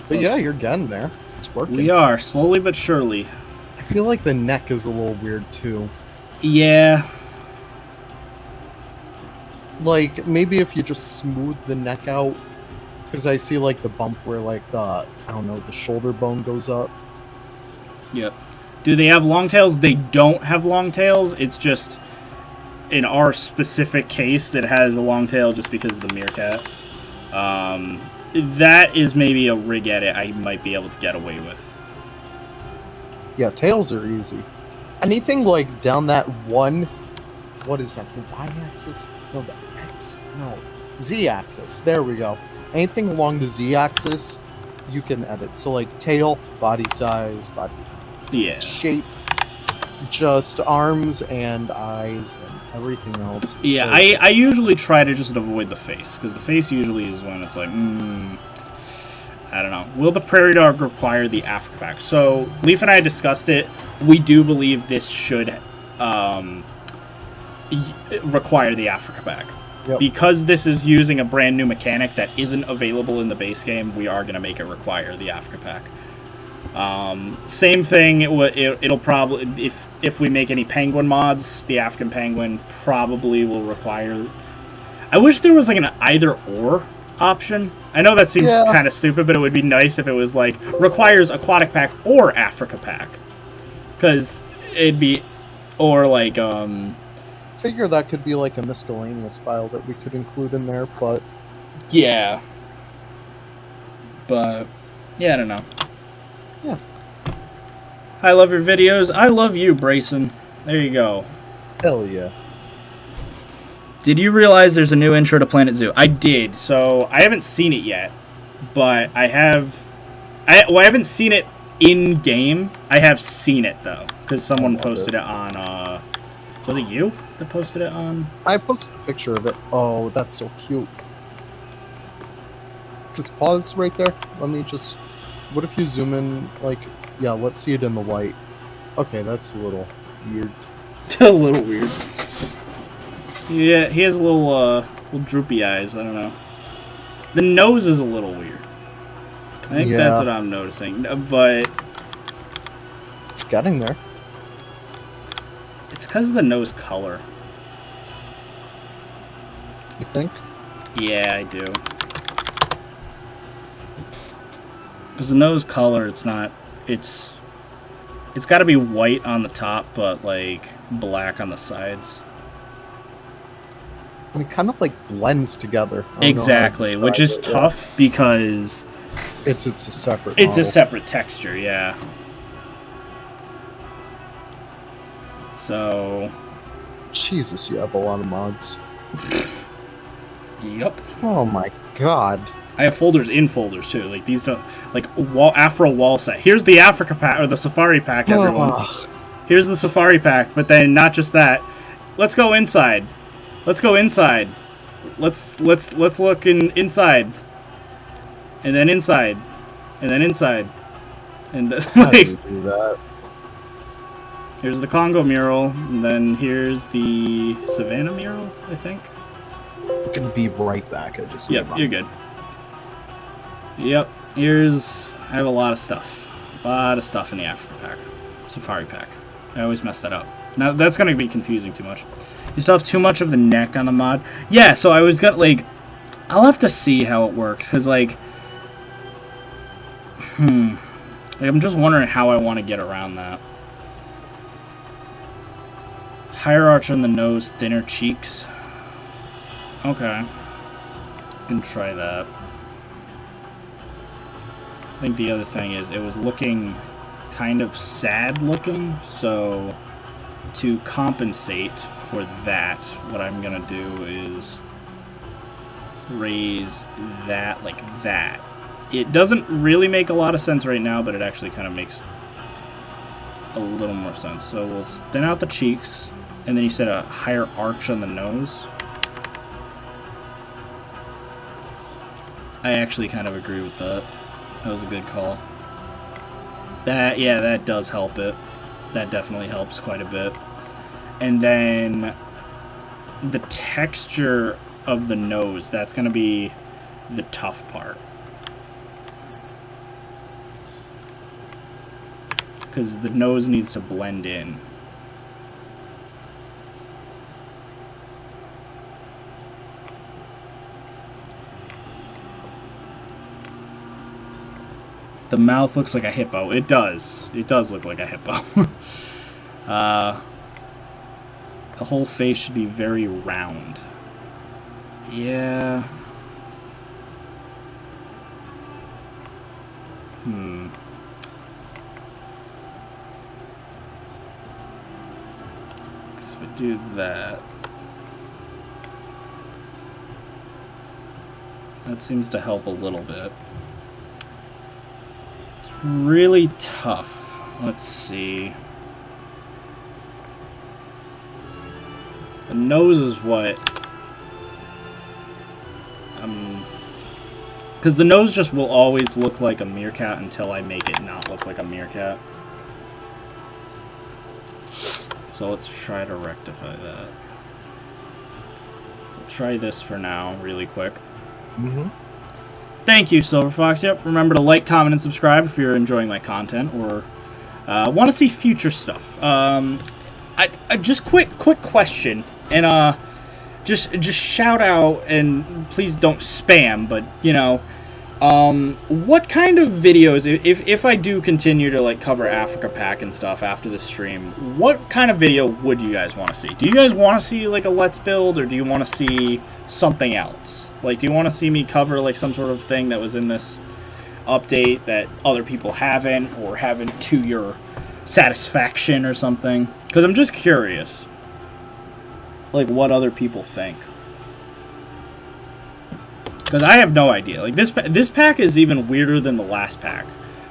But yeah, you're getting there. It's working. We are slowly but surely. I feel like the neck is a little weird too. Yeah. Like, maybe if you just smooth the neck out, because I see like the bump where like the the shoulder bone goes up. Yep. Do they have long tails? They don't have long tails. It's just in our specific case that has a long tail just because of the meerkat. That is maybe a rig edit I might be able to get away with. Yeah, tails are easy. Anything like down that one, what is that? The y-axis? No, the no, Z-axis. There we go. Anything along the Z-axis, you can edit. So like tail, body size, body Yeah. shape, just arms and eyes and everything else. is Yeah, very I usually try to just avoid the face, because the face usually is when it's like, I don't know. Will the Prairie Dog require the Africa pack? So, Leaf and I discussed it. We do believe this should require the Africa pack. Yep. Because this is using a brand new mechanic that isn't available in the base game, we are going to make it require the Africa pack. Same thing, it'll probably, if we make any penguin mods, the African penguin probably will require... I wish there was like an either-or option. I know that seems kind of stupid, but it would be nice if it was like, requires aquatic pack or Africa pack. Because it'd be, or like, figure that could be like a miscellaneous file that we could include in there, but... Yeah. But, yeah, I don't know. Yeah. I love your videos. I love you, Brayson. There you go. Hell yeah. Did you realize there's a new intro to Planet Zoo? I did. So I haven't seen it yet, but I have. I haven't seen it in game. I have seen it though, because someone posted it on. Was it you that posted it on? I posted a picture of it. Oh, that's so cute. Just pause right there. Let me just. What if you zoom in? Like, yeah, let's see it in the light. Okay, that's a little weird. A little weird. Yeah, he has little droopy eyes. I don't know. The nose is a little weird. I think that's what I'm noticing. But it's getting there. It's because of the nose color. You think? Yeah, I do. Because the nose color, it's not. It's got to be white on the top, but like black on the sides. And it kind of like blends together. Exactly, which is tough because it's a separate. It's model. a separate texture, yeah. So. Jesus, you have a lot of mods. Yep. Oh my god. I have folders in folders too. Like these don't like Afro wall set. Here's the Africa pack or the Safari pack, everyone. Here's the Safari pack, but then not just that. Let's go inside. Let's go inside. Let's look inside. And then inside. And then inside. And then, How do you do that? Here's the Congo mural, and then here's the Savannah mural, I think. I'm gonna be right back. I just Yep, you're good. Yep, I have a lot of stuff. A lot of stuff in the Africa pack. Safari pack. I always mess that up. Now, that's going to be confusing too much. You still have too much of the neck on the mod? Yeah, so I was gonna, like... I'll have to see how it works, because, like... Like, I'm just wondering how I want to get around that. Higher arch on the nose, thinner cheeks. Okay. I can try that. I think the other thing is it was looking kind of sad looking, so to compensate for that, what I'm gonna do is raise that like that. It doesn't really make a lot of sense right now, but it actually kind of makes a little more sense. So we'll thin out the cheeks, and then you said a higher arch on the nose. I actually kind of agree with that. That was a good call. That does help it. That definitely helps quite a bit. And then the texture of the nose, that's going to be the tough part. Because the nose needs to blend in. The mouth looks like a hippo. It does. It does look like a hippo. The whole face should be very round. Yeah. So if I do that... That seems to help a little bit. It's really tough. Let's see. The nose is what... Because the nose just will always look like a meerkat until I make it not look like a meerkat. So let's try to rectify that. We'll try this for now, really quick. Mm-hmm. Thank you, Silver Fox. Yep, remember to like, comment, and subscribe if you're enjoying my content or want to see future stuff. I just quick question, and just shout out, and please don't spam, but you know, what kind of videos, if I do continue to like cover Africa Pack and stuff after the stream, what kind of video would you guys want to see? Do you guys want to see like a Let's Build, or do you want to see something else? Like, do you want to see me cover like some sort of thing that was in this update that other people haven't, or haven't to your satisfaction or something? Because I'm just curious, like, what other people think. Because I have no idea. Like, this pack is even weirder than the last pack,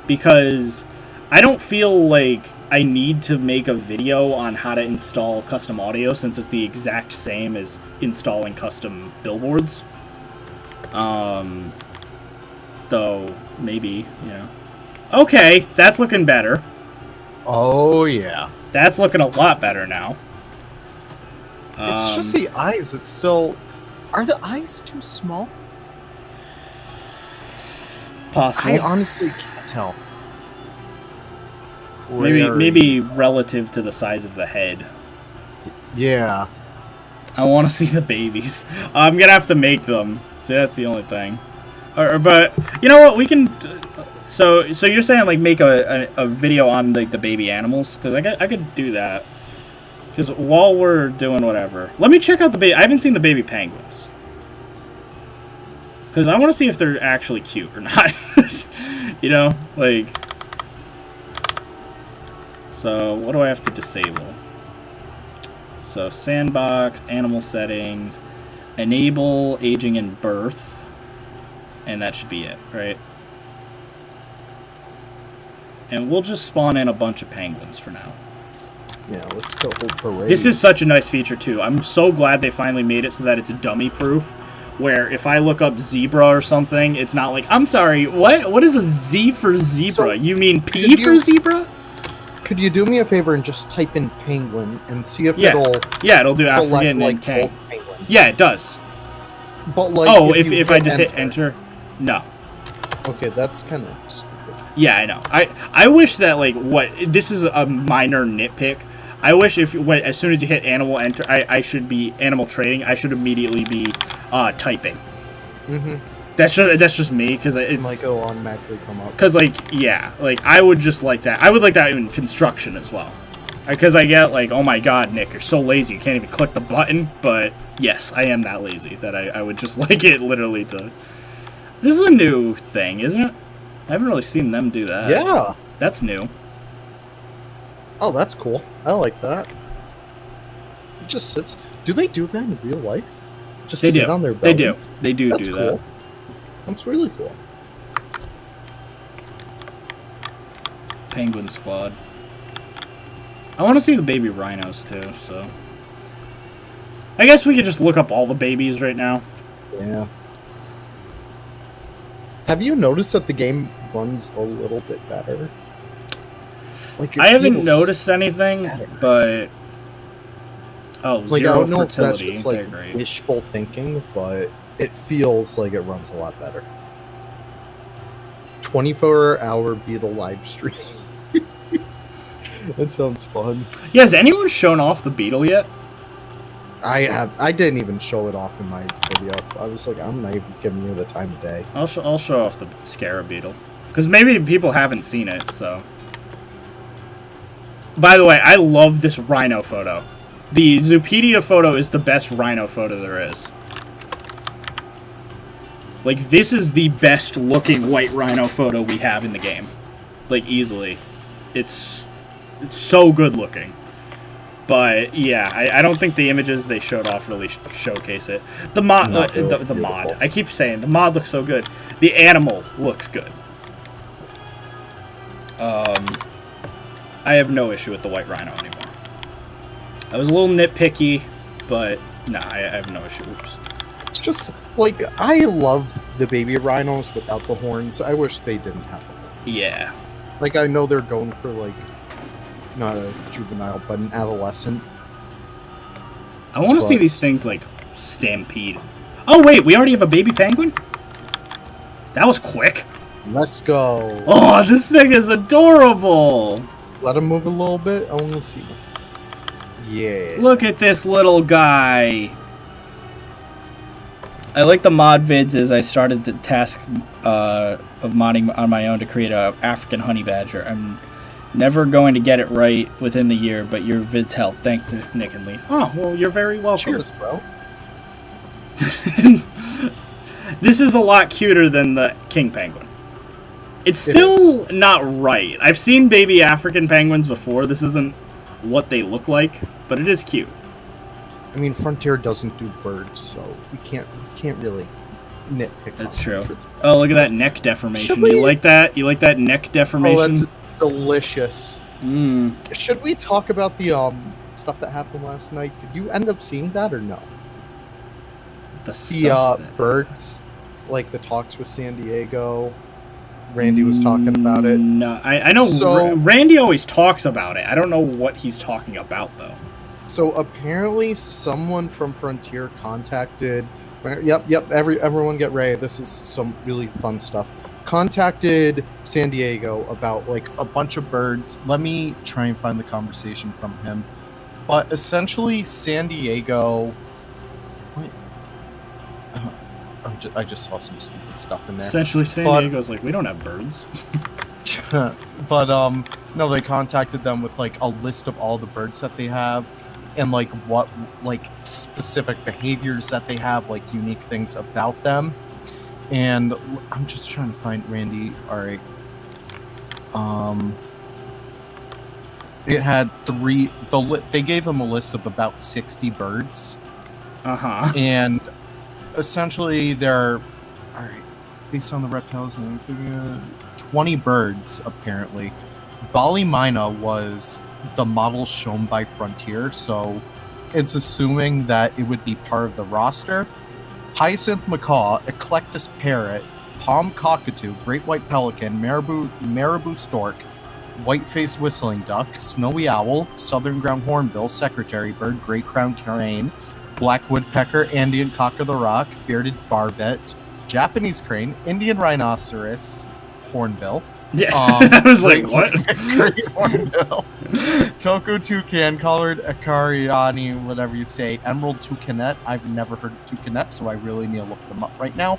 because I don't feel like I need to make a video on how to install custom audio, since it's the exact same as installing custom billboards. Though, maybe, you know. Okay, that's looking better. Oh, yeah. That's looking a lot better now. It's just the eyes. It's still... Are the eyes too small? Possible. I honestly can't tell. Maybe relative to the size of the head. Yeah. I want to see the babies. I'm gonna have to make them. See, that's the only thing. But you know what? We can. So you're saying like make a video on like the baby animals? Because I could do that. Because while we're doing whatever, let me check out the baby. I haven't seen the baby penguins. Because I want to see if they're actually cute or not. You know, like. So what do I have to disable? So sandbox, animal settings, enable aging and birth, and that should be it, right? And we'll just spawn in a bunch of penguins for now. Yeah, let's go Parade. This is such a nice feature too. I'm so glad they finally made it so that it's dummy proof. Where if I look up zebra or something, it's not like, I'm sorry, what is a Z for zebra? So, you mean P for zebra? Could you do me a favor and just type in penguin and see if Yeah. it'll It'll do select African like and K. both penguins? Yeah, it does. But like, Oh, you if I just hit enter, no. Okay, that's kind of stupid. Yeah, I know. I wish that like this is a minor nitpick. I wish as soon as you hit animal enter, I should be animal trading. I should immediately be typing. Mm-hmm. That's just me, because it's Like it'll automatically come up. because like yeah, like I would just like that. I would like that in construction as well. Because I get like, oh my god, Nick, you're so lazy, you can't even click the button. But yes, I am that lazy that I would just like it literally to. This is a new thing, isn't it? I haven't really seen them do that. Yeah. That's new. Oh, that's cool. I like that. It just sits. Do they do that in real life? Just They sit do. on their They bellies? do. They do That's do cool. that. That's really cool. Penguin Squad. I want to see the baby rhinos too, so. I guess we could just look up all the babies right now. Yeah. Have you noticed that the game runs a little bit better? Like it I haven't feels noticed anything, better. but. Oh, Like I zero don't know if that's fertility. just They're like great. wishful thinking, but it feels like it runs a lot better. 24-hour beetle live stream. That sounds fun. Yeah, has anyone shown off the beetle yet? I didn't even show it off in my video. I was like, I'm not even giving you the time of day. I'll show off the scarab beetle, because maybe people haven't seen it. So. By the way, I love this rhino photo. The Zupedia photo is the best rhino photo there is. Like, this is the best looking white rhino photo we have in the game. Like, easily. It's so good looking. But yeah, I don't think the images they showed off really showcase it. The mod, No, it looks the mod. beautiful. I keep saying the mod looks so good. The animal looks good. I have no issue with the white rhino anymore. I was a little nitpicky, but nah, I have no issue. Oops. It's just like I love the baby rhinos without the horns. I wish they didn't have the horns. Yeah. Like I know they're going for like not a juvenile but an adolescent. I want to see But- these things like stampede. Oh wait, we already have a baby penguin? That was quick. Let's go. Oh, this thing is adorable. Let him move a little bit. I want to see. Yeah. Look at this little guy. I like the mod vids as I started the task of modding on my own to create a African honey badger. I'm never going to get it right within the year, but your vids help. Thanks, Nick and Lee. Oh, well, you're very welcome. Cheers, bro. This is a lot cuter than the king penguin. It's It still not right. I've seen baby African penguins before. This isn't what they look like, but it is cute. I mean, Frontier doesn't do birds, so we can't really nitpick. That's on true. it. Oh, look at that neck deformation. Should we- You like that? You like that neck deformation? Oh, that's delicious. Mm. Should we talk about the stuff that happened last night? Did you end up seeing that or no? The The stuff that- birds, like the talks with San Diego. Randy was talking about it. No, I know So- Randy always talks about it. I don't know what he's talking about though. So apparently, someone from Frontier contacted. Yep. Everyone get ready. This is some really fun stuff. Contacted San Diego about like a bunch of birds. Let me try and find the conversation from him. But essentially, San Diego. Wait. I just saw some stupid stuff in there. Essentially, San But- Diego's like, we don't have birds. But no, they contacted them with like a list of all the birds that they have and like what like specific behaviors that they have, like unique things about them. And I'm just trying to find Randy. All right. It had three. They gave them a list of about 60 birds, Uh-huh. and essentially they're all right based on the reptiles and everything, 20 birds apparently. Bali Mina was the model shown by Frontier, so it's assuming that it would be part of the roster. Hyacinth macaw, eclectus parrot, palm cockatoo, great white pelican, marabou stork, white-faced whistling duck, snowy owl, southern ground hornbill, secretary bird, gray crowned crane, black woodpecker, Andean cock of the rock, bearded barbet, Japanese crane, Indian rhinoceros, hornbill. Yeah. I was like, what? Great hornbill. Toko toucan, colored acariani, whatever you say, emerald toucanet. I've never heard of toucanet, so I really need to look them up right now.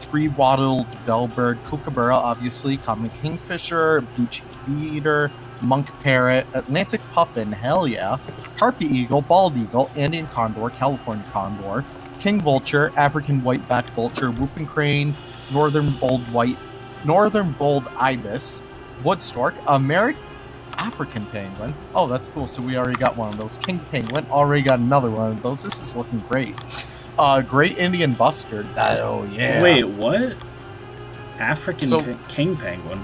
Three-wattled bellbird, kookaburra, obviously, common kingfisher, blue cheek eater, monk parrot, Atlantic puffin, hell yeah, harpy eagle, bald eagle, Andean condor, California condor, king vulture, African whiteback vulture, whooping crane, northern bold ibis, wood stork, African penguin. Oh, that's cool. So we already got one of those. King penguin, already got another one of those. This is looking great. Great Indian bustard. Oh yeah. Wait, what? African So- king penguin?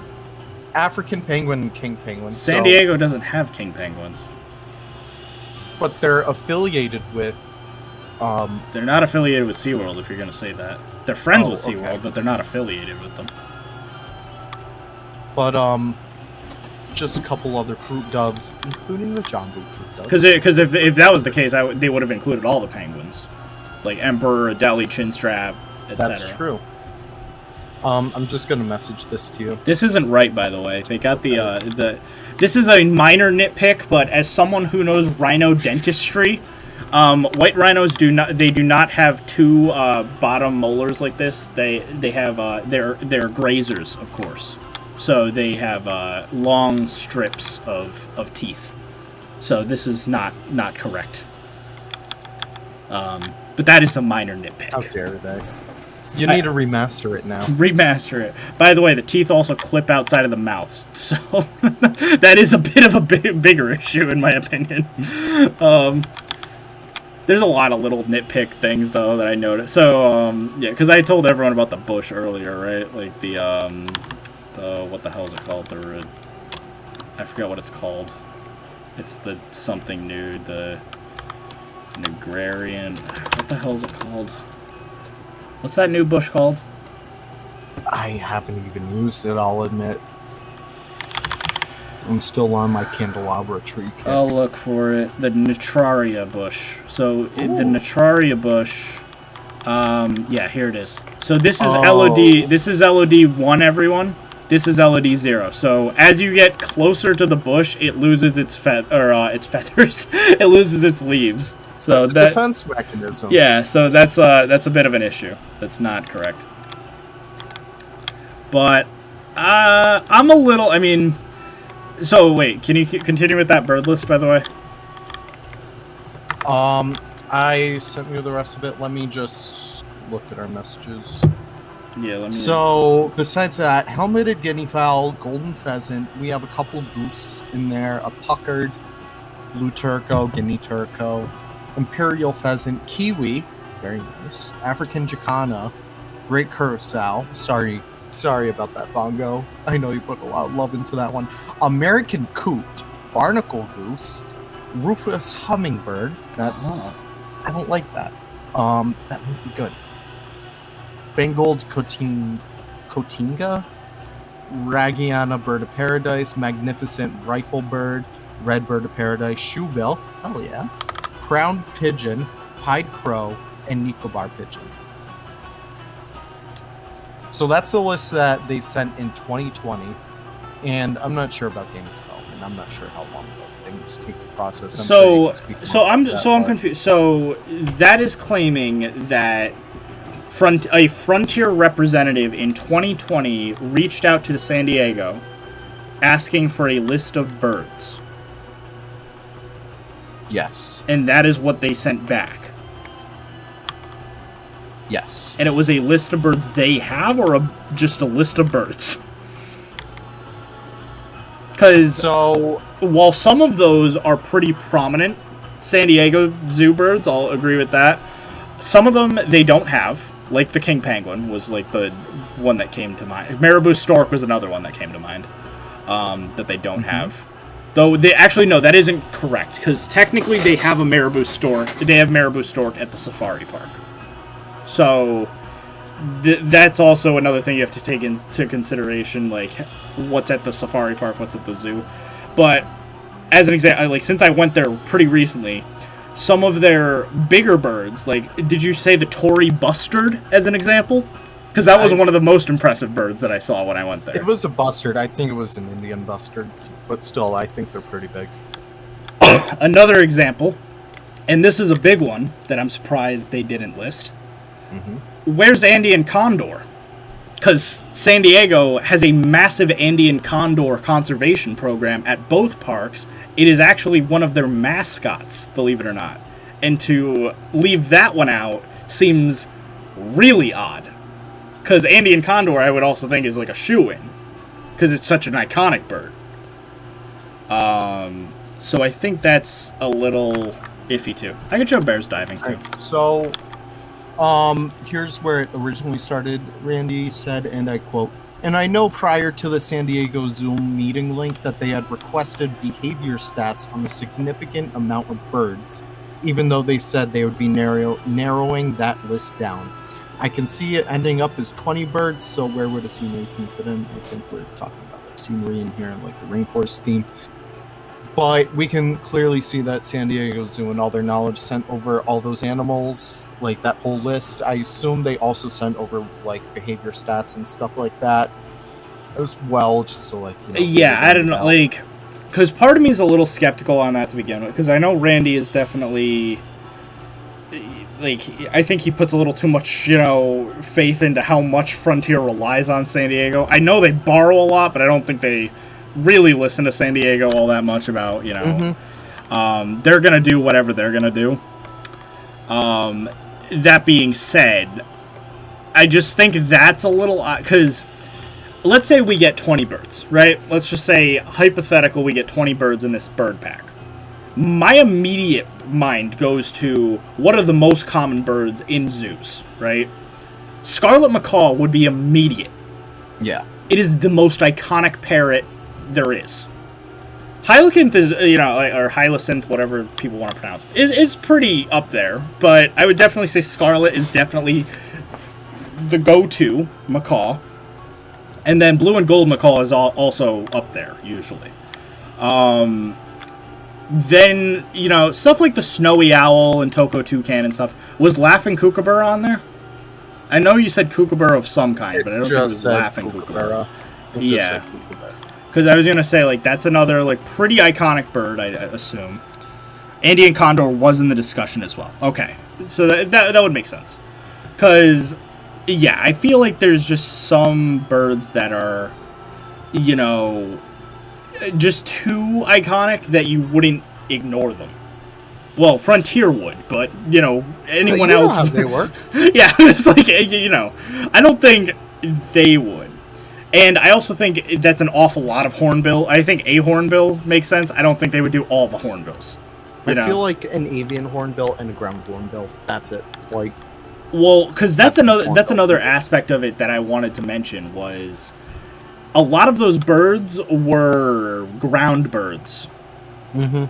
African penguin and king penguin. San so- Diego doesn't have king penguins. but they're affiliated with. They're not affiliated with SeaWorld, if you're going to say that. They're friends Oh, with SeaWorld, okay. but they're not affiliated with them. But just a couple other fruit doves, including the Jambu fruit doves. Because if that was the case, they would have included all the penguins. Like Emperor, Adelie, Chinstrap, etc. That's true. I'm just gonna message this to you. This isn't right, by the way. They got the. This is a minor nitpick, but as someone who knows rhino dentistry, white rhinos do not have two bottom molars like this. They have they're grazers, of course. So they have long strips of teeth. So this is not correct. But that is a minor nitpick. How dare they? You need to remaster it now. Remaster it. By the way, the teeth also clip outside of the mouth, so that is a bit of a bigger issue in my opinion. There's a lot of little nitpick things though that I noticed. So yeah, because I told everyone about the bush earlier, right? Like the what the hell is it called? I forget what it's called. It's the something new, the agrarian. What the hell is it called? What's that new bush called? I haven't even used it, I'll admit. I'm still on my candelabra tree kick. I'll look for it. The Nitraria bush. So the Nitraria bush. Yeah, here it is. So this is LOD. This is LOD 1, everyone. This is LOD 0. So as you get closer to the bush, it loses its feathers. It loses its leaves. So That's a defense mechanism. Yeah, so that's a bit of an issue. That's not correct. But I'm a little. I mean, so wait. Can you continue with that bird list, by the way? I sent you the rest of it. Let me just look at our messages. Yeah. Let me. So besides that, helmeted guinea fowl, golden pheasant. We have a couple of goose in there. A puckered blue turco, guinea turco. Imperial pheasant, kiwi, very nice. African jacana, great curacao. Sorry about that, Bongo. I know you put a lot of love into that one. American coot, barnacle goose, rufous hummingbird. That's I don't like that. That would be good. Bengal cotinga, Ragiana bird of paradise, magnificent rifle bird, red bird of paradise, shoebill. Hell yeah. Crowned pigeon, pied crow, and Nicobar pigeon. So that's the list that they sent in 2020, and I'm not sure about game development. I'm not sure how long things take to process. I'm confused. So that is claiming that a Frontier representative in 2020 reached out to San Diego, asking for a list of birds. Yes. And that is what they sent back. Yes. And it was a list of birds they have, or just a list of birds? Because while some of those are pretty prominent San Diego zoo birds, I'll agree with that. Some of them they don't have, like the king penguin was like the one that came to mind. Marabou stork was another one that came to mind that they don't have. Though they actually no, that isn't correct because technically they have a marabou stork. They have marabou stork at the safari park. So that's also another thing you have to take into consideration, like what's at the safari park, what's at the zoo. But as an example, like since I went there pretty recently, some of their bigger birds, like did you say the Tory bustard as an example? Because that was one of the most impressive birds that I saw when I went there. It was a bustard. I think it was an Indian bustard. But still, I think they're pretty big. Another example, and this is a big one that I'm surprised they didn't list. Where's Andean condor? Because San Diego has a massive Andean condor conservation program at both parks. It is actually one of their mascots, believe it or not. And to leave that one out seems really odd. Because Andean condor, I would also think, is like a shoo-in. Because it's such an iconic bird. So I think that's a little iffy too. I could show bears diving too. Right, so, here's where it originally started. Randy said, and I quote, "And I know prior to the San Diego Zoom meeting link that they had requested behavior stats on a significant amount of birds, even though they said they would be narrowing that list down. I can see it ending up as 20 birds, so where would a scenery theme fit in? I think we're talking about scenery in here, like the rainforest theme. But we can clearly see that San Diego Zoo and all their knowledge sent over all those animals, like that whole list. I assume they also sent over like behavior stats and stuff like that as well, just so like, you know, yeah, I don't know, like, because part of me is a little skeptical on that to begin with, because I know Randy is definitely, like, I think he puts a little too much, you know, faith into how much Frontier relies on San Diego. I know they borrow a lot, but I don't think they really listen to San Diego all that much about, you know, they're gonna do whatever they're gonna do. That being said, I just think that's a little odd, because let's say we get 20 birds, right? Let's just say, hypothetical, we get 20 birds in this bird pack. My immediate mind goes to, what are the most common birds in zoos, right? Scarlet macaw would be immediate. Yeah. It is the most iconic parrot there is. Hylocanth is, or hyacinth, whatever people want to pronounce, is pretty up there, but I would definitely say scarlet is definitely the go-to macaw. And then blue and gold macaw is also up there, usually. Then, stuff like the snowy owl and Toko toucan and stuff. Was laughing kookaburra on there? I know you said kookaburra of some kind, but I don't think it was laughing kookaburra. Yeah. Because I was going to say, like, that's another, like, pretty iconic bird, I assume. Andean condor was in the discussion as well. Okay. So that would make sense. Because, yeah, I feel like there's just some birds that are, just too iconic that you wouldn't ignore them. Well, Frontier would, but, anyone else... How they work. Yeah, it's like, I don't think they would. And I also think that's an awful lot of hornbill. I think a hornbill makes sense. I don't think they would do all the hornbills. I feel like an avian hornbill and a ground hornbill. That's it. Like, well, because that's another aspect of it that I wanted to mention was a lot of those birds were ground birds. Mm-hmm.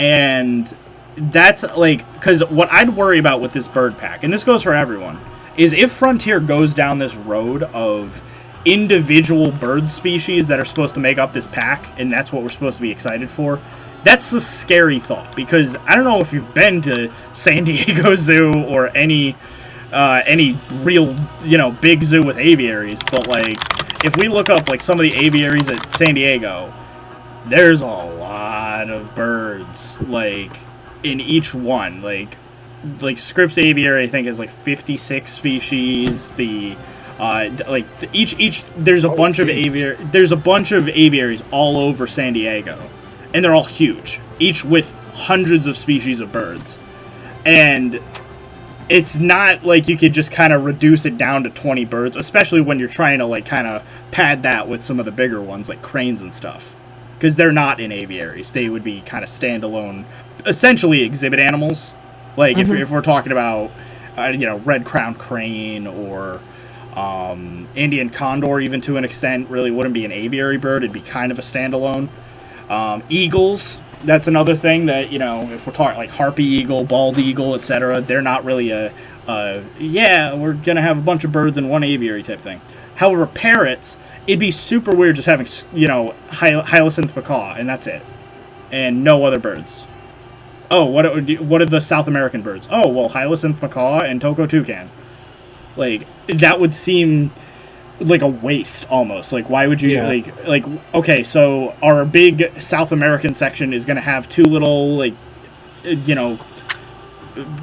And that's like, because what I'd worry about with this bird pack, and this goes for everyone, is if Frontier goes down this road of individual bird species that are supposed to make up this pack, and that's what we're supposed to be excited for, that's a scary thought. Because I don't know if you've been to San Diego Zoo or any real, big zoo with aviaries, but like, if we look up like some of the aviaries at San Diego, there's a lot of birds, like, in each one. Like Scripps Aviary, I think, is like 56 species. There's a bunch of aviaries all over San Diego, and they're all huge, each with hundreds of species of birds. And it's not like you could just kind of reduce it down to 20 birds, especially when you're trying to like kind of pad that with some of the bigger ones like cranes and stuff, because they're not in aviaries. They would be kind of standalone, essentially exhibit animals. Like if we're talking about red-crowned crane or Indian condor, even to an extent, really wouldn't be an aviary bird. It'd be kind of a standalone. Eagles, that's another thing that, if we're talking like harpy eagle, bald eagle, etc., they're not really we're going to have a bunch of birds in one aviary type thing. However, parrots, it'd be super weird just having, hyacinth macaw, and that's it. And no other birds. Oh, what are the South American birds? Oh, well, hyacinth macaw and Toko toucan. Like, that would seem like a waste almost. Like, why would you like okay, so our big South American section is going to have two little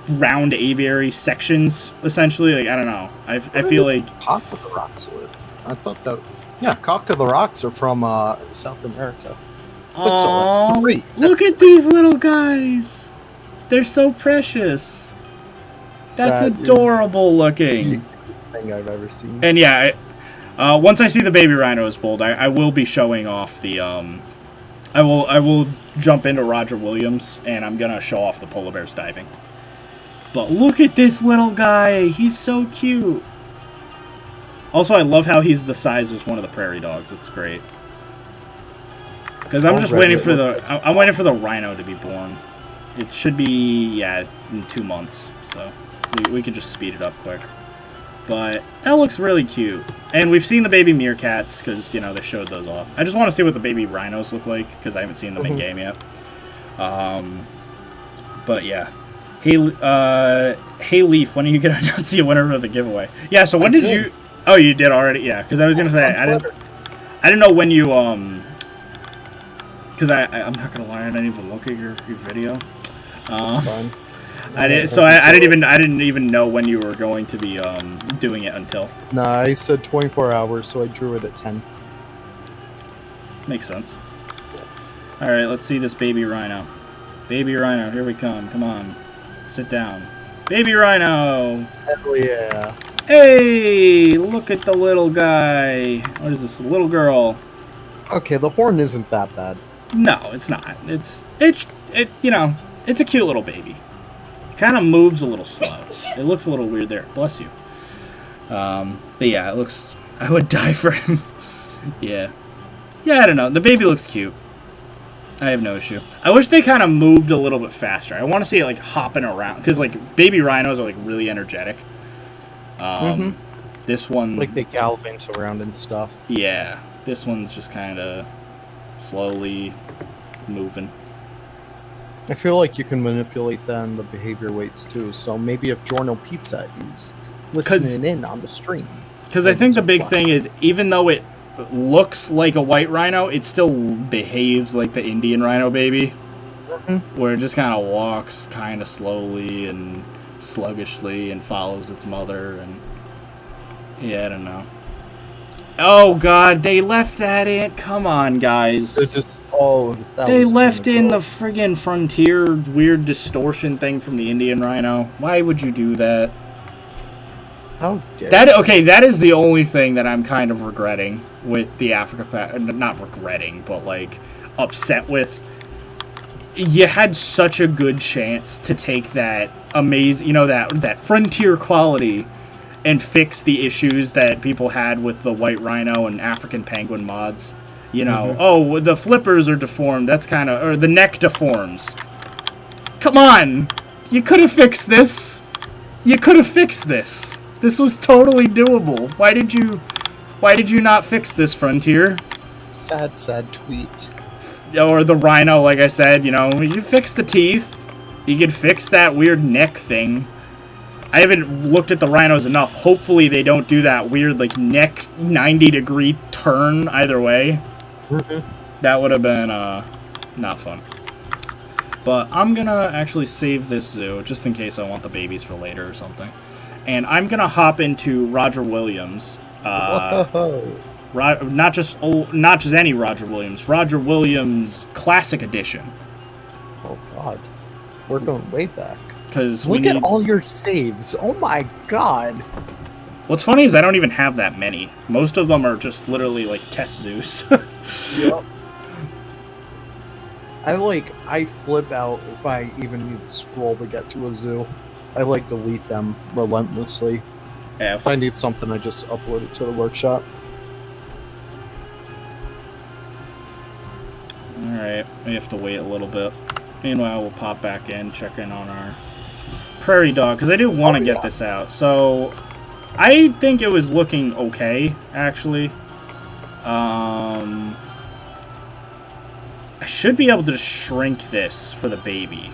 round aviary sections essentially. Like, I don't know. I feel like Cock of the Rocks live. I thought that Cock of the Rocks are from South America. But so it's 3. Look at these little guys. They're so precious. That's adorable looking. The cutest thing I've ever seen. And yeah, once I see the baby rhinos bold, I will be showing off the I will jump into Roger Williams, and I'm gonna show off the polar bears diving. But look at this little guy. He's so cute. Also, I love how he's the size as one of the prairie dogs. It's great. Because I'm just waiting for I'm waiting for the rhino to be born. It should be, in 2 months. So we can just speed it up quick. But that looks really cute. And we've seen the baby meerkats because, they showed those off. I just want to see what the baby rhinos look like because I haven't seen them in game yet. But yeah. Hey Leaf, when are you going to announce the winner of the giveaway? Yeah, so when did you... Oh, you did already? Yeah, because I was going to say, I didn't know when you... Because I'm not gonna lie, I didn't even look at your video. That's fine. I didn't even know when you were going to be doing it until. Nah, I said 24 hours, so I drew it at 10. Makes sense. All right, let's see this baby rhino. Baby rhino, here we come. Come on, sit down. Baby rhino. Hell yeah. Hey, look at the little guy. What is this, a little girl? Okay, the horn isn't that bad. No, it's not. It's you know, it's a cute little baby. Kind of moves a little slow. It looks a little weird there. Bless you. But yeah, it looks... I would die for him. Yeah. Yeah, I don't know. The baby looks cute. I have no issue. I wish they kind of moved a little bit faster. I want to see it, like, hopping around. Because, like, baby rhinos are, like, really energetic. This one... Like, they gallivant around and stuff. Yeah. This one's just kind of slowly moving. I feel like you can manipulate then the behavior weights too. So maybe if Giorno Pizza is listening in on the stream. Because I think the big thing is, even though it looks like a white rhino, it still behaves like the Indian rhino baby. Where it just kind of walks kind of slowly and sluggishly and follows its mother. And yeah, I don't know. Oh god, they left that in. Come on, guys. They're just they left in the friggin' frontier weird distortion thing from the Indian rhino. Why would you do that? How dare that is the only thing that I'm kind of regretting with the Africa pack. Not regretting, but like upset with. You had such a good chance to take that amazing, that frontier quality and fix the issues that people had with the white rhino and African penguin mods. Oh, the flippers are deformed. That's kind of... Or the neck deforms. Come on! You could have fixed this. You could have fixed this. This was totally doable. Why did you not fix this, Frontier? Sad tweet. Or the rhino, like I said, you fix the teeth. You could fix that weird neck thing. I haven't looked at the rhinos enough. Hopefully they don't do that weird, like, neck 90-degree turn either way. That would have been, not fun. But I'm gonna actually save this zoo, just in case I want the babies for later or something. And I'm gonna hop into Roger Williams. Not just any Roger Williams. Roger Williams Classic Edition. Oh, God. We're going way back. Look at all your saves. Oh my god. What's funny is I don't even have that many. Most of them are just literally like test zoos. Yep. I flip out if I even need to scroll to get to a zoo. I delete them relentlessly. Yeah, if I need something, I just upload it to the workshop. Alright, we have to wait a little bit. Meanwhile, we'll pop back in, check in on our Prairie Dog, because I do want to get this out. So, I think it was looking okay, actually. I should be able to just shrink this for the baby.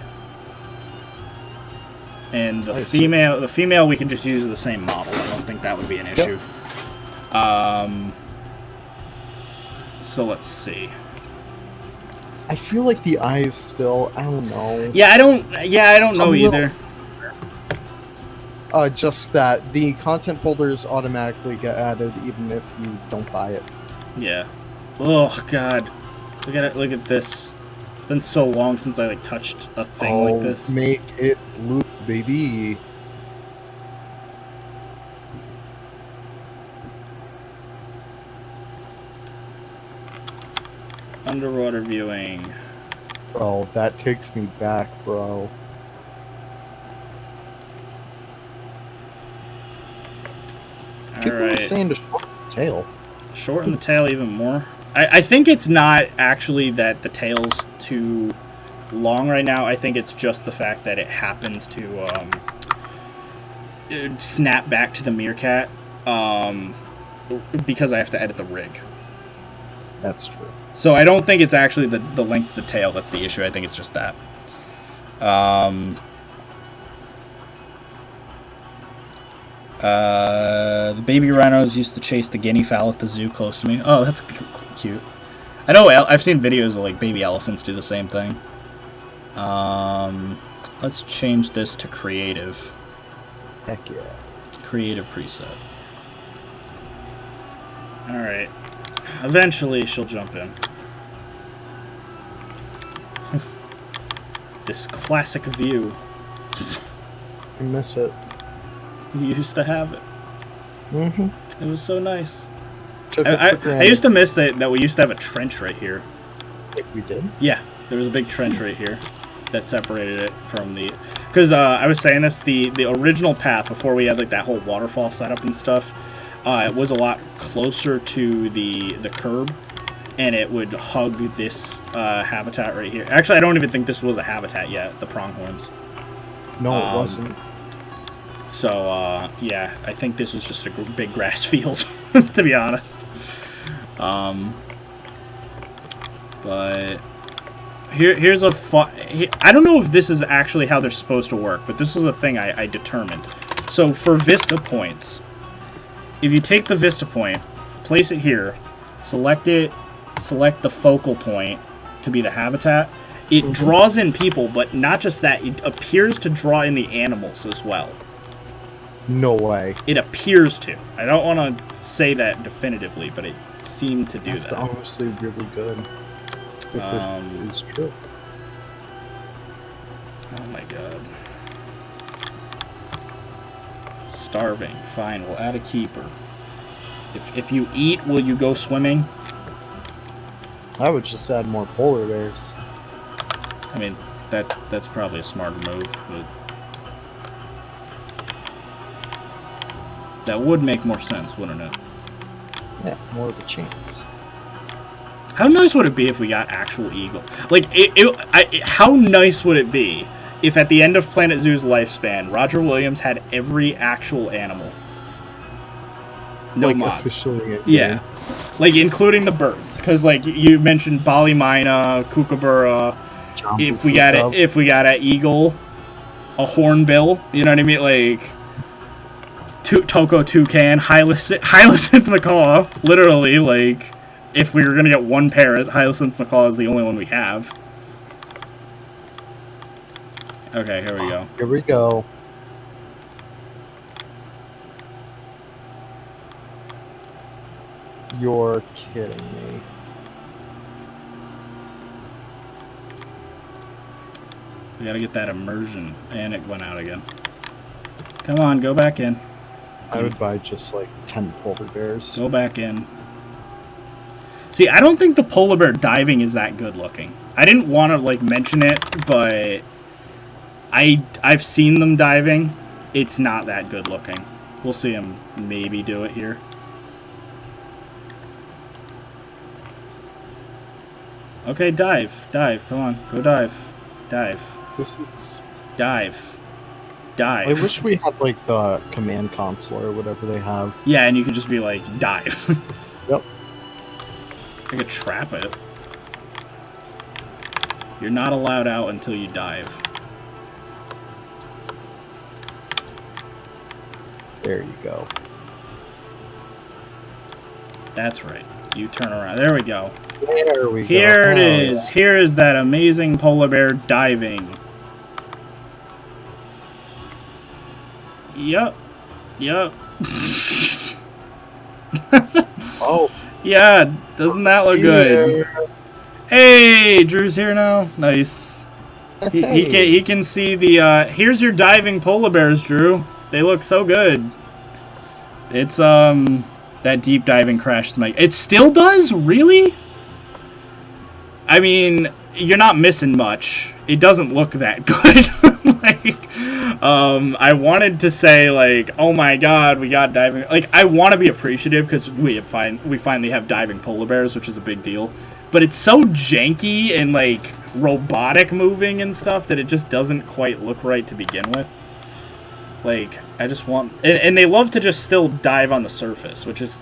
And the female we can just use the same model. I don't think that would be an issue. So let's see. I feel like the eye is still, I don't know. Yeah, I don't know either. Just that the content folders automatically get added even if you don't buy it. Yeah. Oh god. Look at it. Look at this. It's been so long since I touched a thing like this. Make it loop, baby. Underwater viewing. Bro, that takes me back, bro. People are saying to shorten the tail. Shorten the tail even more? I think it's not actually that the tail's too long right now. I think it's just the fact that it happens to snap back to the meerkat because I have to edit the rig. That's true. So I don't think it's actually the length of the tail that's the issue. I think it's just that. The baby rhinos used to chase the guinea fowl at the zoo close to me. Oh, that's cute. I know I've seen videos of baby elephants do the same thing. Let's change this to creative. Heck yeah. Creative preset. Alright. Eventually she'll jump in. This classic view. I miss it. You used to have it. Mm-hmm. It was so nice. Took it for I granted. used to miss that we used to have a trench right here. Like we did. Yeah, there was a big trench right here that separated it from the... Because I was saying this, the original path, before we had like that whole waterfall setup and stuff, it was a lot closer to the curb, and it would hug this habitat right here. Actually, I don't even think this was a habitat yet, the pronghorns. No, it wasn't. So, yeah, I think this was just a big grass field, to be honest. But here's a fun... I don't know if this is actually how they're supposed to work, but this is a thing I determined. So, for vista points, if you take the vista point, place it here, select the focal point to be the habitat, it draws in people, but not just that, it appears to draw in the animals as well. No way. It appears to. I don't want to say that definitively, but it seemed to do That's that. honestly really good. If it is true. Oh my god. Starving. Fine, we'll add a keeper. If you eat, will you go swimming? I would just add more polar bears. I mean, that's probably a smarter move, but that would make more sense, wouldn't it? Yeah, more of a chance. How nice would it be if we got actual eagle? Like, how nice would it be if at the end of Planet Zoo's lifespan, Roger Williams had every actual animal? No like mods. Officially Yeah. Like, including the birds. Because, like, you mentioned Ballymina, Kookaburra. If we got an eagle, a hornbill, you know what I mean? Like, Toko Toucan, Hyacinth macaw, literally, like, if we were going to get one parrot, Hyacinth macaw is the only one we have. Okay, here we go. Here we go. You're kidding me. We gotta get that immersion. And it went out again. Come on, go back in. I would buy just like 10 polar bears. Go back in. See, I don't think the polar bear diving is that good looking. I didn't want to, like, mention it, but I've seen them diving. It's not that good looking. We'll see him maybe do it here. Okay, dive. Dive. Come on. Go dive. Dive. This is... Dive. Dive. I wish we had like the command console or whatever they have. Yeah, and you could just be like, dive. Yep. I could trap it. You're not allowed out until you dive. There you go. That's right. You turn around. There we go. There we go. Here it Oh, is. Here is that amazing polar bear diving. Yup. Yup. Oh. Yeah, doesn't that look good? Hey, Drew's here now. Nice. He can see the, here's your diving polar bears, Drew. They look so good. It's, that deep diving crashed my... It still does? Really? I mean, you're not missing much. It doesn't look that good. Like, I wanted to say, like, oh my god, we got diving... Like, I want to be appreciative because we finally have diving polar bears, which is a big deal. But it's so janky and, like, robotic moving and stuff that it just doesn't quite look right to begin with. Like, I just want... And they love to just still dive on the surface, which is...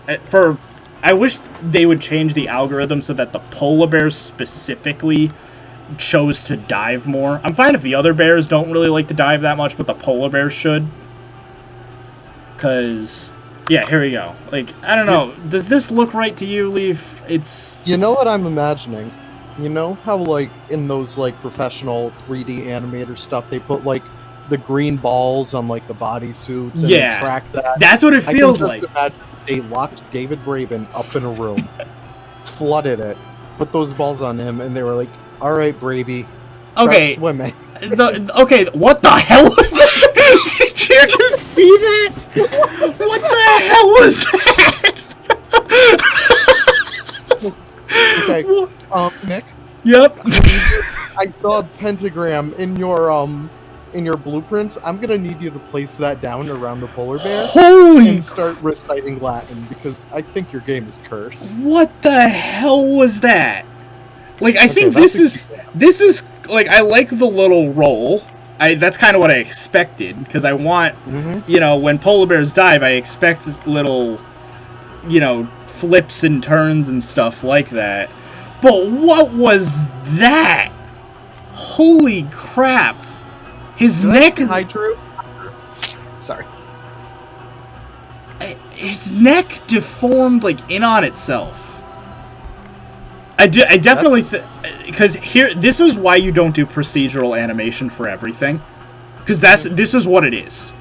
I wish they would change the algorithm so that the polar bears specifically chose to dive more. I'm fine if the other bears don't really like to dive that much, but the polar bears should. Because... Yeah, here we go. Like, I don't know. Does this look right to you, Leaf? It's... You know what I'm imagining? You know how, like, in those, like, professional 3D animator stuff, they put, like, the green balls on, like, the bodysuits and Yeah. they track that? That's what it feels I like. can just imagine they locked David Braben up in a room, flooded it, put those balls on him, and they were like, all right, Braby, start Okay. swimming. Okay, what the hell was that? Did you just see that? What the hell was that? Okay, Nick, Yep. I saw a pentagram in your blueprints. I'm gonna need you to place that down around the polar bear Holy and start reciting Latin because I think your game is cursed. What the hell was that? Like, I think that's this is like, I like the little roll. That's kind of what I expected, because I want, you know, when polar bears dive, I expect this little, you know, flips and turns and stuff like that. But what was that? Holy crap! His neck. Hydro. Sorry. His neck deformed like in on itself. I definitely because this is why you don't do procedural animation for everything, because this is what it is.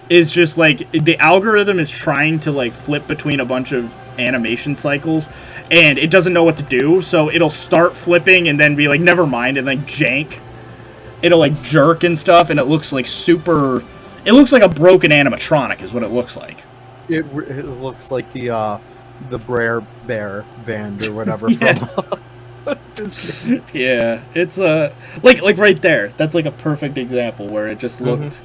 It's just like the algorithm is trying to like flip between a bunch of animation cycles, and it doesn't know what to do, so it'll start flipping and then be like never mind, and like jank. It'll like jerk and stuff, and it looks like super. It looks like a broken animatronic is what it looks like. It looks like the Brer Bear band or whatever from Disney. Yeah, it's like right there. That's like a perfect example where it just looked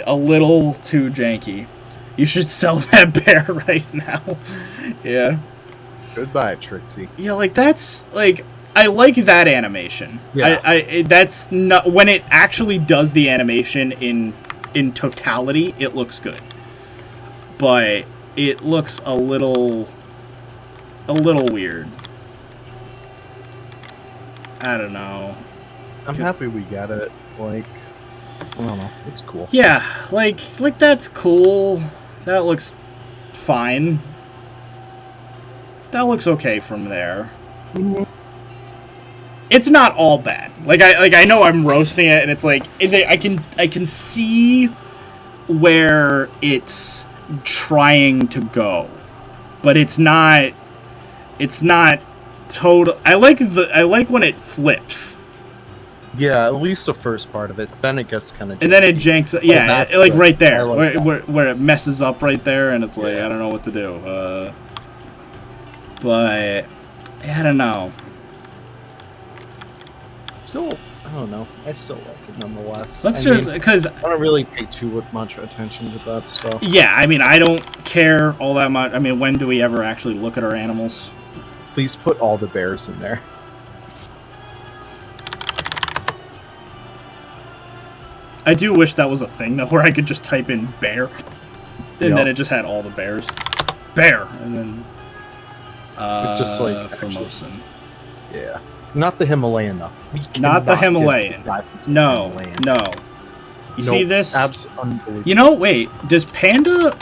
a little too janky. You should sell that bear right now. Yeah. Goodbye, Trixie. Yeah, like that's like I like that animation. Yeah. That's not when it actually does the animation in totality, it looks good. But it looks a little weird. I don't know. I'm happy we got it. Like, I don't know. It's cool. Yeah, like that's cool. That looks fine. That looks okay from there. It's not all bad. Like I know I'm roasting it, and it's like I can see where it's trying to go, but it's not total. I like when it flips. Yeah, at least the first part of it. Then it gets kind of. And then it janks. Yeah, that's like good. right there, like where it messes up right there, and it's like I don't know what to do. But I don't know. Still, I don't know. I still like it nonetheless. Let's because I don't really pay too much attention to that stuff. yeah, I mean I don't care all that much. I mean, when do we ever actually look at our animals? Please put all the bears in there. I do wish that was a thing though, where I could just type in bear, and then it just had all the bears. Bear, and then just like Formosan. Yeah, not the Himalayan though. Not the Himalayan. No, no. You see this? Unbelievable. You know, wait. Does panda?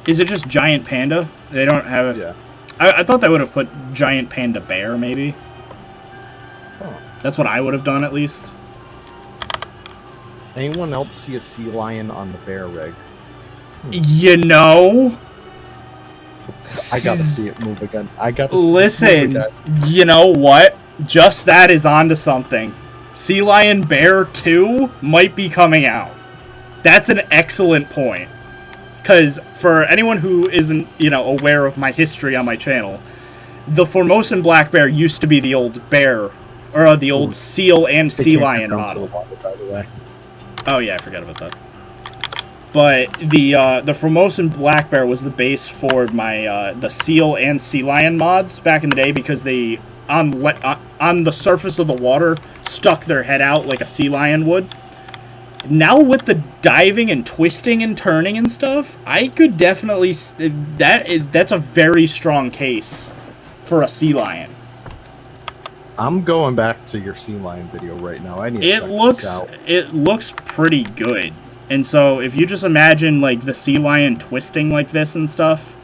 Is it just giant panda? They don't have. Yeah. I thought they would have put giant panda bear, maybe. Oh. That's what I would have done, at least. Anyone else see a sea lion on the bear rig? You know? I gotta see it move again. Listen, you know what? Just that is onto something. Sea Lion Bear 2 might be coming out. That's an excellent point. Because for anyone who isn't, aware of my history on my channel, the Formosan black bear used to be the old bear, or the old seal and sea lion model. By the way. Oh yeah, I forgot about that. But the Formosan black bear was the base for my the seal and sea lion mods back in the day, because they on the surface of the water stuck their head out like a sea lion would. Now with the diving and twisting and turning and stuff, I could definitely that's a very strong case for a sea lion. I'm going back to your sea lion video right now. I need to check this out. It looks pretty good. And so if you just imagine like the sea lion twisting like this and stuff,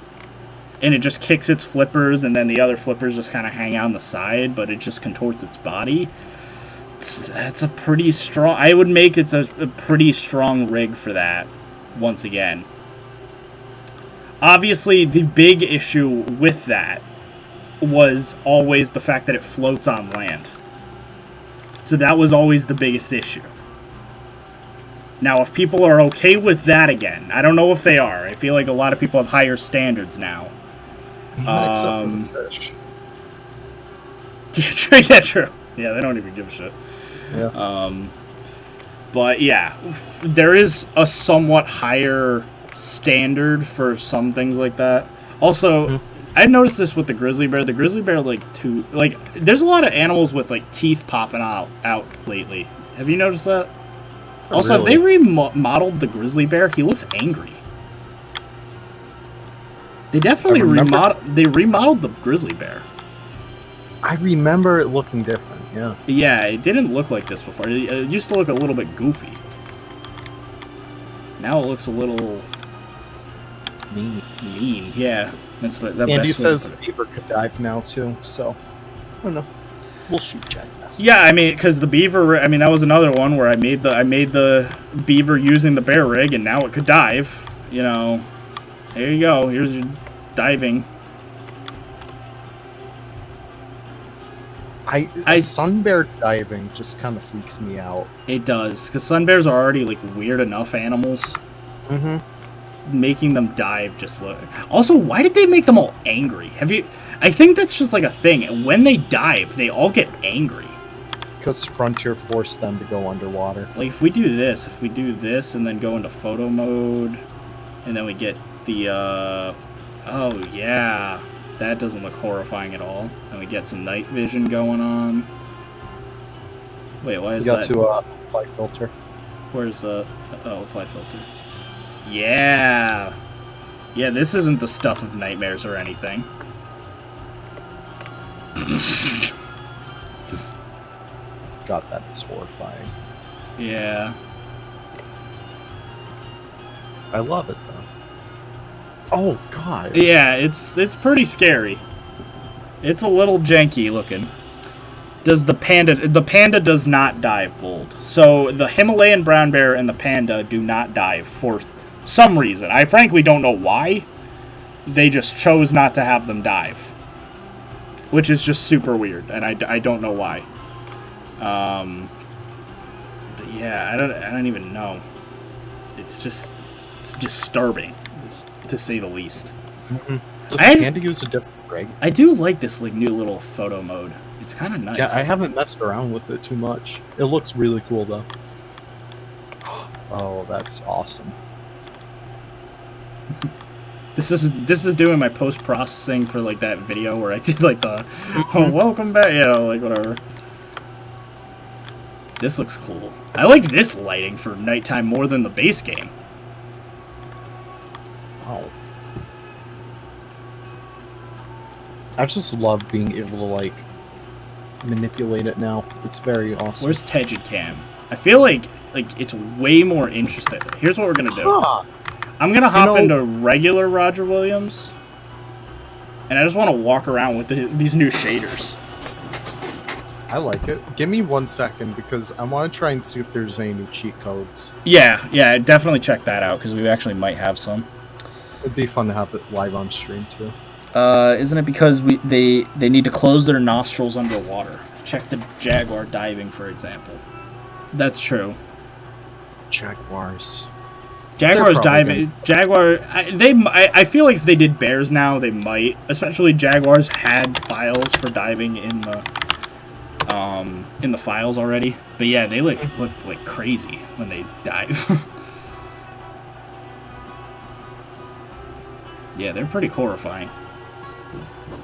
and it just kicks its flippers, and then the other flippers just kind of hang on the side, but it just contorts its body. That's a pretty strong. I would make it a pretty strong rig for that. Once again, obviously the big issue with that was always the fact that it floats on land. So that was always the biggest issue. Now, if people are okay with that again, I don't know if they are. I feel like a lot of people have higher standards now. Except for the fish. Yeah, true. Yeah, they don't even give a shit. Yeah. But yeah, there is a somewhat higher standard for some things like that. Also, I've noticed this with the grizzly bear. The grizzly bear, there's a lot of animals with, like, teeth popping out lately. Have you noticed that? Also, Really? have they remodeled the grizzly bear? He looks angry. They definitely remodeled the grizzly bear. I remember it looking different, yeah. Yeah, it didn't look like this before. It used to look a little bit goofy. Now it looks a little Mean. Yeah. That's the Andy best says way to put it. beaver could dive now too, so I don't know. We'll shoot Jack. Yeah, I mean, because the beaver. I mean, that was another one where I made the beaver using the bear rig, and now it could dive. You know, there you go. Here's your diving. Sun bear diving just kind of freaks me out. It does, because sun bears are already, like, weird enough animals. Making them dive just look. Also, why did they make them all angry? I think that's just like a thing. When they dive, they all get angry. Because Frontier forced them to go underwater. Like, if we do this, and then go into photo mode, and then we get the, oh yeah, that doesn't look horrifying at all. And we get some night vision going on. Wait, why is You got that? to apply filter. Where's the, apply filter. Yeah. Yeah, this isn't the stuff of nightmares or anything. God, that is horrifying. Yeah. I love it though. Oh God. Yeah, it's pretty scary. It's a little janky looking. The panda does not dive, Bold. So the Himalayan brown bear and the panda do not dive for some reason. I frankly don't know why. They just chose not to have them dive, which is just super weird, and I don't know why. But yeah, I don't even know. It's disturbing, to say the least. Does the panda use a different rig? I do like this, like, new little photo mode. It's kind of nice. Yeah, I haven't messed around with it too much. It looks really cool though. Oh, that's awesome. This is doing my post processing for, like, that video where I did, like, the oh, welcome back, you know, like, whatever. This looks cool. I like this lighting for nighttime more than the base game. Wow. I just love being able to, like, manipulate it now. It's very awesome. Where's Tejid I feel like it's way more interesting. Here's what we're gonna do. Huh. I'm gonna hop into regular Roger Williams, and I just want to walk around with these new shaders. I like it. Give me 1 second because I want to try and see if there's any new cheat codes. Yeah, definitely check that out because we actually might have some. It'd be fun to have it live on stream too. Isn't it because they need to close their nostrils underwater? Check the jaguar diving, for example. That's true. Jaguars. Jaguars diving. I feel like if they did bears now, they might. Especially Jaguars had files for diving in the files already. But yeah, they look like crazy when they dive. Yeah, they're pretty horrifying.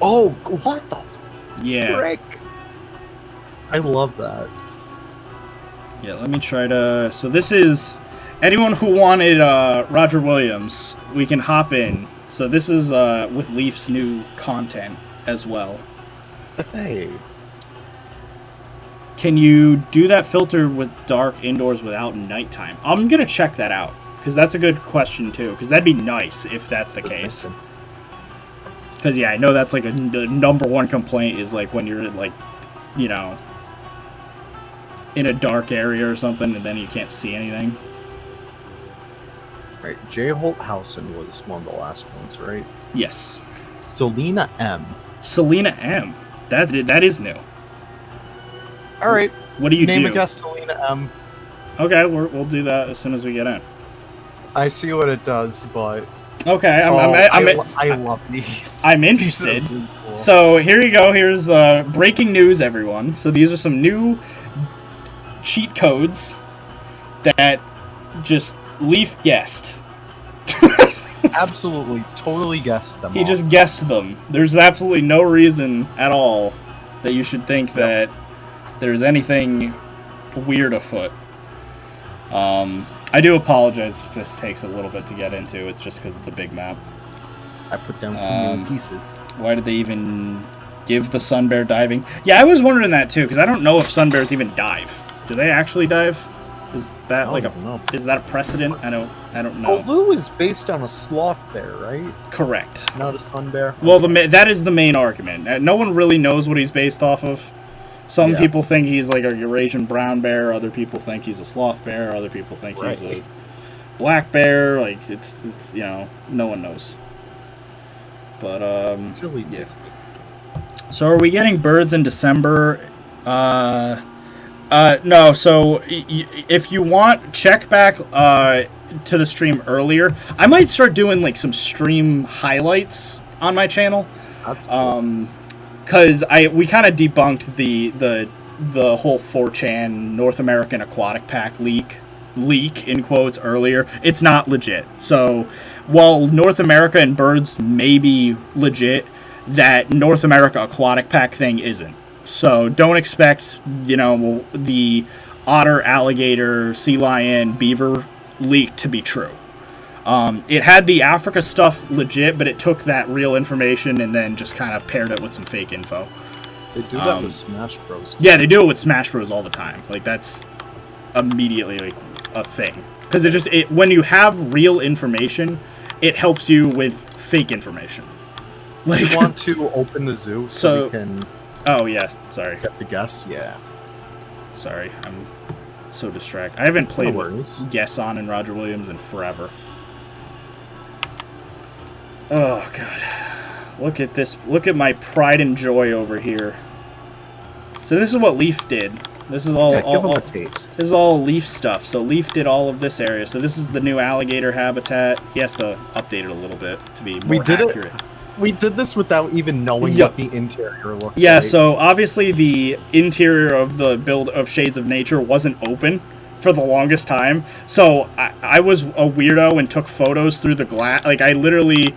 Oh, what the Yeah. frick? I love that. Yeah, let me try to... So this is... Anyone who wanted Roger Williams, we can hop in. So this is with Leaf's new content as well. Hey. Can you do that filter with dark indoors without nighttime? I'm going to check that out, because that's a good question too, because that'd be nice if that's the case. Because, yeah, I know that's like the number one complaint is like when you're like, you know, in a dark area or something and then you can't see anything. Right, J. Holthausen was one of the last ones, right? Yes. Selena M. Selena M. That is new. All right. What do you Name do? a guess, Selena M. Okay, we'll do that as soon as we get in. I see what it does, but Okay, I love these. I'm These are interested. really cool. So here you go. Here's breaking news, everyone. So these are some new cheat codes that just Leaf guessed. Absolutely, totally guessed them. He all. just guessed them. There's absolutely no reason at all that you should think that there's anything weird afoot. I do apologize if this takes a little bit to get into. It's just because it's a big map. I put down too many pieces. Why did they even give the sun bear diving? Yeah, I was wondering that too, because I don't know if sun bears even dive. Do they actually dive? Is that like don't know. is that a precedent? I don't know. Baloo is based on a sloth bear, right? Correct. Not a sun bear. Well, that is the main argument. No one really knows what he's based off of. Some Yeah. people think he's like a Eurasian brown bear. Other people think he's a sloth bear. Other people think he's a black bear. Like it's no one knows. But It's really yeah. easy. So are we getting birds in December? No. So if you want, check back to the stream earlier. I might start doing like some stream highlights on my channel. Because we kind of debunked the whole 4chan North American Aquatic Pack leak in quotes earlier. It's not legit. So while North America and birds may be legit, that North America Aquatic Pack thing isn't. So don't expect the otter, alligator, sea lion, beaver leak to be true. It had the Africa stuff legit, but it took that real information and then just kind of paired it with some fake info. They do that with Smash Bros. Yeah, they do it with Smash Bros all the time. Like that's immediately like a thing because when you have real information, it helps you with fake information. Like You want to open the zoo so we can Oh yeah, sorry. get the guess? Yeah. Sorry, I'm so distracted. I haven't played No with worries. Gesson and Roger Williams in forever. Oh god. Look at this. Look at my pride and joy over here. So this is what Leaf did. This is all, Yeah, give them all a taste. this is all Leaf stuff. So Leaf did all of this area. So this is the new alligator habitat. He has to update it a little bit to be more We did accurate. We did this without even knowing Yep. what the interior looked Yeah, like. so obviously the interior of the build of Shades of Nature wasn't open for the longest time. So I was a weirdo and took photos through the glass. Like I literally,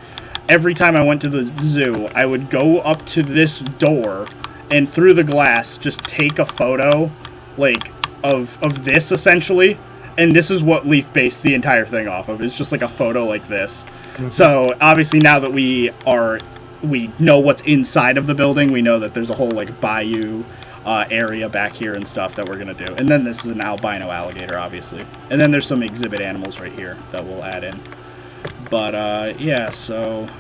every time I went to the zoo, I would go up to this door and through the glass just take a photo, like of this essentially. And this is what Leaf based the entire thing off of. It's just like a photo like this. So obviously now that we know what's inside of the building, we know that there's a whole like bayou area back here and stuff that we're gonna do. And then this is an albino alligator, obviously. And then there's some exhibit animals right here that we'll add in. But yeah, so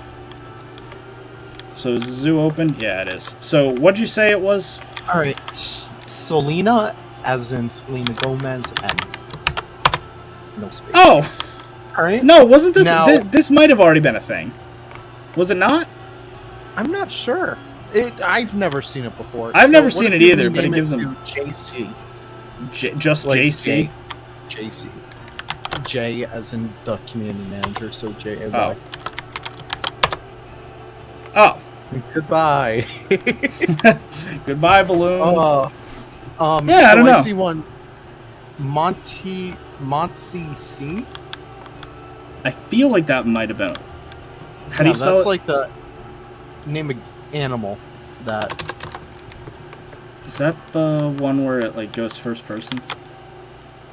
is the zoo open? Yeah, it is. So what'd you say it was? All right, Selena, as in Selena Gomez, and no space. Oh all right. no, wasn't this? Now- This might have already been a thing. Was it not? I'm not sure. I've never seen it before. I've never what seen if it you either, but it rename gives to them- JC. Just Like JC. JC. J as in the community manager, so J. Oh. Oh. Goodbye. Goodbye, balloons. Yeah, I so don't know. I see one. Monty C. I feel like that might have been. How do Yeah, you spell that's it? like the name of animal that. Is that the one where it like goes first person?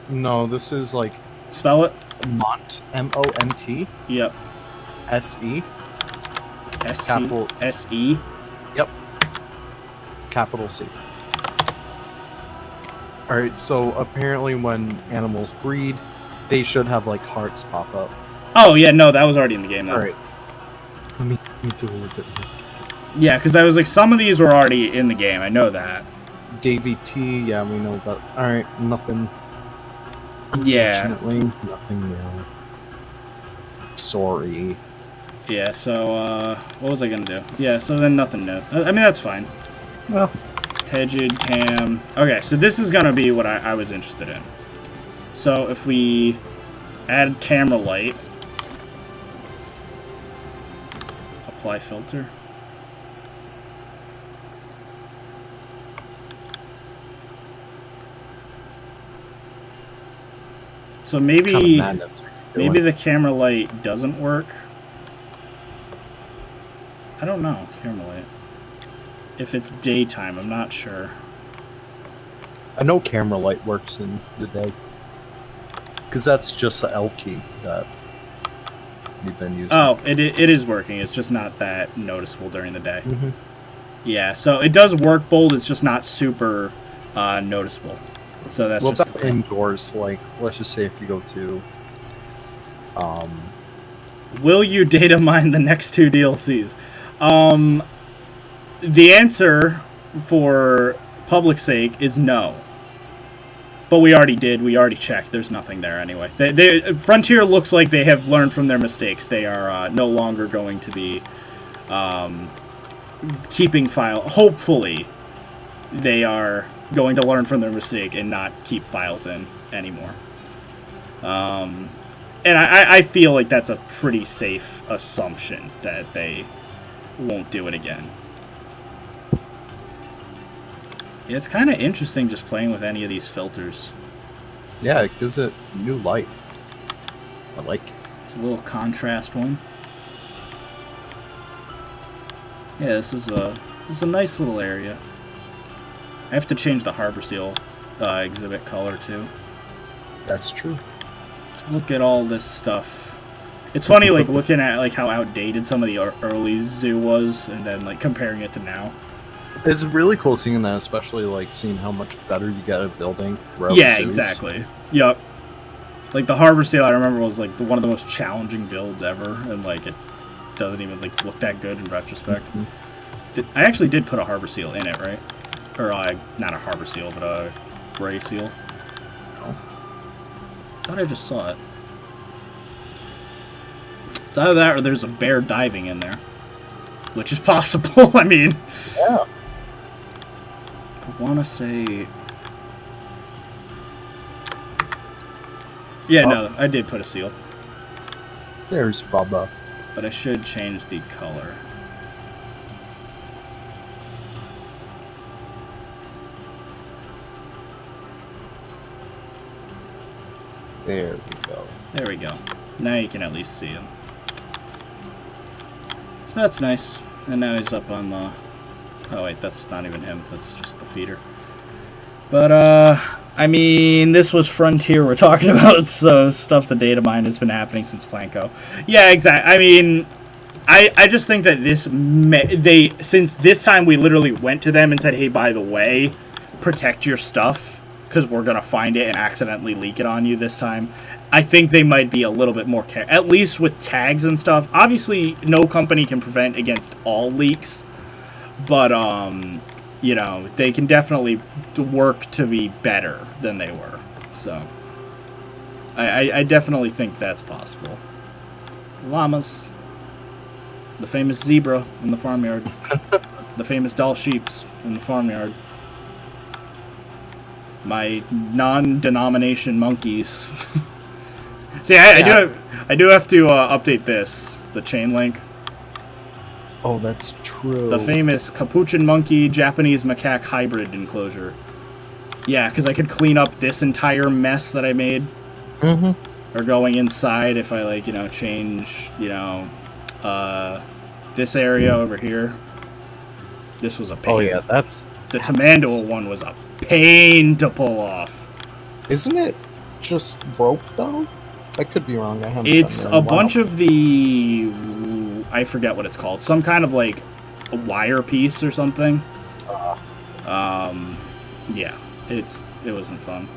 No, this is like Spell it. Mont MONT Yep. SE S Capital- E. capital C. All right, so apparently when animals breed, they should have like hearts pop up. Oh yeah, no, that was already in the game though. All right, let me do a little bit more. Yeah, because I was like, some of these were already in the game. I know that. Davy T, yeah, we know about. All right, nothing. Yeah. Unfortunately, nothing new. Sorry. Yeah. So what was I gonna do? Yeah. So then nothing new. I mean that's fine. Well, Tegid, Cam. Okay, so this is gonna be what I was interested in. So if we add camera light, apply filter. So maybe Kind of madness are you maybe doing? the camera light doesn't work. I don't know, camera light. If it's daytime, I'm not sure. I know camera light works in the day. Because that's just the L key that we've been using. Oh, it is working. It's just not that noticeable during the day. Mm-hmm. Yeah, so it does work bold. It's just not super noticeable. So that's Well, just about indoors, like, let's just say if you go to... Will you data mine the next 2 DLCs? The answer for public sake is no. But we already did. We already checked. There's nothing there anyway. Frontier looks like they have learned from their mistakes. They are no longer going to be keeping file. Hopefully, they are going to learn from their mistake and not keep files in anymore. And I feel like that's a pretty safe assumption that they won't do it again. Yeah, it's kind of interesting just playing with any of these filters. Yeah, it gives it new life. I like it. It's a little contrast one. Yeah, this is a nice little area. I have to change the harbor seal exhibit color too. That's true. Look at all this stuff. It's funny, like looking at like how outdated some of the early zoo was, and then like comparing it to now. It's really cool seeing that, especially like seeing how much better you get at building throughout Yeah, zoos. exactly. Yup. Like the harbor seal, I remember was like one of the most challenging builds ever, and like it doesn't even like look that good in retrospect. Mhm. I actually did put a harbor seal in it, right? Or not a harbor seal, but a gray seal. Oh. Thought I just saw it. It's either that or there's a bear diving in there, which is possible. I mean, Yeah. I want to say. Yeah, no, I did put a seal, There's Bubba. but I should change the color. There we go. There we go. Now you can at least see him. So that's nice. And now he's up on the... Oh wait, that's not even him. That's just the feeder. But, I mean, this was Frontier we're talking about, so stuff the data mine has been happening since Planko. Yeah, exactly. I mean, I just think that since this time we literally went to them and said, hey, by the way, protect your stuff, because we're going to find it and accidentally leak it on you this time. I think they might be a little bit more careful, at least with tags and stuff. Obviously, no company can prevent against all leaks, but, you know, they can definitely work to be better than they were. So, I definitely think that's possible. Llamas. The famous zebra in the farmyard. The famous Dall sheeps in the farmyard. My non-denomination monkeys. See, I do have to update this. The chain link. Oh, that's true. The famous capuchin monkey Japanese macaque hybrid enclosure. Yeah, because I could clean up this entire mess that I made. Mm-hmm. Or going inside if I, like, you know, change, you know, this area over here. This was a pain. Oh, yeah, that's... The Tamandua one was a pain to pull off. Isn't it just rope, though? I could be wrong. I haven't It's done that in a bunch of the... I forget what it's called. Some kind of, like, a wire piece or something. Yeah. It wasn't fun.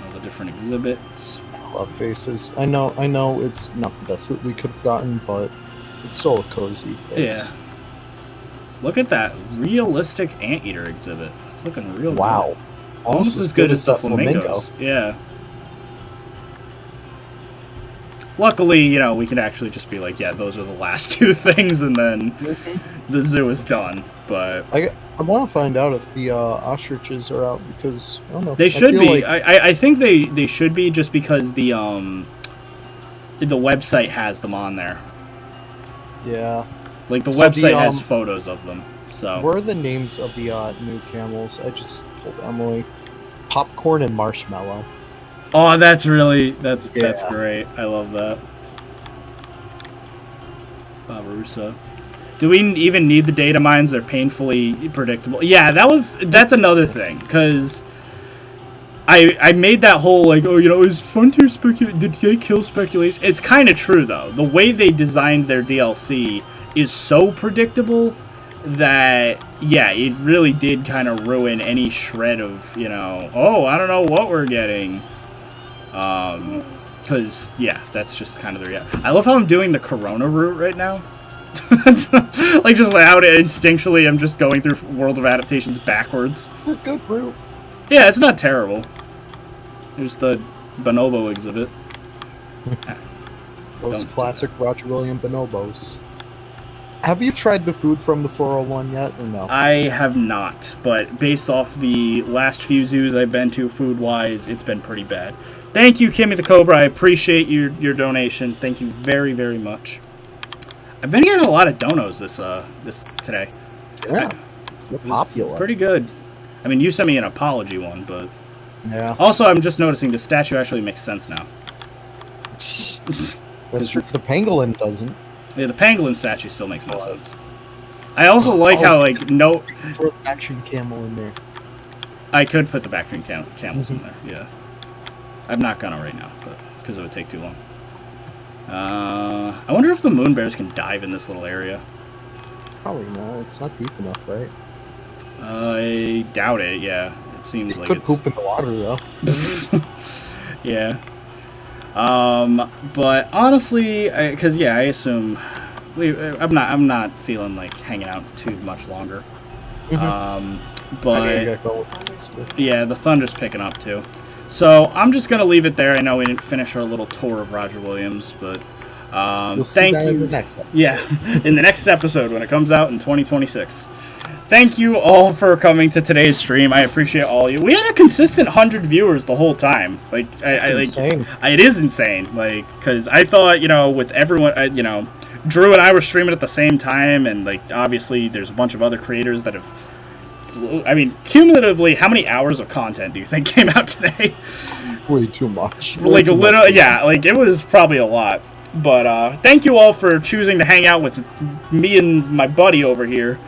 All the different exhibits. Love faces. I know it's not the best that we could have gotten, but it's still a cozy place. Yeah. Look at that realistic anteater exhibit. It's looking real Wow. good. Almost as good as the flamingos. Yeah. Luckily, you know, we can actually just be like, yeah, those are the last two things, and then the zoo is done. But I want to find out if the ostriches are out because I don't know. they should feel be. like- I think they should be just because the website has them on there. yeah. Like the So website the, has photos of them. So What are the names of the new camels? I just told Emily. Popcorn and marshmallow. oh, that's Yeah. great. I love that. Barbarossa. Do we even need the data mines? They're painfully predictable. Yeah, that's another thing because I made that whole like, oh, you know, is Frontier did they kill speculation? It's kind of true though. The way they designed their DLC is so predictable that yeah, it really did kind of ruin any shred of, you know, oh, I don't know what we're getting. Because yeah, that's just kind of the reality. I love how I'm doing the Corona route right now. Like just without it instinctually, I'm just going through World of Adaptations backwards. It's a good route. Yeah, it's not terrible. There's the bonobo exhibit. Those Don't do classic Roger William bonobos. Have you tried the food from the 401 yet, or no? I have not, but based off the last few zoos I've been to, food-wise, it's been pretty bad. Thank you, Kimmy the Cobra. I appreciate your donation. Thank you very, very much. I've been getting a lot of donos this today. Yeah, they're It was popular. pretty good. I mean, you sent me an apology one, but Yeah. also I'm just noticing the statue actually makes sense now. That's true. The pangolin doesn't. Yeah, the pangolin statue still makes no sense. I also like how like no, Throw an action camel in there. I could put the backstream camels in there. Yeah, I'm not gonna right now, but because it would take too long. I wonder if the moon bears can dive in this little area. Probably not. It's not deep enough, right? I doubt it. Yeah, it seems It like could it's. poop in the water though. Yeah. But honestly, because yeah, I assume I'm not feeling like hanging out too much longer. I But gotta go with this too. yeah, the thunder's picking up too. So I'm just gonna leave it there. I know we didn't finish our little tour of Roger Williams, but You'll see thank that in you. the next episode. Yeah, in the next episode when it comes out in 2026. Thank you all for coming to today's stream. I appreciate all you. We had a consistent 100 viewers the whole time. Like, It's insane. It is insane. Like, because I thought, you know, with everyone, you know, Drew and I were streaming at the same time, and like, obviously, there's a bunch of other creators that have. I mean, cumulatively, how many hours of content do you think came out today? Way too much. Way Like, too much. literally, yeah, like it was probably a lot. But thank you all for choosing to hang out with me and my buddy over here.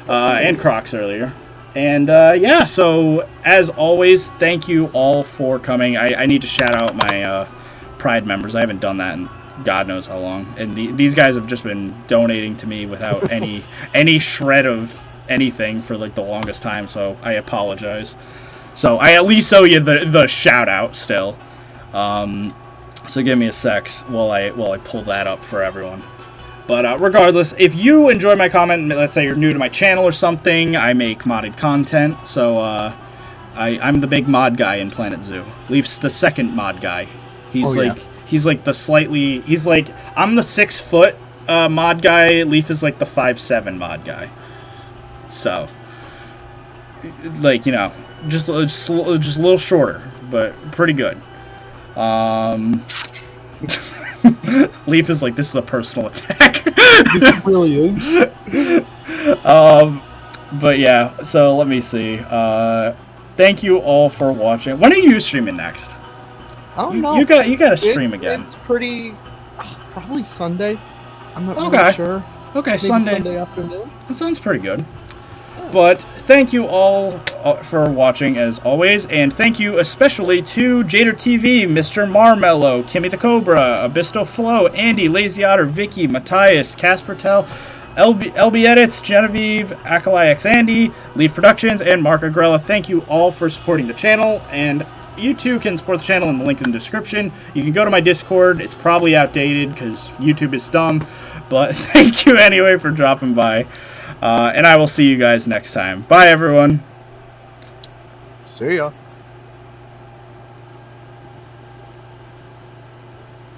And Crocs earlier. And yeah, so as always, thank you all for coming. I need to shout out my Pride members. I haven't done that in God knows how long. And these guys have just been donating to me without any shred of anything for like the longest time. So I apologize. So I at least owe you the shout out still. So give me a sec while I pull that up for everyone. But regardless, if you enjoy my comment, let's say you're new to my channel or something, I make modded content. So I'm the big mod guy in Planet Zoo. Leaf's the second mod guy. He's he's like the slightly, he's like, I'm the 6 foot mod guy. Leaf is like the 5'7" mod guy. So like, you know, just a little shorter, but pretty good. Leaf is like, this is a personal attack. This really is. But yeah, so let me see. Thank you all for watching. When are you streaming next? I don't know. You got to stream again. It's pretty. Probably Sunday. I'm not Okay. really sure. Okay, Maybe Sunday. Sunday afternoon. That sounds pretty good. But thank you all for watching as always, and thank you especially to Jader TV, Mr. Marmello, Kimmy the Cobra, Abisto Flow, Andy, Lazy Otter, Vicky, Matthias, Casper Tell, LB Edits, Genevieve, Akalai X Andy, Leaf Productions, and Mark Agrella. Thank you all for supporting the channel, and you too can support the channel in the link in the description. You can go to my Discord. It's probably outdated because YouTube is dumb, but thank you anyway for dropping by. And I will see you guys next time. Bye, everyone. See ya.